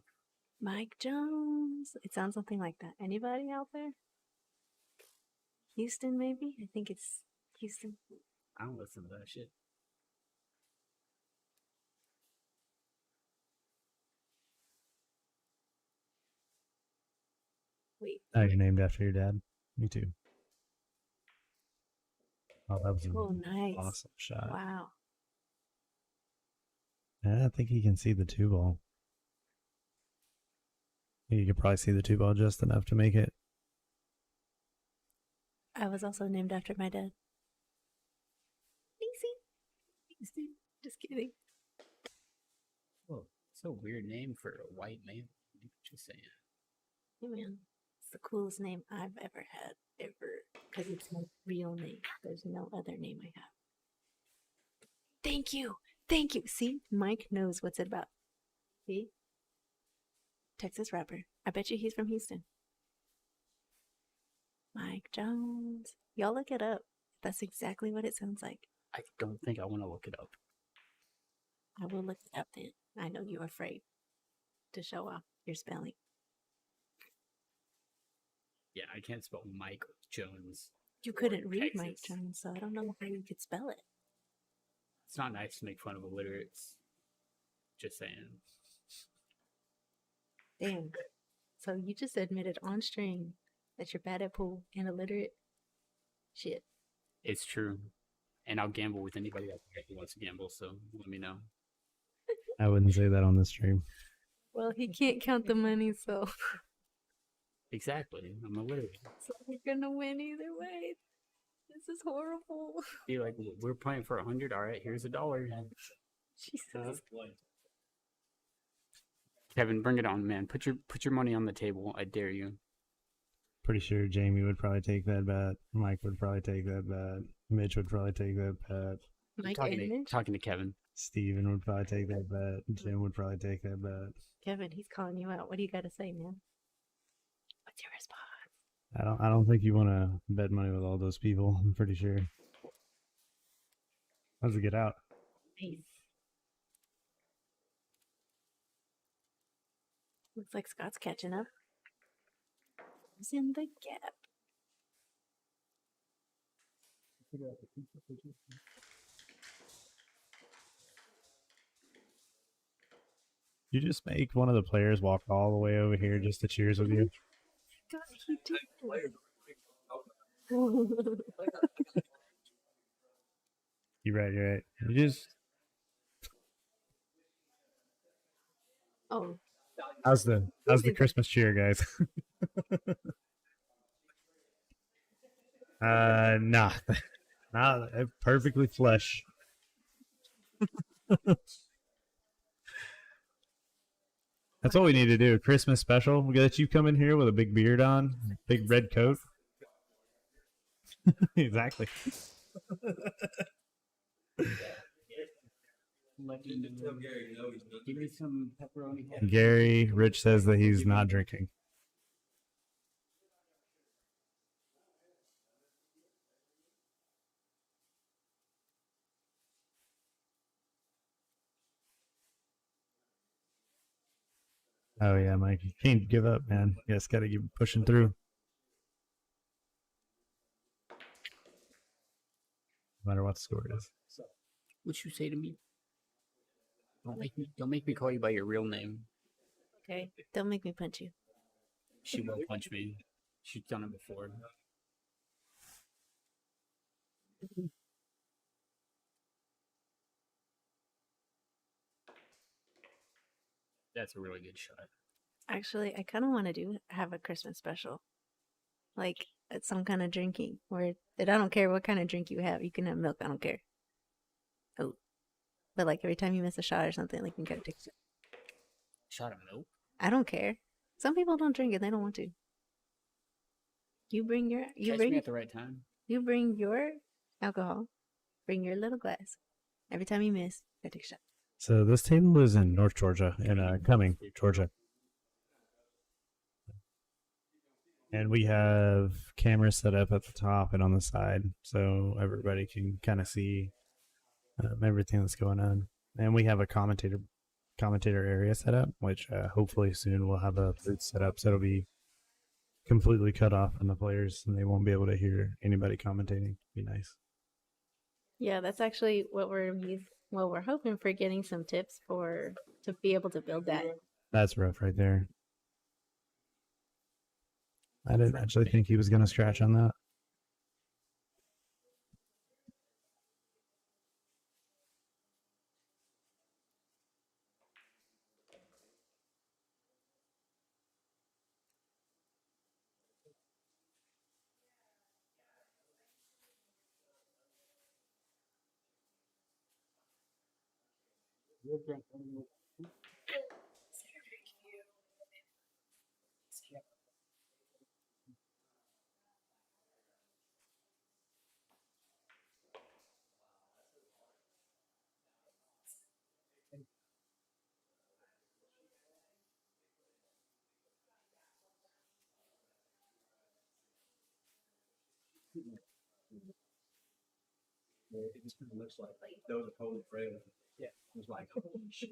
Mike Jones. It sounds something like that. Anybody out there? Houston, maybe? I think it's Houston. I don't listen to that shit. Wait. Oh, you're named after your dad? Me too. Oh, that was an Oh, nice. awesome shot. Wow. Yeah, I think you can see the two ball. You could probably see the two ball just enough to make it. I was also named after my dad. Easy. Just kidding. Oh, it's a weird name for a white male. Just saying. Hey, man. It's the coolest name I've ever had, ever. Because it's my real name. There's no other name I have. Thank you. Thank you. See, Mike knows what's it about. See? Texas rapper. I bet you he's from Houston. Mike Jones. Y'all look it up. That's exactly what it sounds like. I don't think I want to look it up. I will look it up then. I know you're afraid to show off your spelling. Yeah, I can't spell Mike Jones. You couldn't read Mike Texas. Jones, so I don't know how you could spell it. It's not nice to make fun of illiterates. Just saying. Damn. So you just admitted on stream that you're bad at pool and illiterate? Shit. It's true. And I'll gamble with anybody out there who wants to gamble, so let me know. I wouldn't say that on the stream. Well, he can't count the money, so, Exactly. I'm illiterate. so we're gonna win either way. This is horrible. Be like, we're playing for 100. All right, here's $1. Jesus. Kevin, bring it on, man. Put your money on the table. I dare you. Pretty sure Jamie would probably take that bet. Mike would probably take that bet. Mitch would probably take that bet. Mike talking and to, Mitch? talking to Kevin. Steven would probably take that bet. Jim would probably take that bet. Kevin, he's calling you out. What do you got to say, man? What's your response? I don't think you want to bet money with all those people. I'm pretty sure. How's it get out? Nice. Looks like Scott's catching up. Who's in the gap? You just make one of the players walk all the way over here just to cheers with you. God, he did. You're right. You're right. You just Oh, how's the Christmas cheer, guys? Nah, perfectly flush. That's what we need to do. Christmas special. We let you come in here with a big beard on, big red coat. Exactly. Give me some pepperoni. Gary, Rich says that he's not drinking. Oh yeah, Mike, you can't give up, man. You just gotta keep pushing through. No matter what the score is. What you say to me? Don't make me call you by your real name. okay. Don't make me punch you. She will punch me. She's done it before. That's a really good shot. Actually, I kind of want to have a Christmas special. Like, it's some kind of drinking where I don't care what kind of drink you have. You can have milk. I don't care. Oh. But, like, every time you miss a shot or something, like, you gotta take a shot. Shot of milk? I don't care. Some people don't drink it. They don't want to. You bring your... Catch me at the right time. You bring your alcohol. Bring your little glass. Every time you miss, you gotta take a shot. So this table is in North Georgia, in Cumming, Georgia. And we have cameras set up at the top and on the side, so everybody can kind of see everything that's going on. And we have a commentator area set up, which hopefully soon we'll have a booth set up, so it'll be completely cut off from the players, and they won't be able to hear anybody commentating. Be nice. Yeah, that's actually what we're hoping for, getting some tips to be able to build that. That's rough right there. I didn't actually think he was going to scratch on that. It just kind of looks like those are totally frail. Yeah, it was like, holy shit.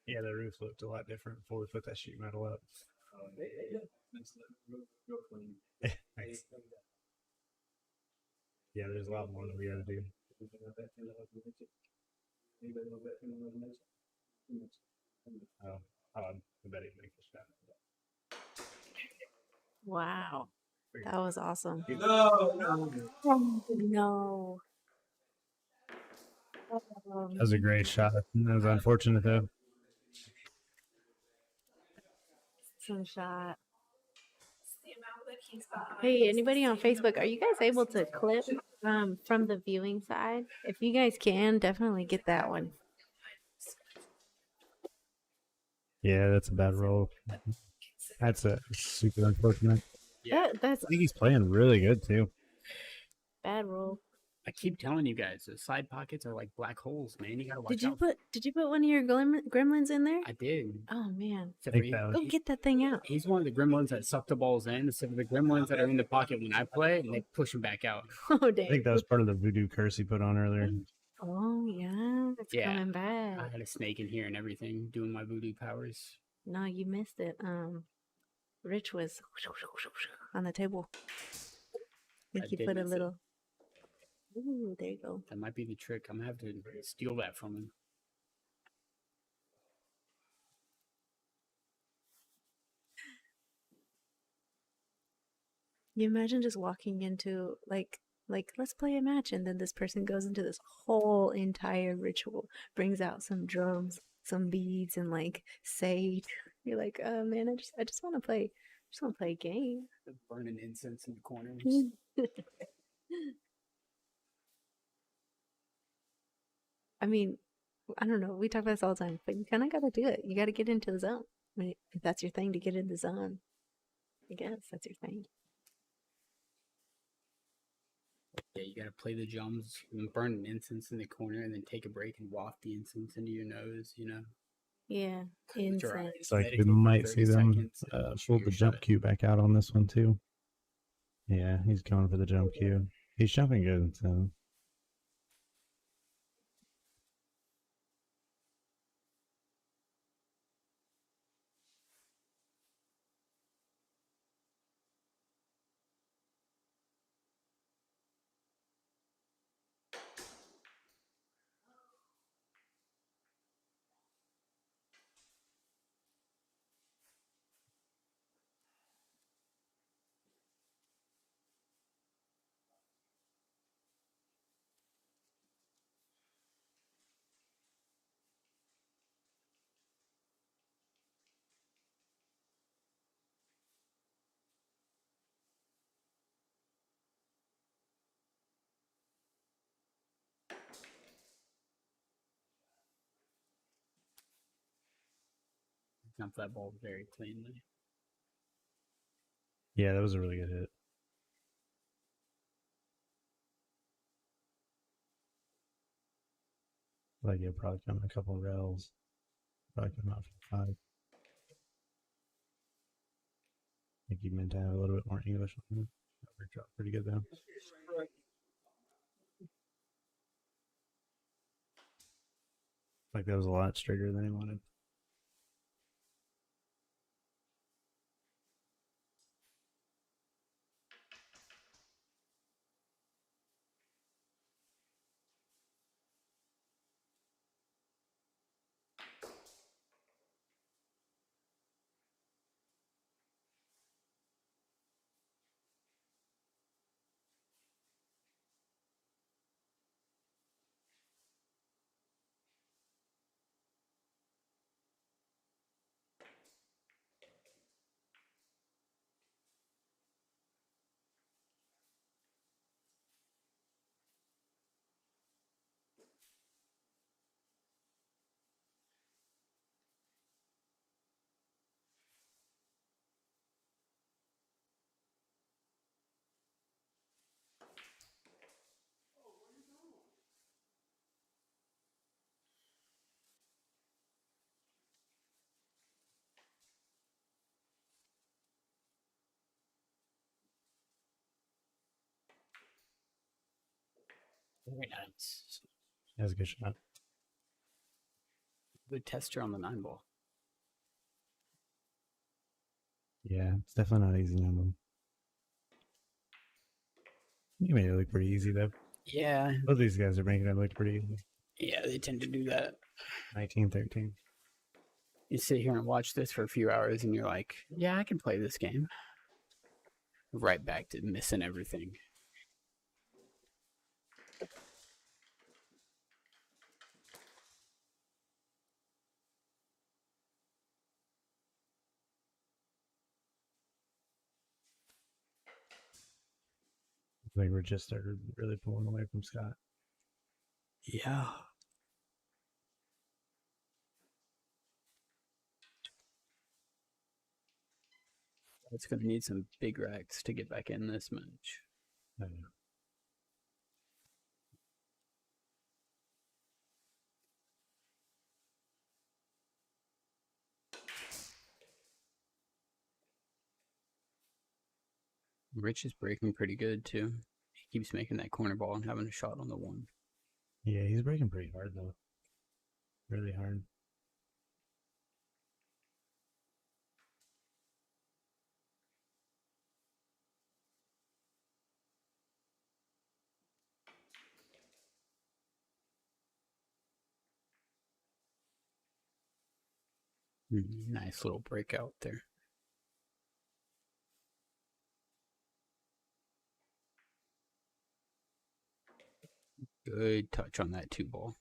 Yeah, the roof looked a lot different before we put that sheet metal up. Thanks. Yeah, there's a lot more that we got to do. Oh, I bet he'd make this shot. Wow. That was awesome. No. No. That was a great shot. That was unfortunate though. Some shot. Hey, anybody on Facebook, are you guys able to clip from the viewing side? If you guys can, definitely get that one. Yeah, that's a bad roll. That's a super unfortunate. That's I think he's playing really good too. bad roll. I keep telling you guys, the side pockets are like black holes, man. You gotta watch Did you out. put one of your gremlins in there? I did. Oh man. Except for Think he- that was- Go get that thing out. he's one of the gremlins that suck the balls in, instead of the gremlins that are in the pocket when I play, and they push them back out. Oh I dang. think that was part of the voodoo curse he put on earlier. Oh yeah, it's Yeah. coming back. I had a snake in here and everything, doing my voodoo powers. No, you missed it. Rich was on the table. I think I you did put a miss it. little. Ooh, there you go. That might be the trick. I'm gonna have to steal that from him. You imagine just walking into like let's play a match, and then this person goes into this whole entire ritual, brings out some drums, some beads, and like sage. You're like, oh man, I just want to play. Just want to play a game. The burning incense in the corners. I mean, I don't know. We talk about this all the time, but you kind of got to do it. You got to get into the zone. I mean, if that's your thing to get in the zone, I guess that's your thing. Yeah, you gotta play the drums and burn an incense in the corner, and then take a break and waft the incense into your nose. You know. Yeah, Close your insane. eyes, It's like we meditate for might see 30 them seconds, and then shoot pull your the jump shot. cue back out on this one too. Yeah, he's going for the jump cue. He's jumping good, so Dump that ball very cleanly. yeah, that was a really good hit. Like you'll probably come in a couple of rails. Probably come out for 5. I think you meant to have a little bit more English on it. That dropped pretty good though. Like that was a lot straighter than he wanted. Very nice. That's a good shot. Good tester on the 9-ball. Yeah, it's definitely not easy number. You made it look pretty easy though. Yeah. Both these guys are making it look pretty easy. Yeah, they tend to do that. 19-13. You sit here and watch this for a few hours and you're like, yeah, I can play this game. Right back to missing everything. I think we're just started really pulling away from Scott. Yeah. It's going to need some big racks to get back in this match. I know. Rich is breaking pretty good too. He keeps making that corner ball and having a shot on the 1. Yeah, he's breaking pretty hard though. Really hard. Nice little breakout there. Good touch on that 2-ball.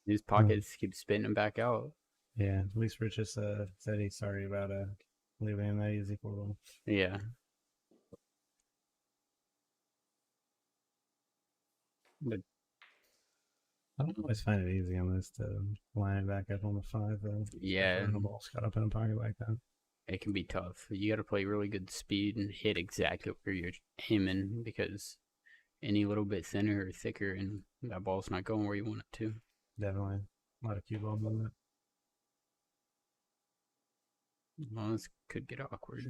His pockets keep spinning back out. Yeah, at least Rich just said he's sorry about leaving him that easy for him. Yeah. But I don't always find it easy on this to line it back up on the 5 though. yeah, When the ball's got up in a pocket like that. it can be tough. You got to play really good speed and hit exactly where you're aiming, because any little bit thinner or thicker and that ball's not going where you want it to. Definitely. A lot of cue ball movement. Well, this could get awkward.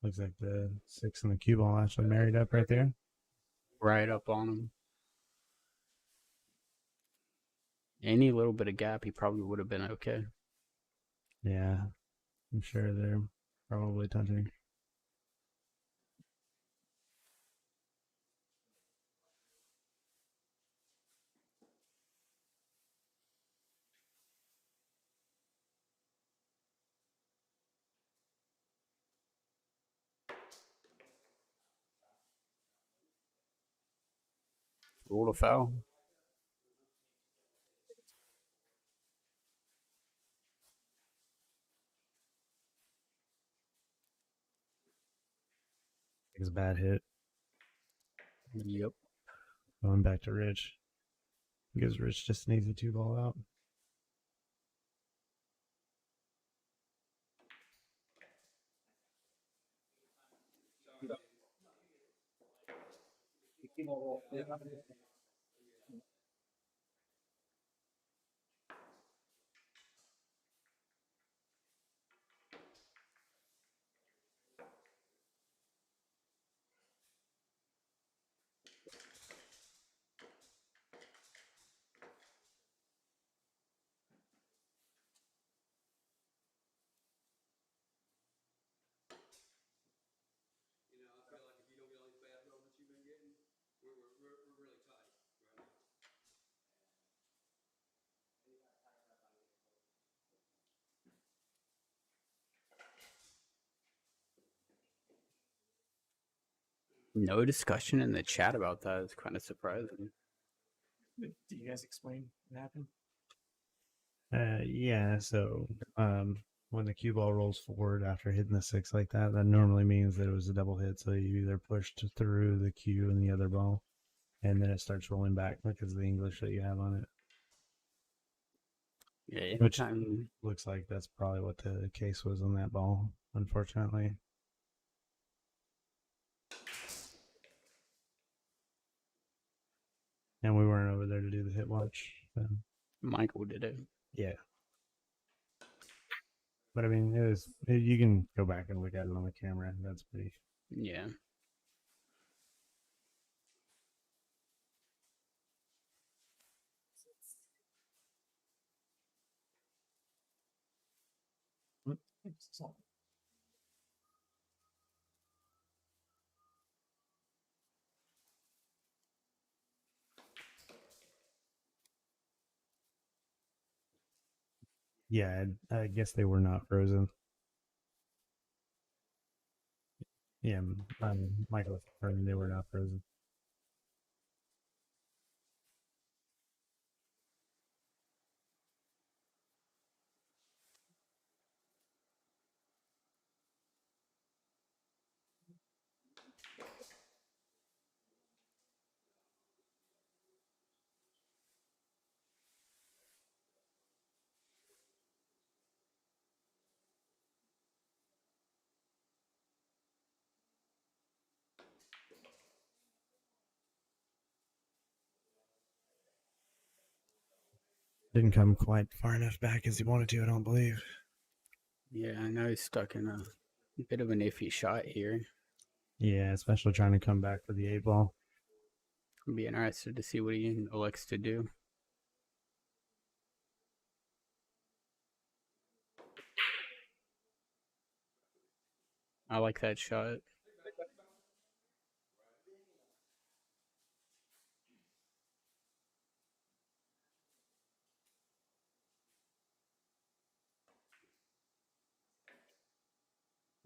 Looks like the 6 and the cue ball actually married up right there. Right up on him. Any little bit of gap, he probably would have been okay. Yeah, I'm sure they're probably touching. Rule of foul. It's a bad hit. Yep. Going back to Rich. Gives Rich just an easy 2 ball out. No discussion in the chat about that. It's kind of surprising. Did you guys explain what happened? Yeah, so when the cue ball rolls forward after hitting the 6 like that normally means that it was a double hit. So you either pushed through the cue and the other ball. and then it starts rolling back because of the English that you have on it. Yeah, Which anytime looks like that's probably what the case was on that ball, unfortunately. And we weren't over there to do the hit watch. So, Michael did it. yeah. But I mean, you can go back and look at it on the camera. That's pretty. Yeah. Yeah, I guess they were not frozen. Yeah, Michael confirmed they were not frozen. Didn't come quite far enough back as he wanted to, I don't believe. Yeah, I know he's stuck in a bit of an iffy shot here. Yeah, especially trying to come back for the 8 ball. I'll be interested to see what he elects to do. I like that shot.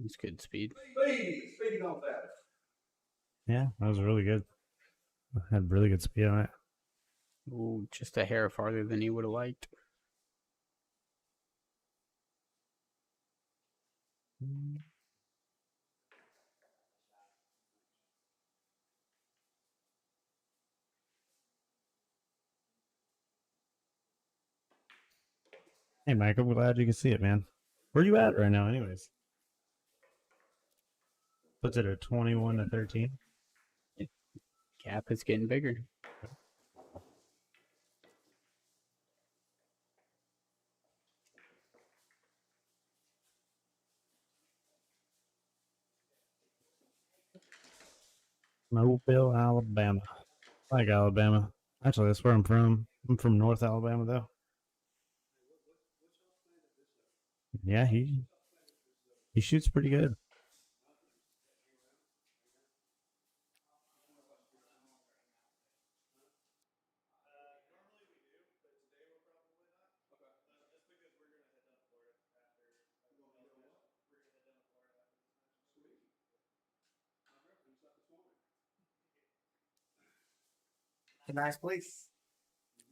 It's good speed. Speeding on that. Yeah, that was really good. Had really good speed on it. Ooh, just a hair farther than he would have liked. Hey, Mike, I'm glad you can see it, man. Where you at right now, anyways? Puts it at 21-13. Gap is getting bigger. Mobile, Alabama. I like Alabama. Actually, that's where I'm from. I'm from North Alabama, though. Yeah, he shoots pretty good. A nice place.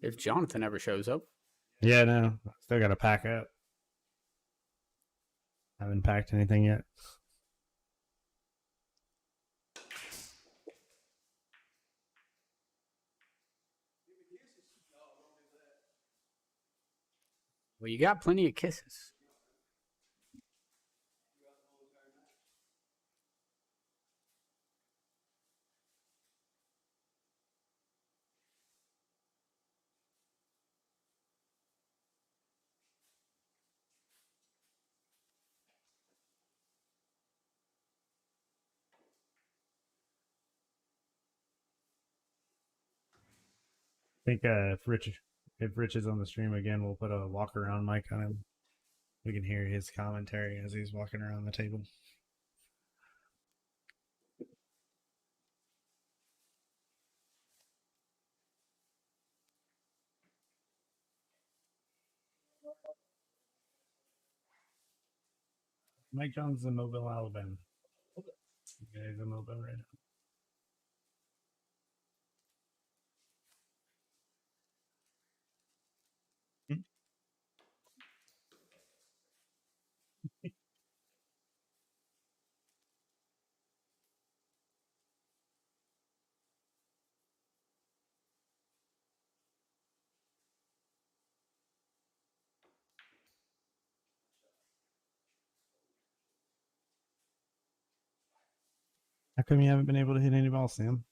If Jonathan ever shows up, Yeah, no, still got to pack up. Haven't packed anything yet. well, you got plenty of kisses. I think if Rich is on the stream again, we'll put a walk around mic on him. We can hear his commentary as he's walking around the table. Mike Jones is in Mobile, Alabama. Yeah, he's in Mobile right now. How come you haven't been able to hit any balls, Sam?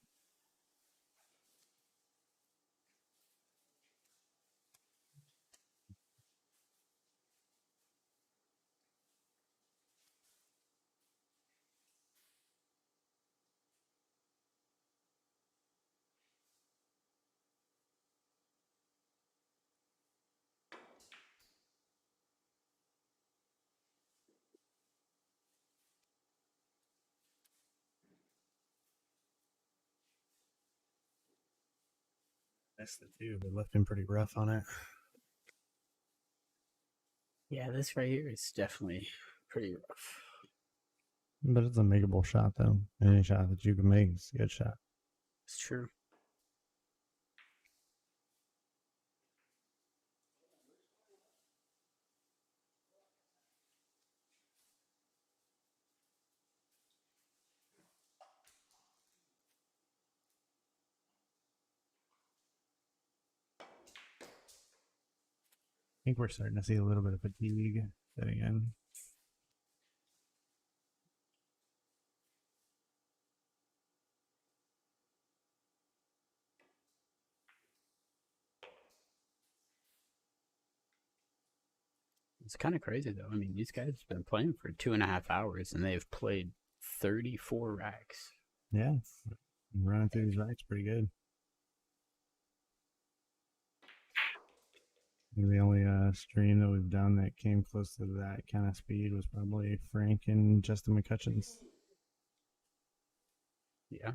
That's the two. They left him pretty rough on it. Yeah, this right here is definitely pretty rough. But it's a makeable shot, though. Any shot that you can make is a good shot. It's true. I think we're starting to see a little bit of fatigue setting in. It's kind of crazy though. I mean, these guys have been playing for 2.5 hours and they've played 34 racks. Yeah. Running through these racks pretty good. I think the only stream that we've done that came close to that kind of speed was probably Frank and Justin McCutcheon's. Yeah.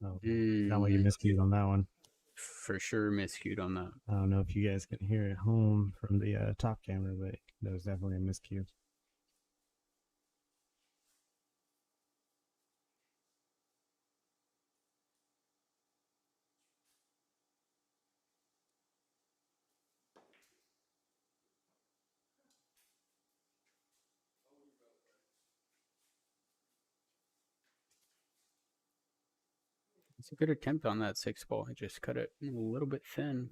Oh, sound like you miscued on that one. For sure miscued on that. I don't know if you guys can hear it at home from the top camera, but that was definitely a miscue. It's a good attempt on that 6-ball. I just cut it a little bit thin.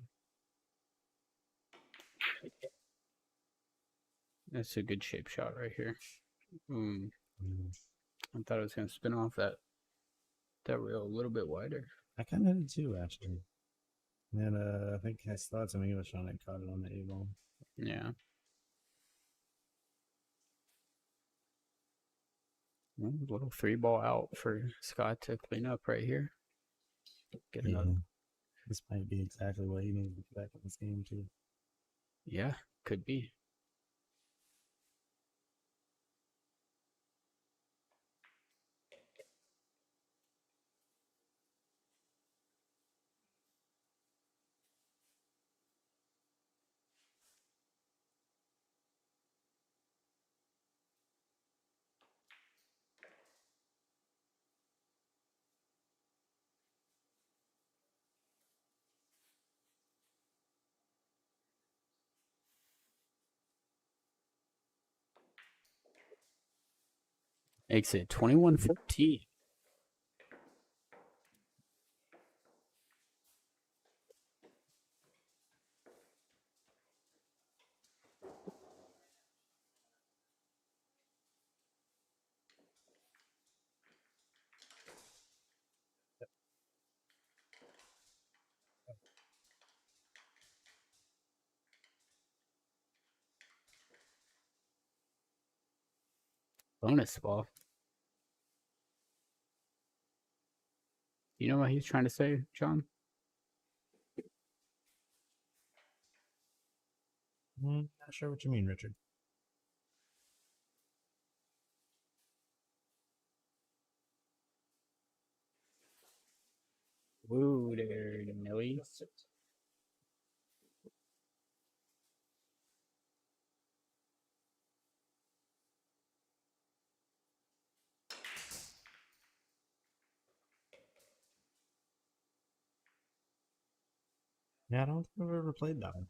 That's a good shape shot right here. I thought I was going to spin off that rail a little bit wider. I kind of did too, actually. And I think I still had some English on it, caught it on the A-ball. Yeah. Well, a little 3-ball out for Scott to clean up right here. Get another. This might be exactly what he needs to get back in this game, too. Yeah, could be. Makes it 21-14. Bonus ball. You know what he's trying to say, John? Not sure what you mean, Richard. Woo there, Millie. Yeah, I don't think I've ever played that one.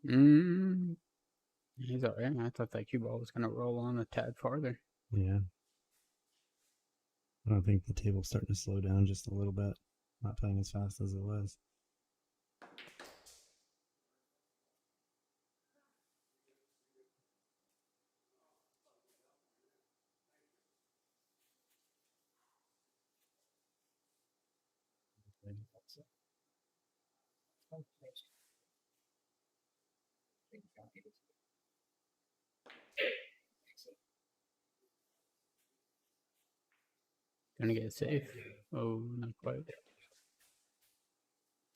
He's all right. I thought that cue ball was going to roll on a tad farther. Yeah. I don't think the table's starting to slow down just a little bit. Not playing as fast as it was. Gonna get safe. Oh, not quite. I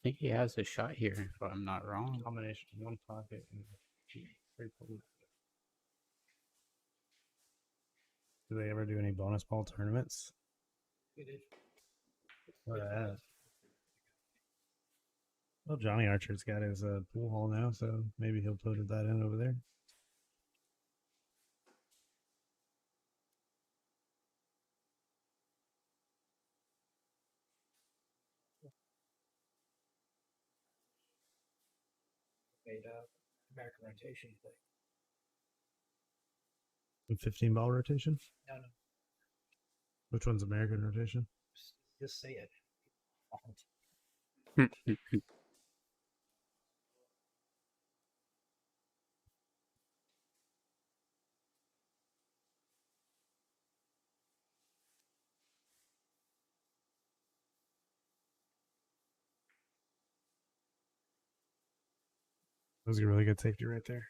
think he has a shot here, if I'm not wrong. Combination of one pocket and three pull. Do they ever do any bonus ball tournaments? What that? Well, Johnny Archer's got his pool hall now, so maybe he'll put that in over there. Made American rotation thing. A 15 ball rotation? No. Which one's American rotation? Just say it. That was a really good safety right there.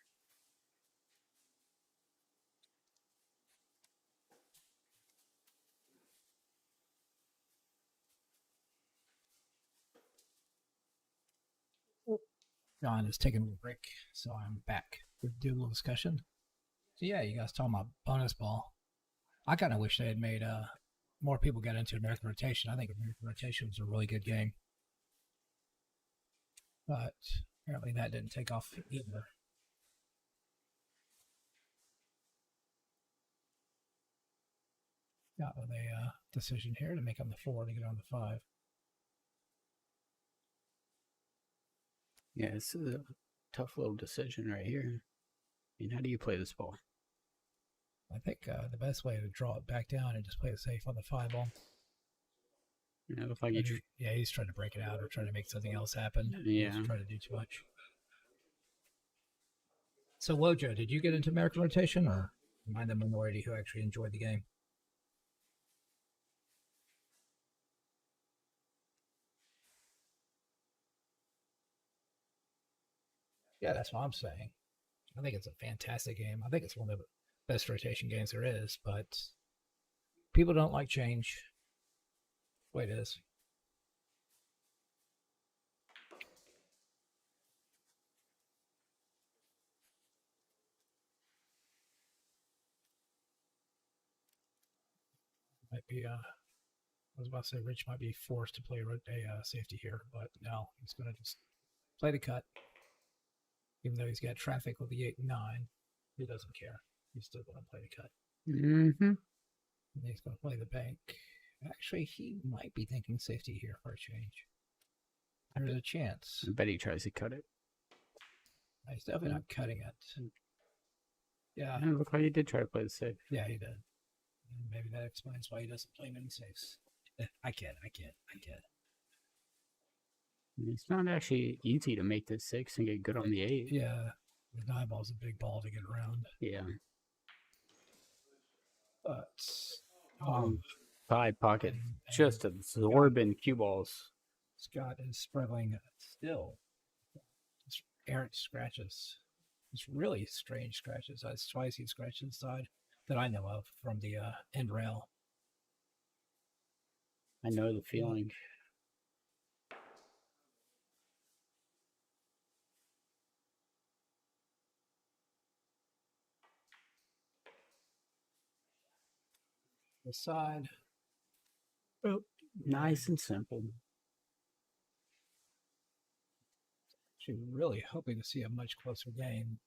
John is taking a break, so I'm back to do a little discussion. So yeah, you guys talking about bonus ball. I kind of wish they had made more people get into American rotation. I think American rotation was a really good game, but apparently that didn't take off either. Got with a decision here to make on the 4 to get on the 5. Yeah, this is a tough little decision right here. I mean, how do you play this ball? I think the best way to draw it back down and just play it safe on the 5 ball. You know, it looks like you Yeah, he's trying to break it out or trying to make something else happen. Yeah. He's trying to do too much. So, Wojo, did you get into American rotation, or am I the minority who actually enjoyed the game? Yeah, that's what I'm saying. I think it's a fantastic game. I think it's one of the best rotation games there is, but people don't like change. The way it is. Might be I was about to say Rich might be forced to play a safety here, but no, he's going to just play the cut. Even though he's got traffic with the 8 and 9, he doesn't care. He's still going to play the cut. Mm-hmm. And he's going to play the bank. Actually, he might be thinking safety here for a change. There's a chance. I bet he tries to cut it. He's definitely not cutting it. Yeah. It looked like he did try to play the safe. Yeah, he did. And maybe that explains why he doesn't play many safes. I get. It's not actually easy to make this 6 and get good on the 8. Yeah. The 9 ball's a big ball to get around. Yeah. But 5 pocket, just absorbing cue balls. Scott is struggling still. Just errant scratches. It's really strange scratches. That's twice he scratched inside that I know of from the end rail. I know the feeling. The side. Oh, nice and simple. Actually, really hoping to see a much closer game.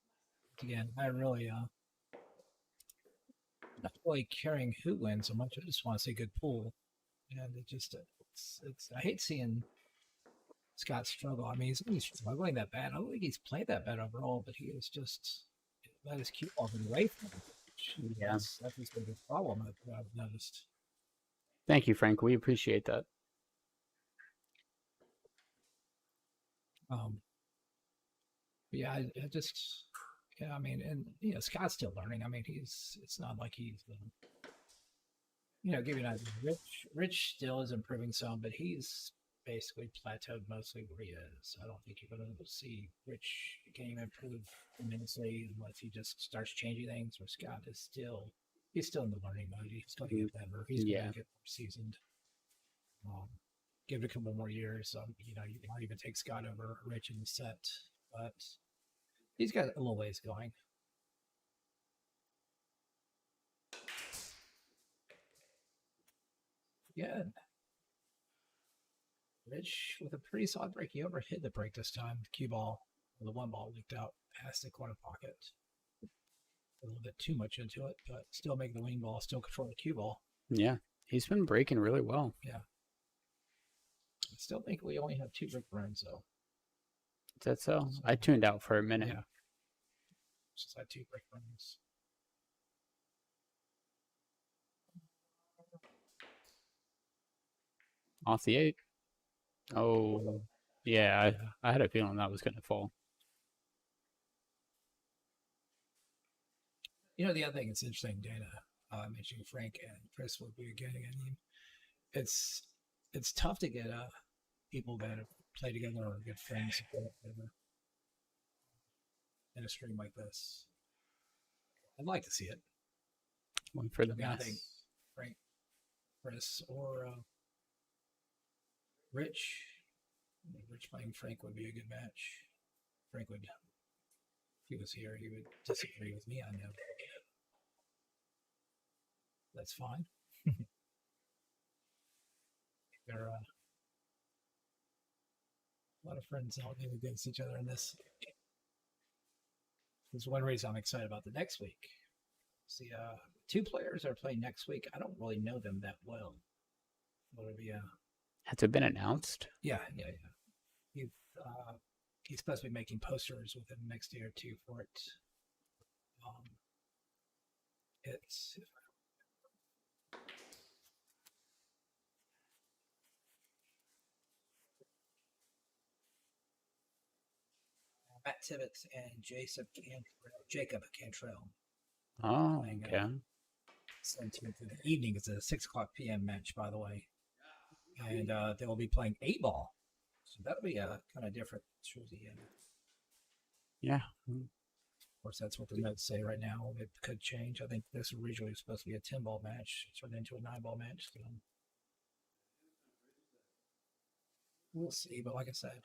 Again, I really not really caring who wins so much. I just want to see a good pool, and it just it's I hate seeing Scott's struggle. I mean, he's struggling that bad. I don't think he's played that bad overall, but he is just let his cue ball get away from him. Yeah. That's his biggest problem I've noticed. Thank you, Frank. We appreciate that. Yeah, I just, yeah, I mean, and Scott's still learning. I mean, it's not like he's, give you an idea. Rich still is improving some, but he's basically plateaued mostly where he is. I don't think you're going to see Rich game improve immensely unless he just starts changing things. Where Scott is he's still in the learning mode. He's still going to get better. He's going to get more seasoned. Give it a couple more years. You might even take Scott over Rich in the set, but he's got a little ways going. Yeah. Rich with a pretty solid break. He overhit the break this time. The cue ball, the one ball leaked out past the corner pocket. A little bit too much into it, but still making the wing ball, still control the cue ball. Yeah, he's been breaking really well. Yeah. I still think we only have 2 brick runs, though. Is that so? I tuned out for a minute. Yeah. Just had 2 brick runs. Off the 8. Oh, yeah. I had a feeling that was going to fall. The other thing that's interesting, Dana, mentioning Frank and Chris will be getting in. It's tough to get people that play together or good friends in a stream like this. I'd like to see it. One for the I mess. think Frank, Chris, or Rich. Rich playing Frank would be a good match. Frank would, if he was here, he would disagree with me on that. That's fine. There are a lot of friends out there against each other in this. There's one reason I'm excited about the next week. See, 2 players are playing next week. I don't really know them that well. It'll be Has it been announced? Yeah. He's supposed to be making posters within the next day or 2 for it. It's Matt Tibbetts and Jacob Cantrell. Oh, okay. 17th in the evening. It's a 6:00 p.m. match, by the way. And they will be playing 8-ball. So that'll be kind of different. Yeah. Of course, that's what the notes say right now. It could change. I think this originally was supposed to be a 10-ball match. It's turned into a 9-ball match. So we'll see. But like I said,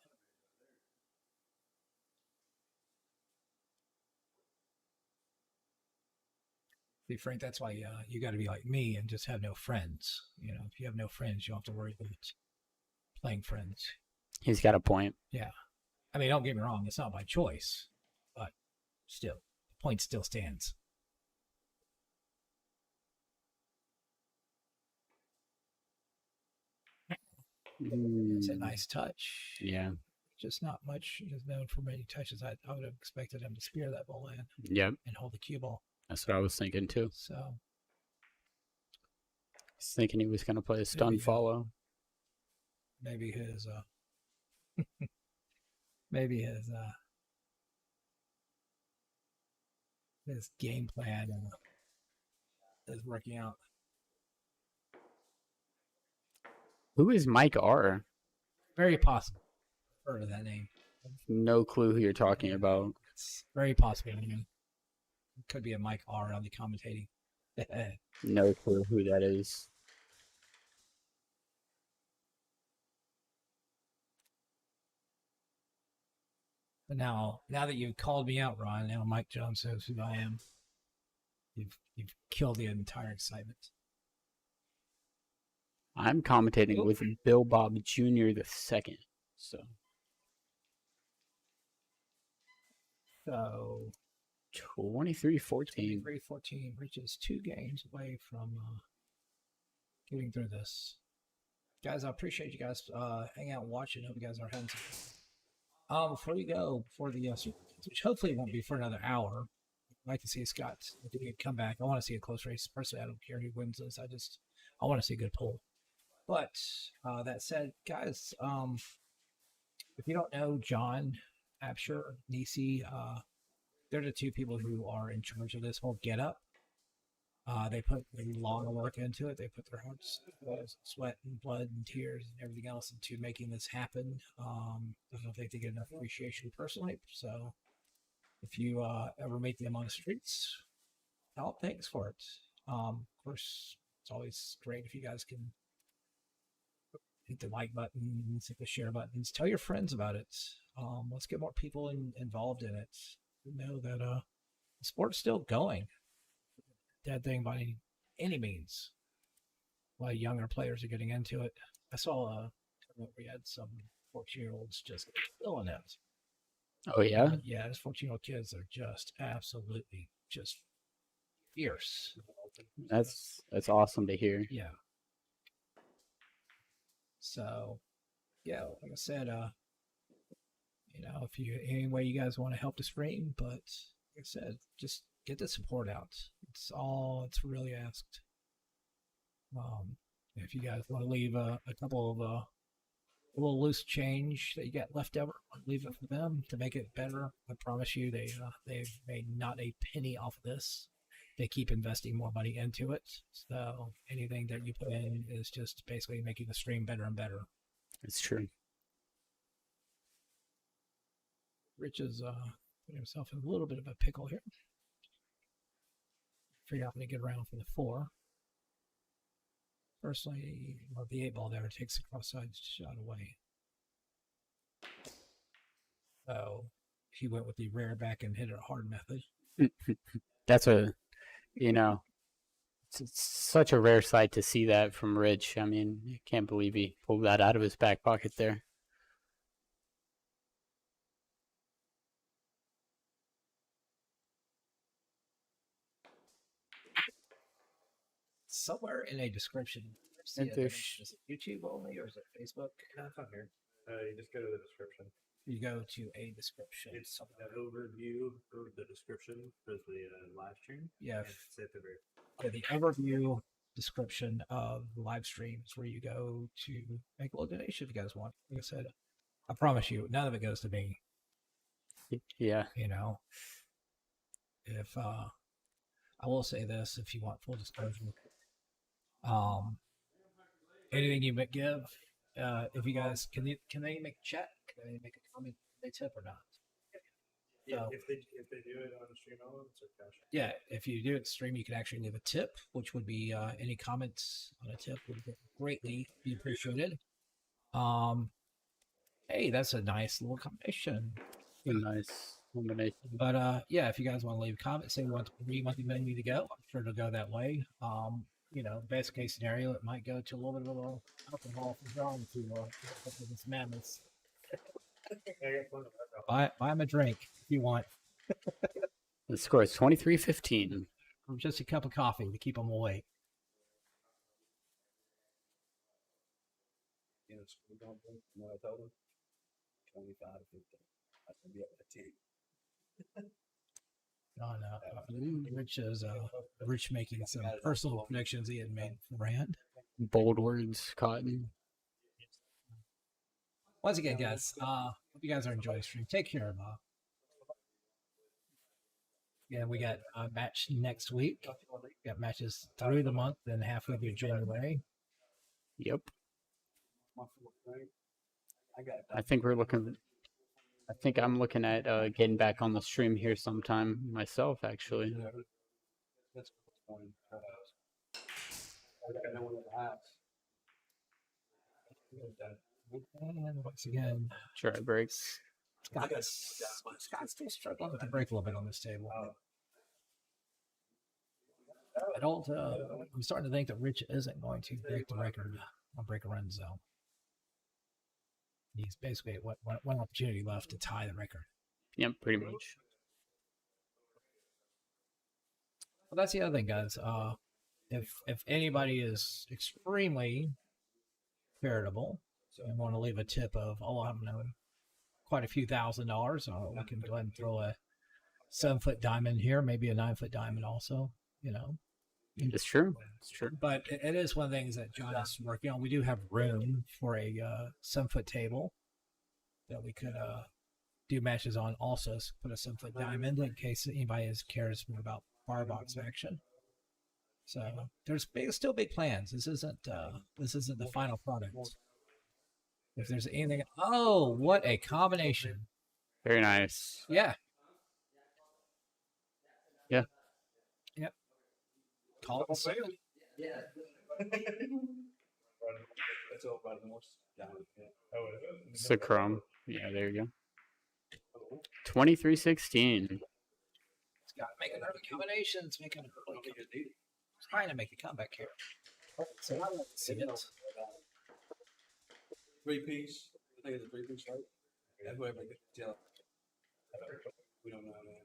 be frank, that's why you got to be like me and just have no friends. If you have no friends, you don't have to worry about playing friends. He's got a point. Yeah. I mean, don't get me wrong. It's not by choice, but still, the point still stands. It's a nice touch. Yeah. Just not much is known for many touches. I would have expected him to spear that ball in. Yep. And hold the cue ball. That's what I was thinking too. So I was thinking he was going to play a stun follow. Maybe his his game plan is working out. Who is Mike R? Very possible. Heard of that name? No clue who you're talking about. It's very possible. It could be a Mike R on the commentating. No clue who that is. But now that you've called me out, Ron, now Mike Jones knows who I am. You've killed the entire excitement. I'm commentating with Bill Bob Jr. the second. So 23-14. 23-14 reaches 2 games away from getting through this. guys, I appreciate you guys hanging out and watching. Hope you guys are having some. Before you go, for the which hopefully won't be for another hour. I'd like to see Scott come back. I want to see a close race. Personally, I don't care who wins this. I want to see a good pull. But that said, guys, if you don't know John, Absher, Nisi, they're the two people who are in charge of this whole get up. They put a lot of work into it. They put their hearts, sweat, and blood, and tears, and everything else into making this happen. I don't think they get enough appreciation personally. So, if you ever meet them on the streets, tell them thanks for it. Of course, it's always great if you guys can hit the like buttons, hit the share buttons, tell your friends about it. Let's get more people involved in it. We know that the sport's still going. Dead thing by any means. A lot of younger players are getting into it. I saw a tournament where we had some 14-year-olds just killing it. Oh yeah, Yeah, those 14-year-old kids are just absolutely just fierce. that's awesome to hear. Yeah. So, yeah, like I said, if you any way you guys want to help the stream, but like I said, just get the support out. It's all it's really asked. If you guys want to leave a couple of a little loose change that you got left over, leave it for them to make it better. I promise you, they've made not a penny off of this. They keep investing more money into it. So anything that you put in is just basically making the stream better and better. It's true. Rich is putting himself in a little bit of a pickle here. Figure out how to get around for the 4. Personally, the 8 ball there takes the cross-side shot away. So he went with the rear back and hit it hard method. That's it's such a rare sight to see that from Rich. I mean, I can't believe he pulled that out of his back pocket there. Somewhere in a description. And there's- Is it YouTube only or is it Facebook? No, it's on here. You just go to the description. You go to a description. It's an overview of the description for the live stream. Yeah, And it's at the very the overview description of the live stream is where you go to make a little donation if you guys want. Like I said, I promise you, none of it goes to me. Yeah. If I will say this, if you want full disclosure, anything you give, if you guys can they make a chat? Can they make a comment? Can they tip or not? Yeah, So- if they do it on the stream elements or cash. Yeah, if you do it stream, you can actually leave a tip, which would be any comments on a tip would greatly be appreciated. Hey, that's a nice little combination. A nice combination. But yeah, if you guys want to leave a comment, say where you want the menu to go, I'm sure it'll go that way. Best case scenario, it might go to a little bit of alcohol for John to this madness. Buy him a drink if you want, The score is 23-15. or just a cup of coffee to keep him awake. You know, school don't blink, you know what I told him? 25 to 50. I can be up to 10. Rich making some personal predictions he had made for Rand. Bold words, Cotton. Once again, guys, hope you guys are enjoying the stream. Take care, Bob. Yeah, we got a match next week. We got matches through the month, then halfway through January. Yep. I got I think I'm looking at getting back on the stream here sometime myself, actually. That's point. I know one of the house. And once again, Try breaks. Scott's still struggling with the break a little bit on this table. I don't. I'm starting to think that Rich isn't going to break the record on break a run zone. He's basically at one opportunity left to tie the record. Yep, pretty much. Well, that's the other thing, guys. If anybody is extremely charitable. So we want to leave a tip of, I don't know, quite a few $1,000s. We can go ahead and throw a 7-foot diamond here, maybe a 9-foot diamond also, you know. It's true. It's true. But it is one of the things that John is working on. We do have room for a 7-foot table that we could do matches on also. So put a 7-foot diamond in case anybody cares more about firebox action. So there's still big plans. This isn't the final product. If there's anything, oh, what a combination! Very nice. Yeah. Yeah. Yep. Call it a sale. That's all about the most down. It's a chrome. Yeah, there you go. 2316. It's got to make an early combination. It's making an early combination. Trying to make a comeback here. So I like to see it. 3-piece. I think it's a 3-piece, right? Yeah, whoever gets the tell. We don't know, man.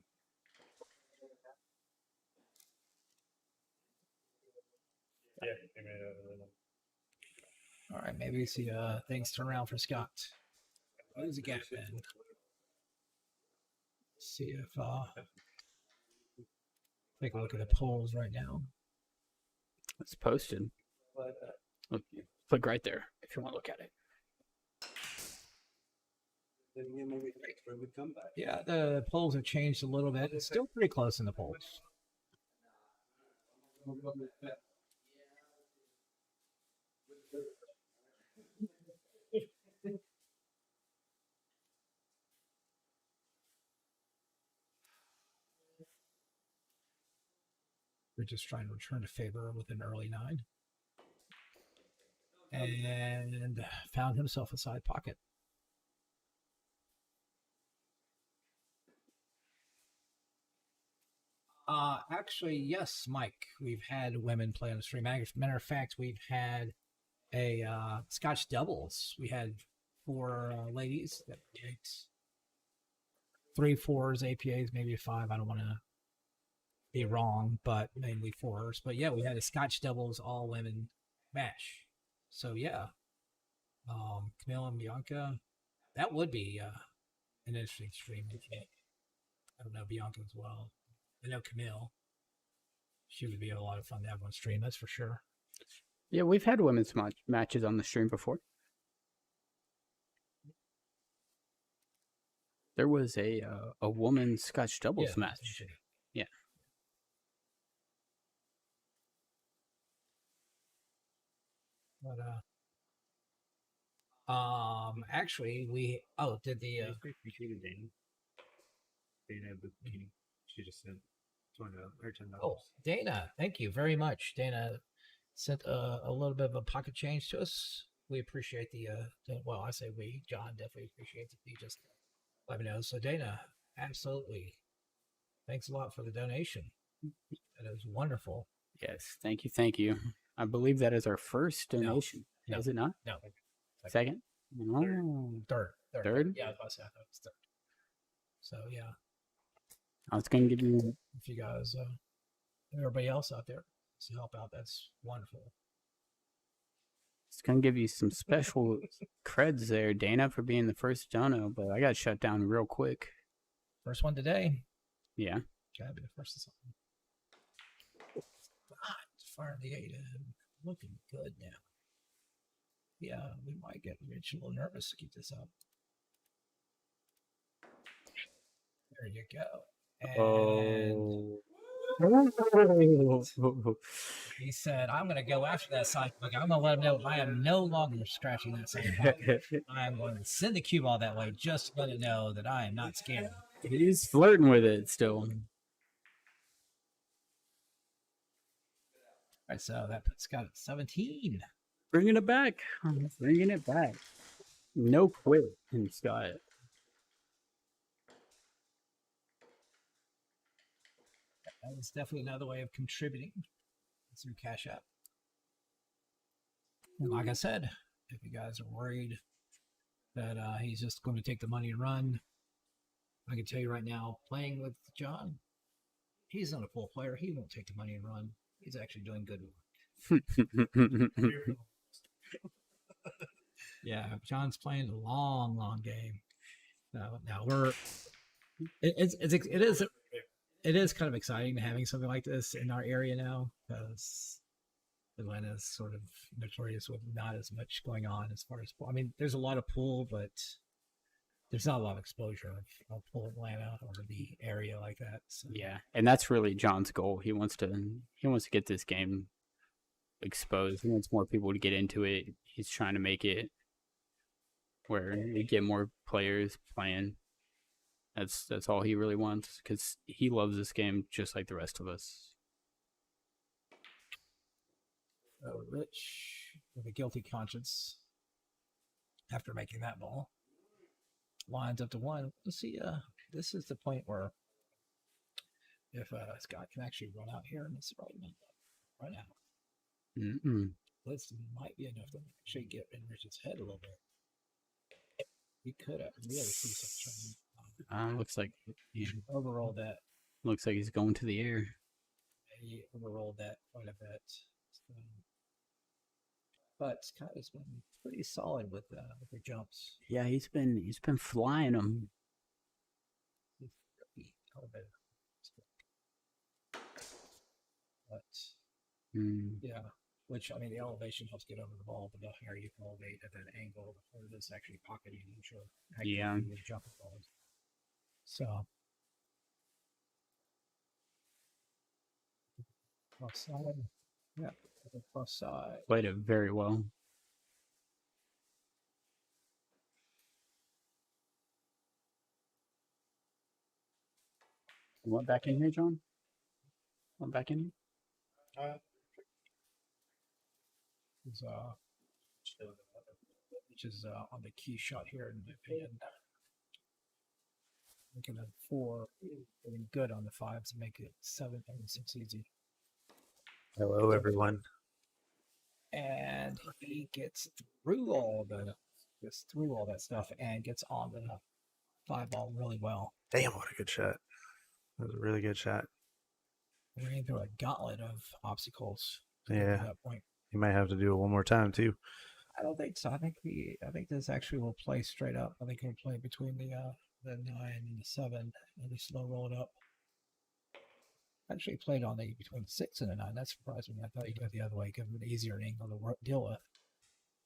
All right, maybe we see things turn around for Scott. Who's the gap in? See if take a look at the polls right now. It's posted. Look, click right there if you want to look at it. Then again, maybe it's for a good comeback. Yeah, the polls have changed a little bit. It's still pretty close in the polls. We're just trying to return to favor with an early 9. And found himself a side pocket. Actually, yes, Mike. We've had women play on the stream. Matter of fact, we've had a Scotch doubles. We had 4 ladies that picked 3 4s, APAs, maybe a 5. I don't want to be wrong, but mainly 4s. But yeah, we had a Scotch doubles all women match. So yeah, Camille and Bianca, that would be an interesting stream. I don't know Bianca as well. I know Camille. She would be a lot of fun to have on stream, that's for sure. Yeah, we've had women's matches on the stream before. There was a woman's Scotch doubles match. Yeah. But actually, did the She just sent $10. oh, Dana, thank you very much. Dana sent a little bit of a pocket change to us. We appreciate well, I say we, John definitely appreciates it. He just let me know. So Dana, absolutely. Thanks a lot for the donation. That is wonderful. Yes, thank you, thank you. I believe that is our first donation. No. Is it not? No. Second? Oh. Third. Third? Yeah, I was about to say, I thought it was third. So yeah, I was going to give you... if you guys, everybody else out there to help out, that's wonderful. It's going to give you some special creds there, Dana, for being the first dono, but I got shut down real quick. First one today. Yeah. Gotta be the first of something. Fire the 8 and looking good now. Yeah, we might get Rich a little nervous to keep this up. There you go. And he said, I'm going to go after that side pocket. I'm going to let him know I am no longer scratching that side pocket. I am going to send the cue ball that way just to let it know that I am not scared. He's flirting with it still. All right, so that puts Scott at 17. Bringing it back. Bringing it back. No quit in Scott. That is definitely another way of contributing through Cash App. And like I said, if you guys are worried that he's just going to take the money and run, I can tell you right now, playing with John, he's not a full player. He won't take the money and run. He's actually doing good work. Yeah, John's playing a long game. Now it is kind of exciting having something like this in our area now because Atlanta is sort of notorious with not as much going on as far as pool. I mean, there's a lot of pool, but there's not a lot of exposure of pool Atlanta or the area like that. So. Yeah, and that's really John's goal. He wants to get this game exposed. He wants more people to get into it. He's trying to make it where we get more players playing. That's all he really wants because he loves this game just like the rest of us. Rich with a guilty conscience after making that ball lines up to 1. Let's see. This is the point where if Scott can actually run out here and it's run out. This might be enough to actually get in Rich's head a little bit. He could have really see some Looks like overrolled that. Looks like he's going to the air. He overrolled that quite a bit. So, but Scott has been pretty solid with the jumps. Yeah, he's been flying them. But yeah, which I mean, the elevation helps get over the ball, but the higher you can elevate at that angle, the harder it is actually pocketing and sure. Yeah. Jump balls. So. Plus side. Yeah, the plus side. Played it very well. You want back in here, John? Want back in here? Which is on the key shot here in my opinion. Making a 4, getting good on the 5s to make it 7 and 6 easy. Hello, everyone. And he gets through all that stuff and gets on the 5 ball really well. Damn, what a good shot. That was a really good shot. Ran through a gauntlet of obstacles. Yeah. At that point. You might have to do it one more time, too. I don't think so. I think this actually will play straight up. I think he'll play between the 9 and the 7 and just slow roll it up. Actually played on the between the 6 and the 9. That surprised me. I thought he'd go the other way, give him an easier angle to deal with.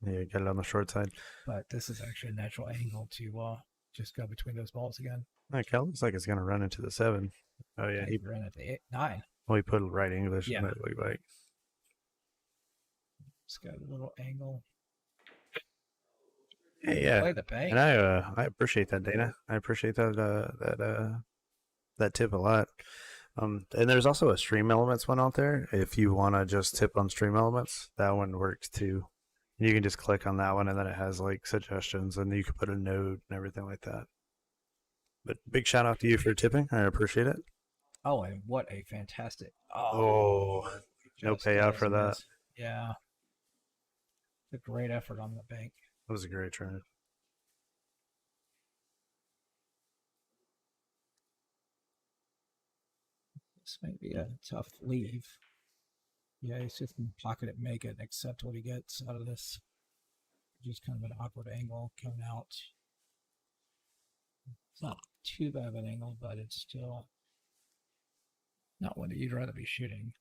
Yeah, you got it on the short side. But this is actually a natural angle to just go between those balls again. Okay, looks like it's going to run into the 7. Oh, yeah. He ran at the 9. Well, he put right English Yeah. in it, look like. It's got a little angle. Hey, yeah. Play the bank. And I appreciate that, Dana. I appreciate that tip a lot. And there's also a Stream Elements one out there. If you want to just tip on Stream Elements, that one works too. You can just click on that one, and then it has like suggestions, and you can put a note and everything like that. But big shout out to you for tipping. I appreciate it. Oh, and what a fantastic! Oh, no payout for that. Yeah, a great effort on the bank. That was a great try. This may be a tough leave. Yeah, he's just going to pocket it, make it, accept what he gets out of this. Just kind of an awkward angle coming out. It's not too bad of an angle, but it's still not one that you'd rather be shooting.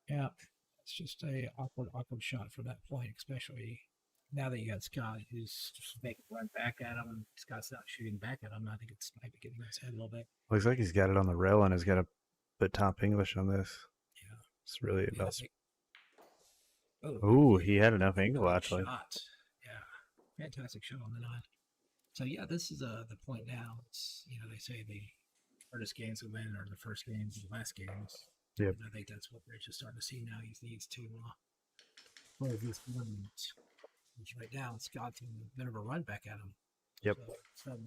Yeah, it's just a awkward shot from that point, especially now that you got Scott who's just making a run back at him. Scott's not shooting back at him. I think it's might be getting in his head a little bit. Looks like he's got it on the rail and has got to put top English on this. Yeah. It's really Yeah, about. Oh, Ooh, he had enough angle actually. Shot. Yeah, fantastic shot on the 9. So yeah, this is the point now. It's they say the hardest games to win are the first games and the last games. Yep. And I think that's what Rich is starting to see now. He needs to play this tournament. Right now, Scott's in a bit of a run back at him. Yep. So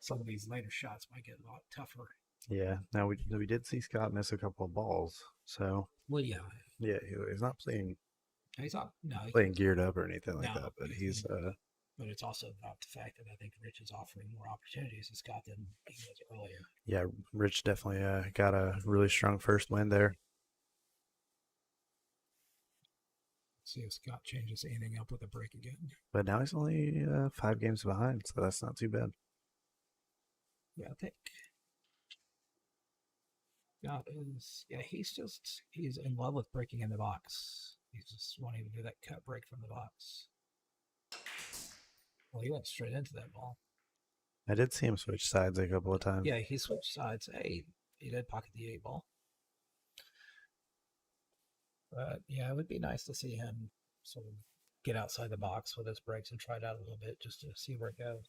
some of these later shots might get a lot tougher. Yeah. Now we did see Scott miss a couple of balls, so Well, yeah, he's not playing he's not geared up or anything like No, that, but he's- he's But it's also about the fact that I think Rich is offering more opportunities to Scott than he was earlier. yeah. Rich definitely got a really strong first win there. See if Scott changes anything up with a break again. But now he's only 5 games behind, so that's not too bad. Yeah, I think. Scott is, yeah, he's in love with breaking in the box. He's just wanting to do that cut break from the box. Well, he went straight into that ball. I did see him switch sides a couple of times. Yeah, he switched sides. Hey, he did pocket the 8 ball. But yeah, it would be nice to see him sort of get outside the box with his breaks and try it out a little bit just to see where it goes.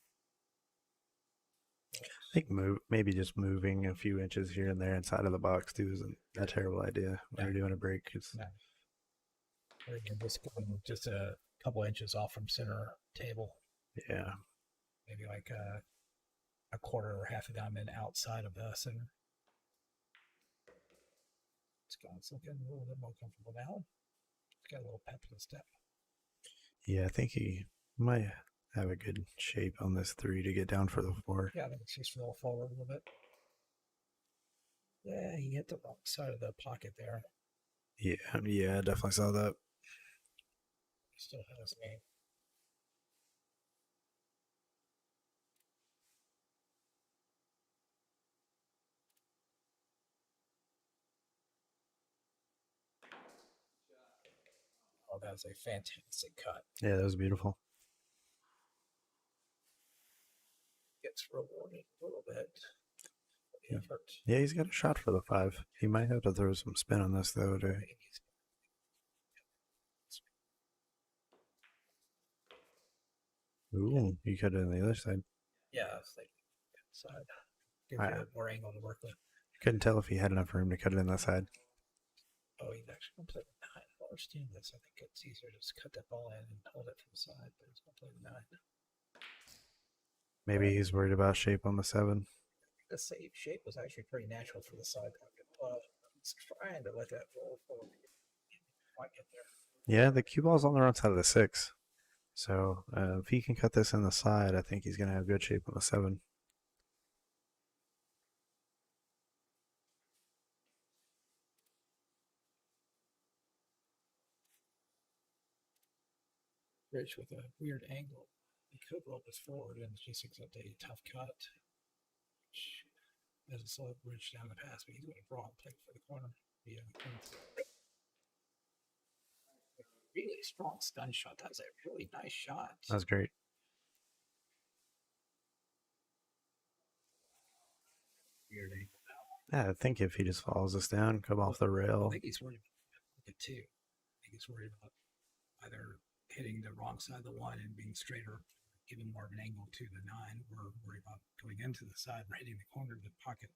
I think maybe just moving a few inches here and there inside of the box too isn't a terrible idea when you're doing a break. No. Or again, just going just a couple inches off from center table, Yeah. maybe like a quarter or half a diamond outside of the center. Scott's looking a little bit more comfortable now. He's got a little pep in the step. Yeah, I think he might have a good shape on this 3 to get down for the 4. Yeah, I think it's just roll forward a little bit. Yeah, he hit the wrong side of the pocket there. Yeah, I definitely saw that. He still has me. Oh, that was a fantastic cut. Yeah, that was beautiful. Gets rewarded a little bit for the Yeah. effort. Yeah, he's got a shot for the 5. He might have to throw some spin on this though to Ooh, you cut it on the other side. Yeah, I was thinking side. Gives Alright. you more angle to work with. Couldn't tell if he had enough room to cut it on that side. Oh, he's actually going to play the 9. I don't understand this. I think it's easier to just cut that ball in and hold it from the side, but he's going to play the 9. Maybe he's worried about shape on the 7. The save shape was actually pretty natural for the side pocket. He's trying to let that roll forward. Might get there. Yeah, the cue ball's on the wrong side of the 6. So if he can cut this in the side, I think he's going to have good shape on the 7. Rich with a weird angle. He could roll this forward and just accept a tough cut. Which doesn't slow Rich down the pass, but he's going to draw and play for the corner. Yeah. Really strong stun shot. That's a really nice shot. That's great. Weird angle. Yeah, I think if he just follows this down, come off the I rail. think he's worried about it too. I think he's worried about either hitting the wrong side of the 1 and being straighter, giving more of an angle to the 9, or worried about going into the side and hitting the corner of the pocket.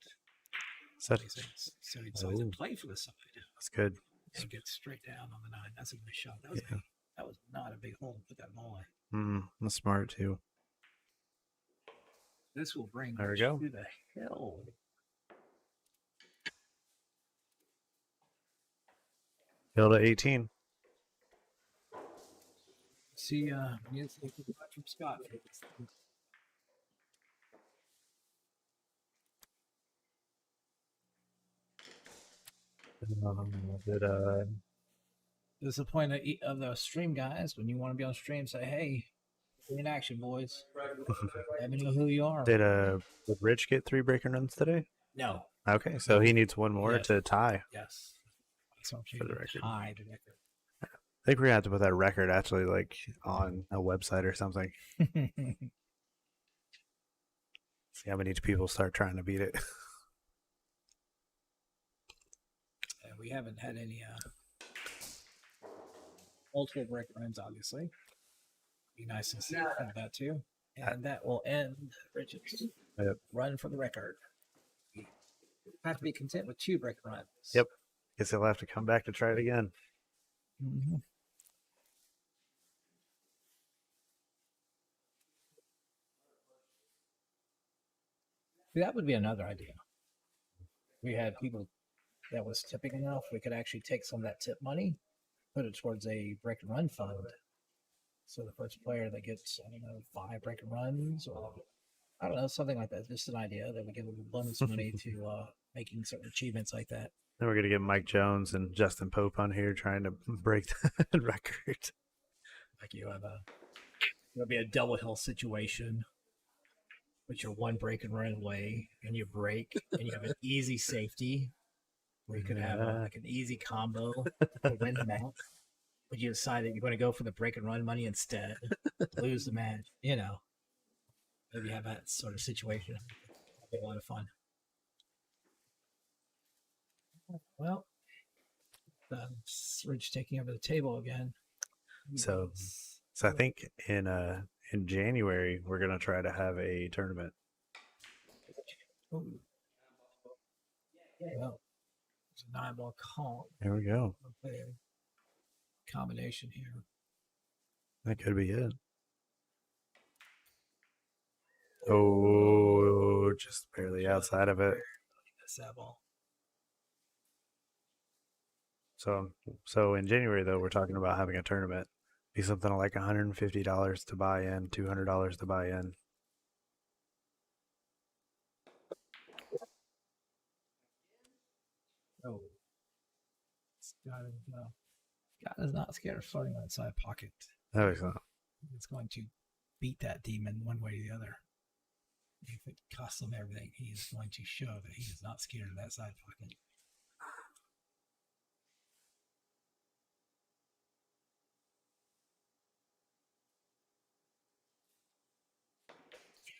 So he decides to play for the side. That's good. And get straight down on the 9. That's a nice shot. That was not a big hole to put that ball in. That's smart too. This will bring There we Rich go. to the hill. Hill to 18. See, music from Scott. This is the point of the stream, guys. When you want to be on stream, say, hey, be in action, boys. Let me know who you are. Did Rich get 3 breaking runs today? No. Okay, so he needs 1 more Yes. to tie. Yes. So For the record. tie the record. I think we're gonna have to put that record actually like on a website or something. See how many people start trying to beat it. We haven't had any multiple break runs, obviously. Be nice to see that too. And that will end Richard's run for the record. You have to be content with 2 break runs. Yep. Guess he'll have to come back to try it again. Mm-hmm. That would be another idea. We had people that was tipping enough, we could actually take some of that tip money, put it towards a break and run fund. So the first player that gets, I don't know, 5 break and runs or I don't know, something like that. Just an idea that we give a little bonus money to making certain achievements like that. Then we're gonna get Mike Jones and Justin Pope on here trying to break the record. Like it'll be a double hill situation, but you're one break and run away, and you break, and you have an easy safety where you could have like an easy combo to win the match. But you decide that you're going to go for the break and run money instead, lose the match. You know, maybe have that sort of situation. It'll be a lot of fun. Well, Rich taking over the table again. So I think in January we're gonna try to have a tournament. Ooh. Well, it's a 9-ball call. There we go. I'll play a combination here. That could be it. Oh, just barely outside of it. That's that ball. So in January though, we're talking about having a tournament. Be something like $150 to buy in, $200 to buy in. Oh. Scott is not scared of starting on the side pocket. That makes sense. It's going to beat that demon one way or the other. If it costs him everything, he is going to show that he is not scared of that side pocket.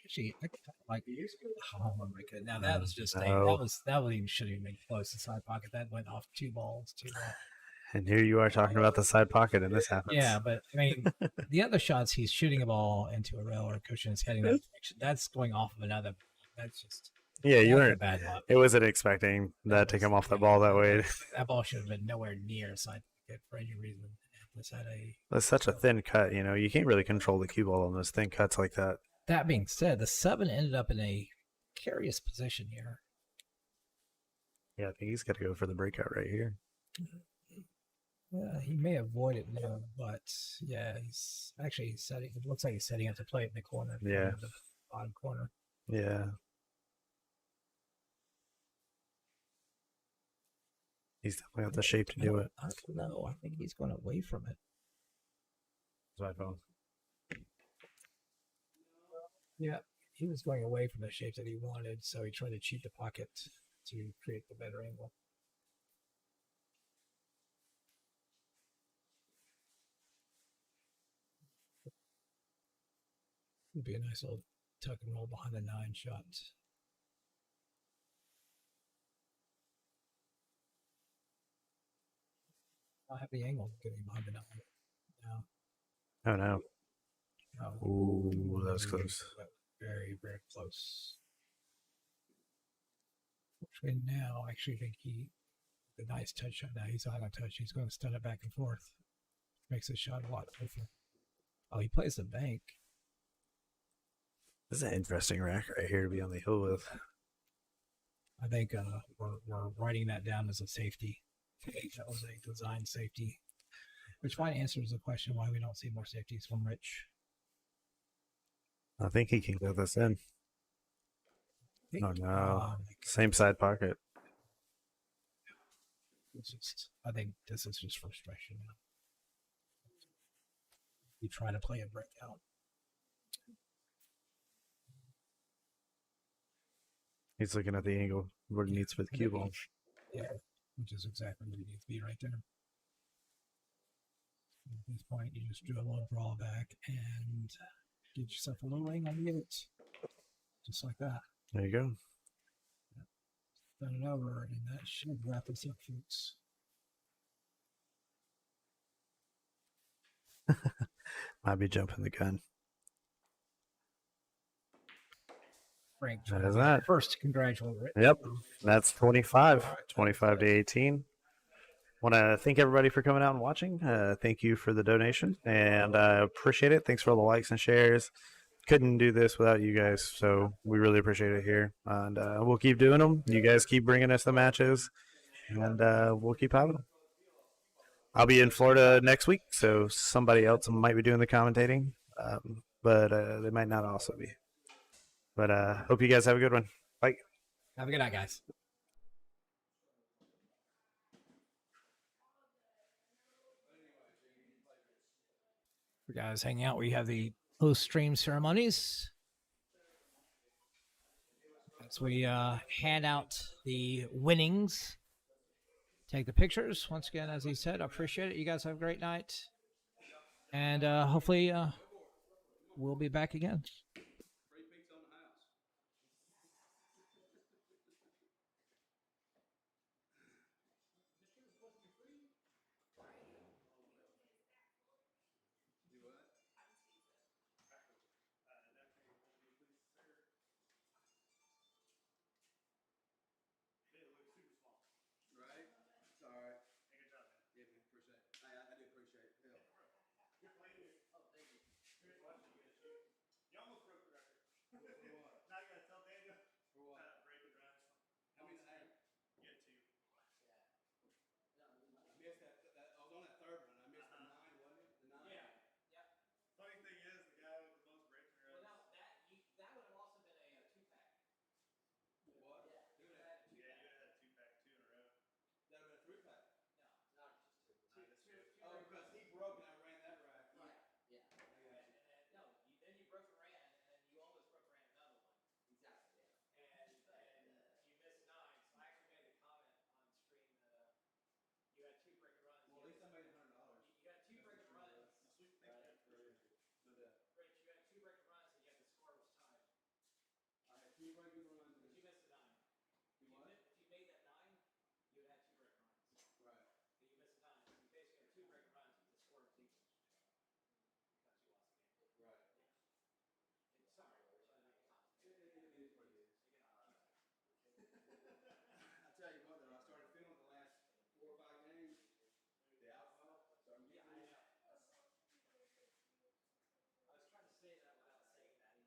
Actually, I like oh my god! Now that was just that was even shouldn't even make close to side pocket. That went off 2 balls, 2 balls. And here you are talking about the side pocket, and this happens. Yeah, but I mean, the other shots, he's shooting a ball into a rail or a cushion, is heading that direction. That's going off of another. That's just Yeah, you that's a weren't. bad luck. It wasn't expecting that to come off the ball that way. That ball should have been nowhere near side pocket for any reason. This had It's such a thin cut, you know. You can't really control the cue ball on those thin cuts like that. That being said, the 7 ended up in a curious position here. Yeah, I think he's got to go for the breakout right here. He may avoid it now, but yeah, he's setting. It looks like he's setting up to play it in the corner. Yeah. The bottom corner. Yeah. He's definitely got the shape to do it. I don't know. I think he's going away from it. It's my phone. Yeah, he was going away from the shape that he wanted, so he tried to cheat the pocket to create the better angle. Would be a nice little tuck and roll behind the 9 shot. I have the angle getting behind the 9 now. Oh, no. Oh, Ooh, that was close. Very, very close. Fortunately, now I actually think the nice touch shot. Now he's on a touch. He's going to stun it back and forth. Makes the shot a lot tougher. Oh, he plays the bank. This is an interesting rack right here to be on the hill with. I think we're writing that down as a safety. I think that was a design safety, which might answers the question why we don't see more safeties from Rich. I think he can get this in. Oh, no. Same side pocket. I think this is just frustration now. You try to play a breakout. He's looking at the angle where it needs for the cue ball. Yeah, which is exactly where you need to be right there. At this point, you just do a little draw back and get yourself a little ring on the 8. Just like that. There you go. Turn it over, and that should wrap us up, folks. Might be jumping the gun. Frank, That is that. first, congratulate Rich. Yep. That's 25 to 18. Want to thank everybody for coming out and watching. Thank you for the donation, and I appreciate it. Thanks for all the likes and shares. Couldn't do this without you guys, so we really appreciate it here. And we'll keep doing them. You guys keep bringing us the matches, and we'll keep having them. I'll be in Florida next week, so somebody else might be doing the commentating, but they might not also be. But hope you guys have a good one. Bye. Have a good night, guys. For guys hanging out, we have the post-stream ceremonies. As we hand out the winnings, take the pictures. Once again, as he said, I appreciate it. You guys have a great night. And hopefully we'll be back again. Free pizza on the house. Do what? Right? It's all right. Hey, good job, man. Yeah, man. Appreciate it. I do appreciate it. Hell. You're playing it. Oh, thank you. Here's watching you guys shoot. You almost broke the record. For what? Now you gotta tell Daniel. For what? Break and run. How many did I have? You had 2. Yeah. I missed that. I was on that third one. I missed the 9, wasn't it? The 9? Yeah. Yep. Funny thing is, the guy with the most breaking runs. Well, no, that would have also been a 2-pack. What? Yeah. You would have had a 2-pack. Yeah, you would have had a 2-pack 2 in a row. That would have been a 3-pack. No, just 2. Oh, because he broke and I ran that rack. Right. Yeah. And then then you broke and ran, and then you almost broke and ran another one. Exactly. Yeah. And you missed 9. So I actually made the comment on stream that you had 2 break and runs. Well, at least I made $100. You had 2 break and runs. Sweet. Thank you. No doubt. Rich, you had 2 break and runs, and yet the score was tied. I had 2 break and runs. But you missed the 9. You what? If you made that 9, you would have 2 break and runs. Right. But you missed the 9. So you basically had 2 break and runs, but the score was equal. Because you lost the game. Right. Yeah. Sorry, Rich. I didn't make a comment. It is what it is. I tell you what, though, I started feeling the last 4 or 5 games. The alcohol. So yeah, I know. I was trying to say that without saying that.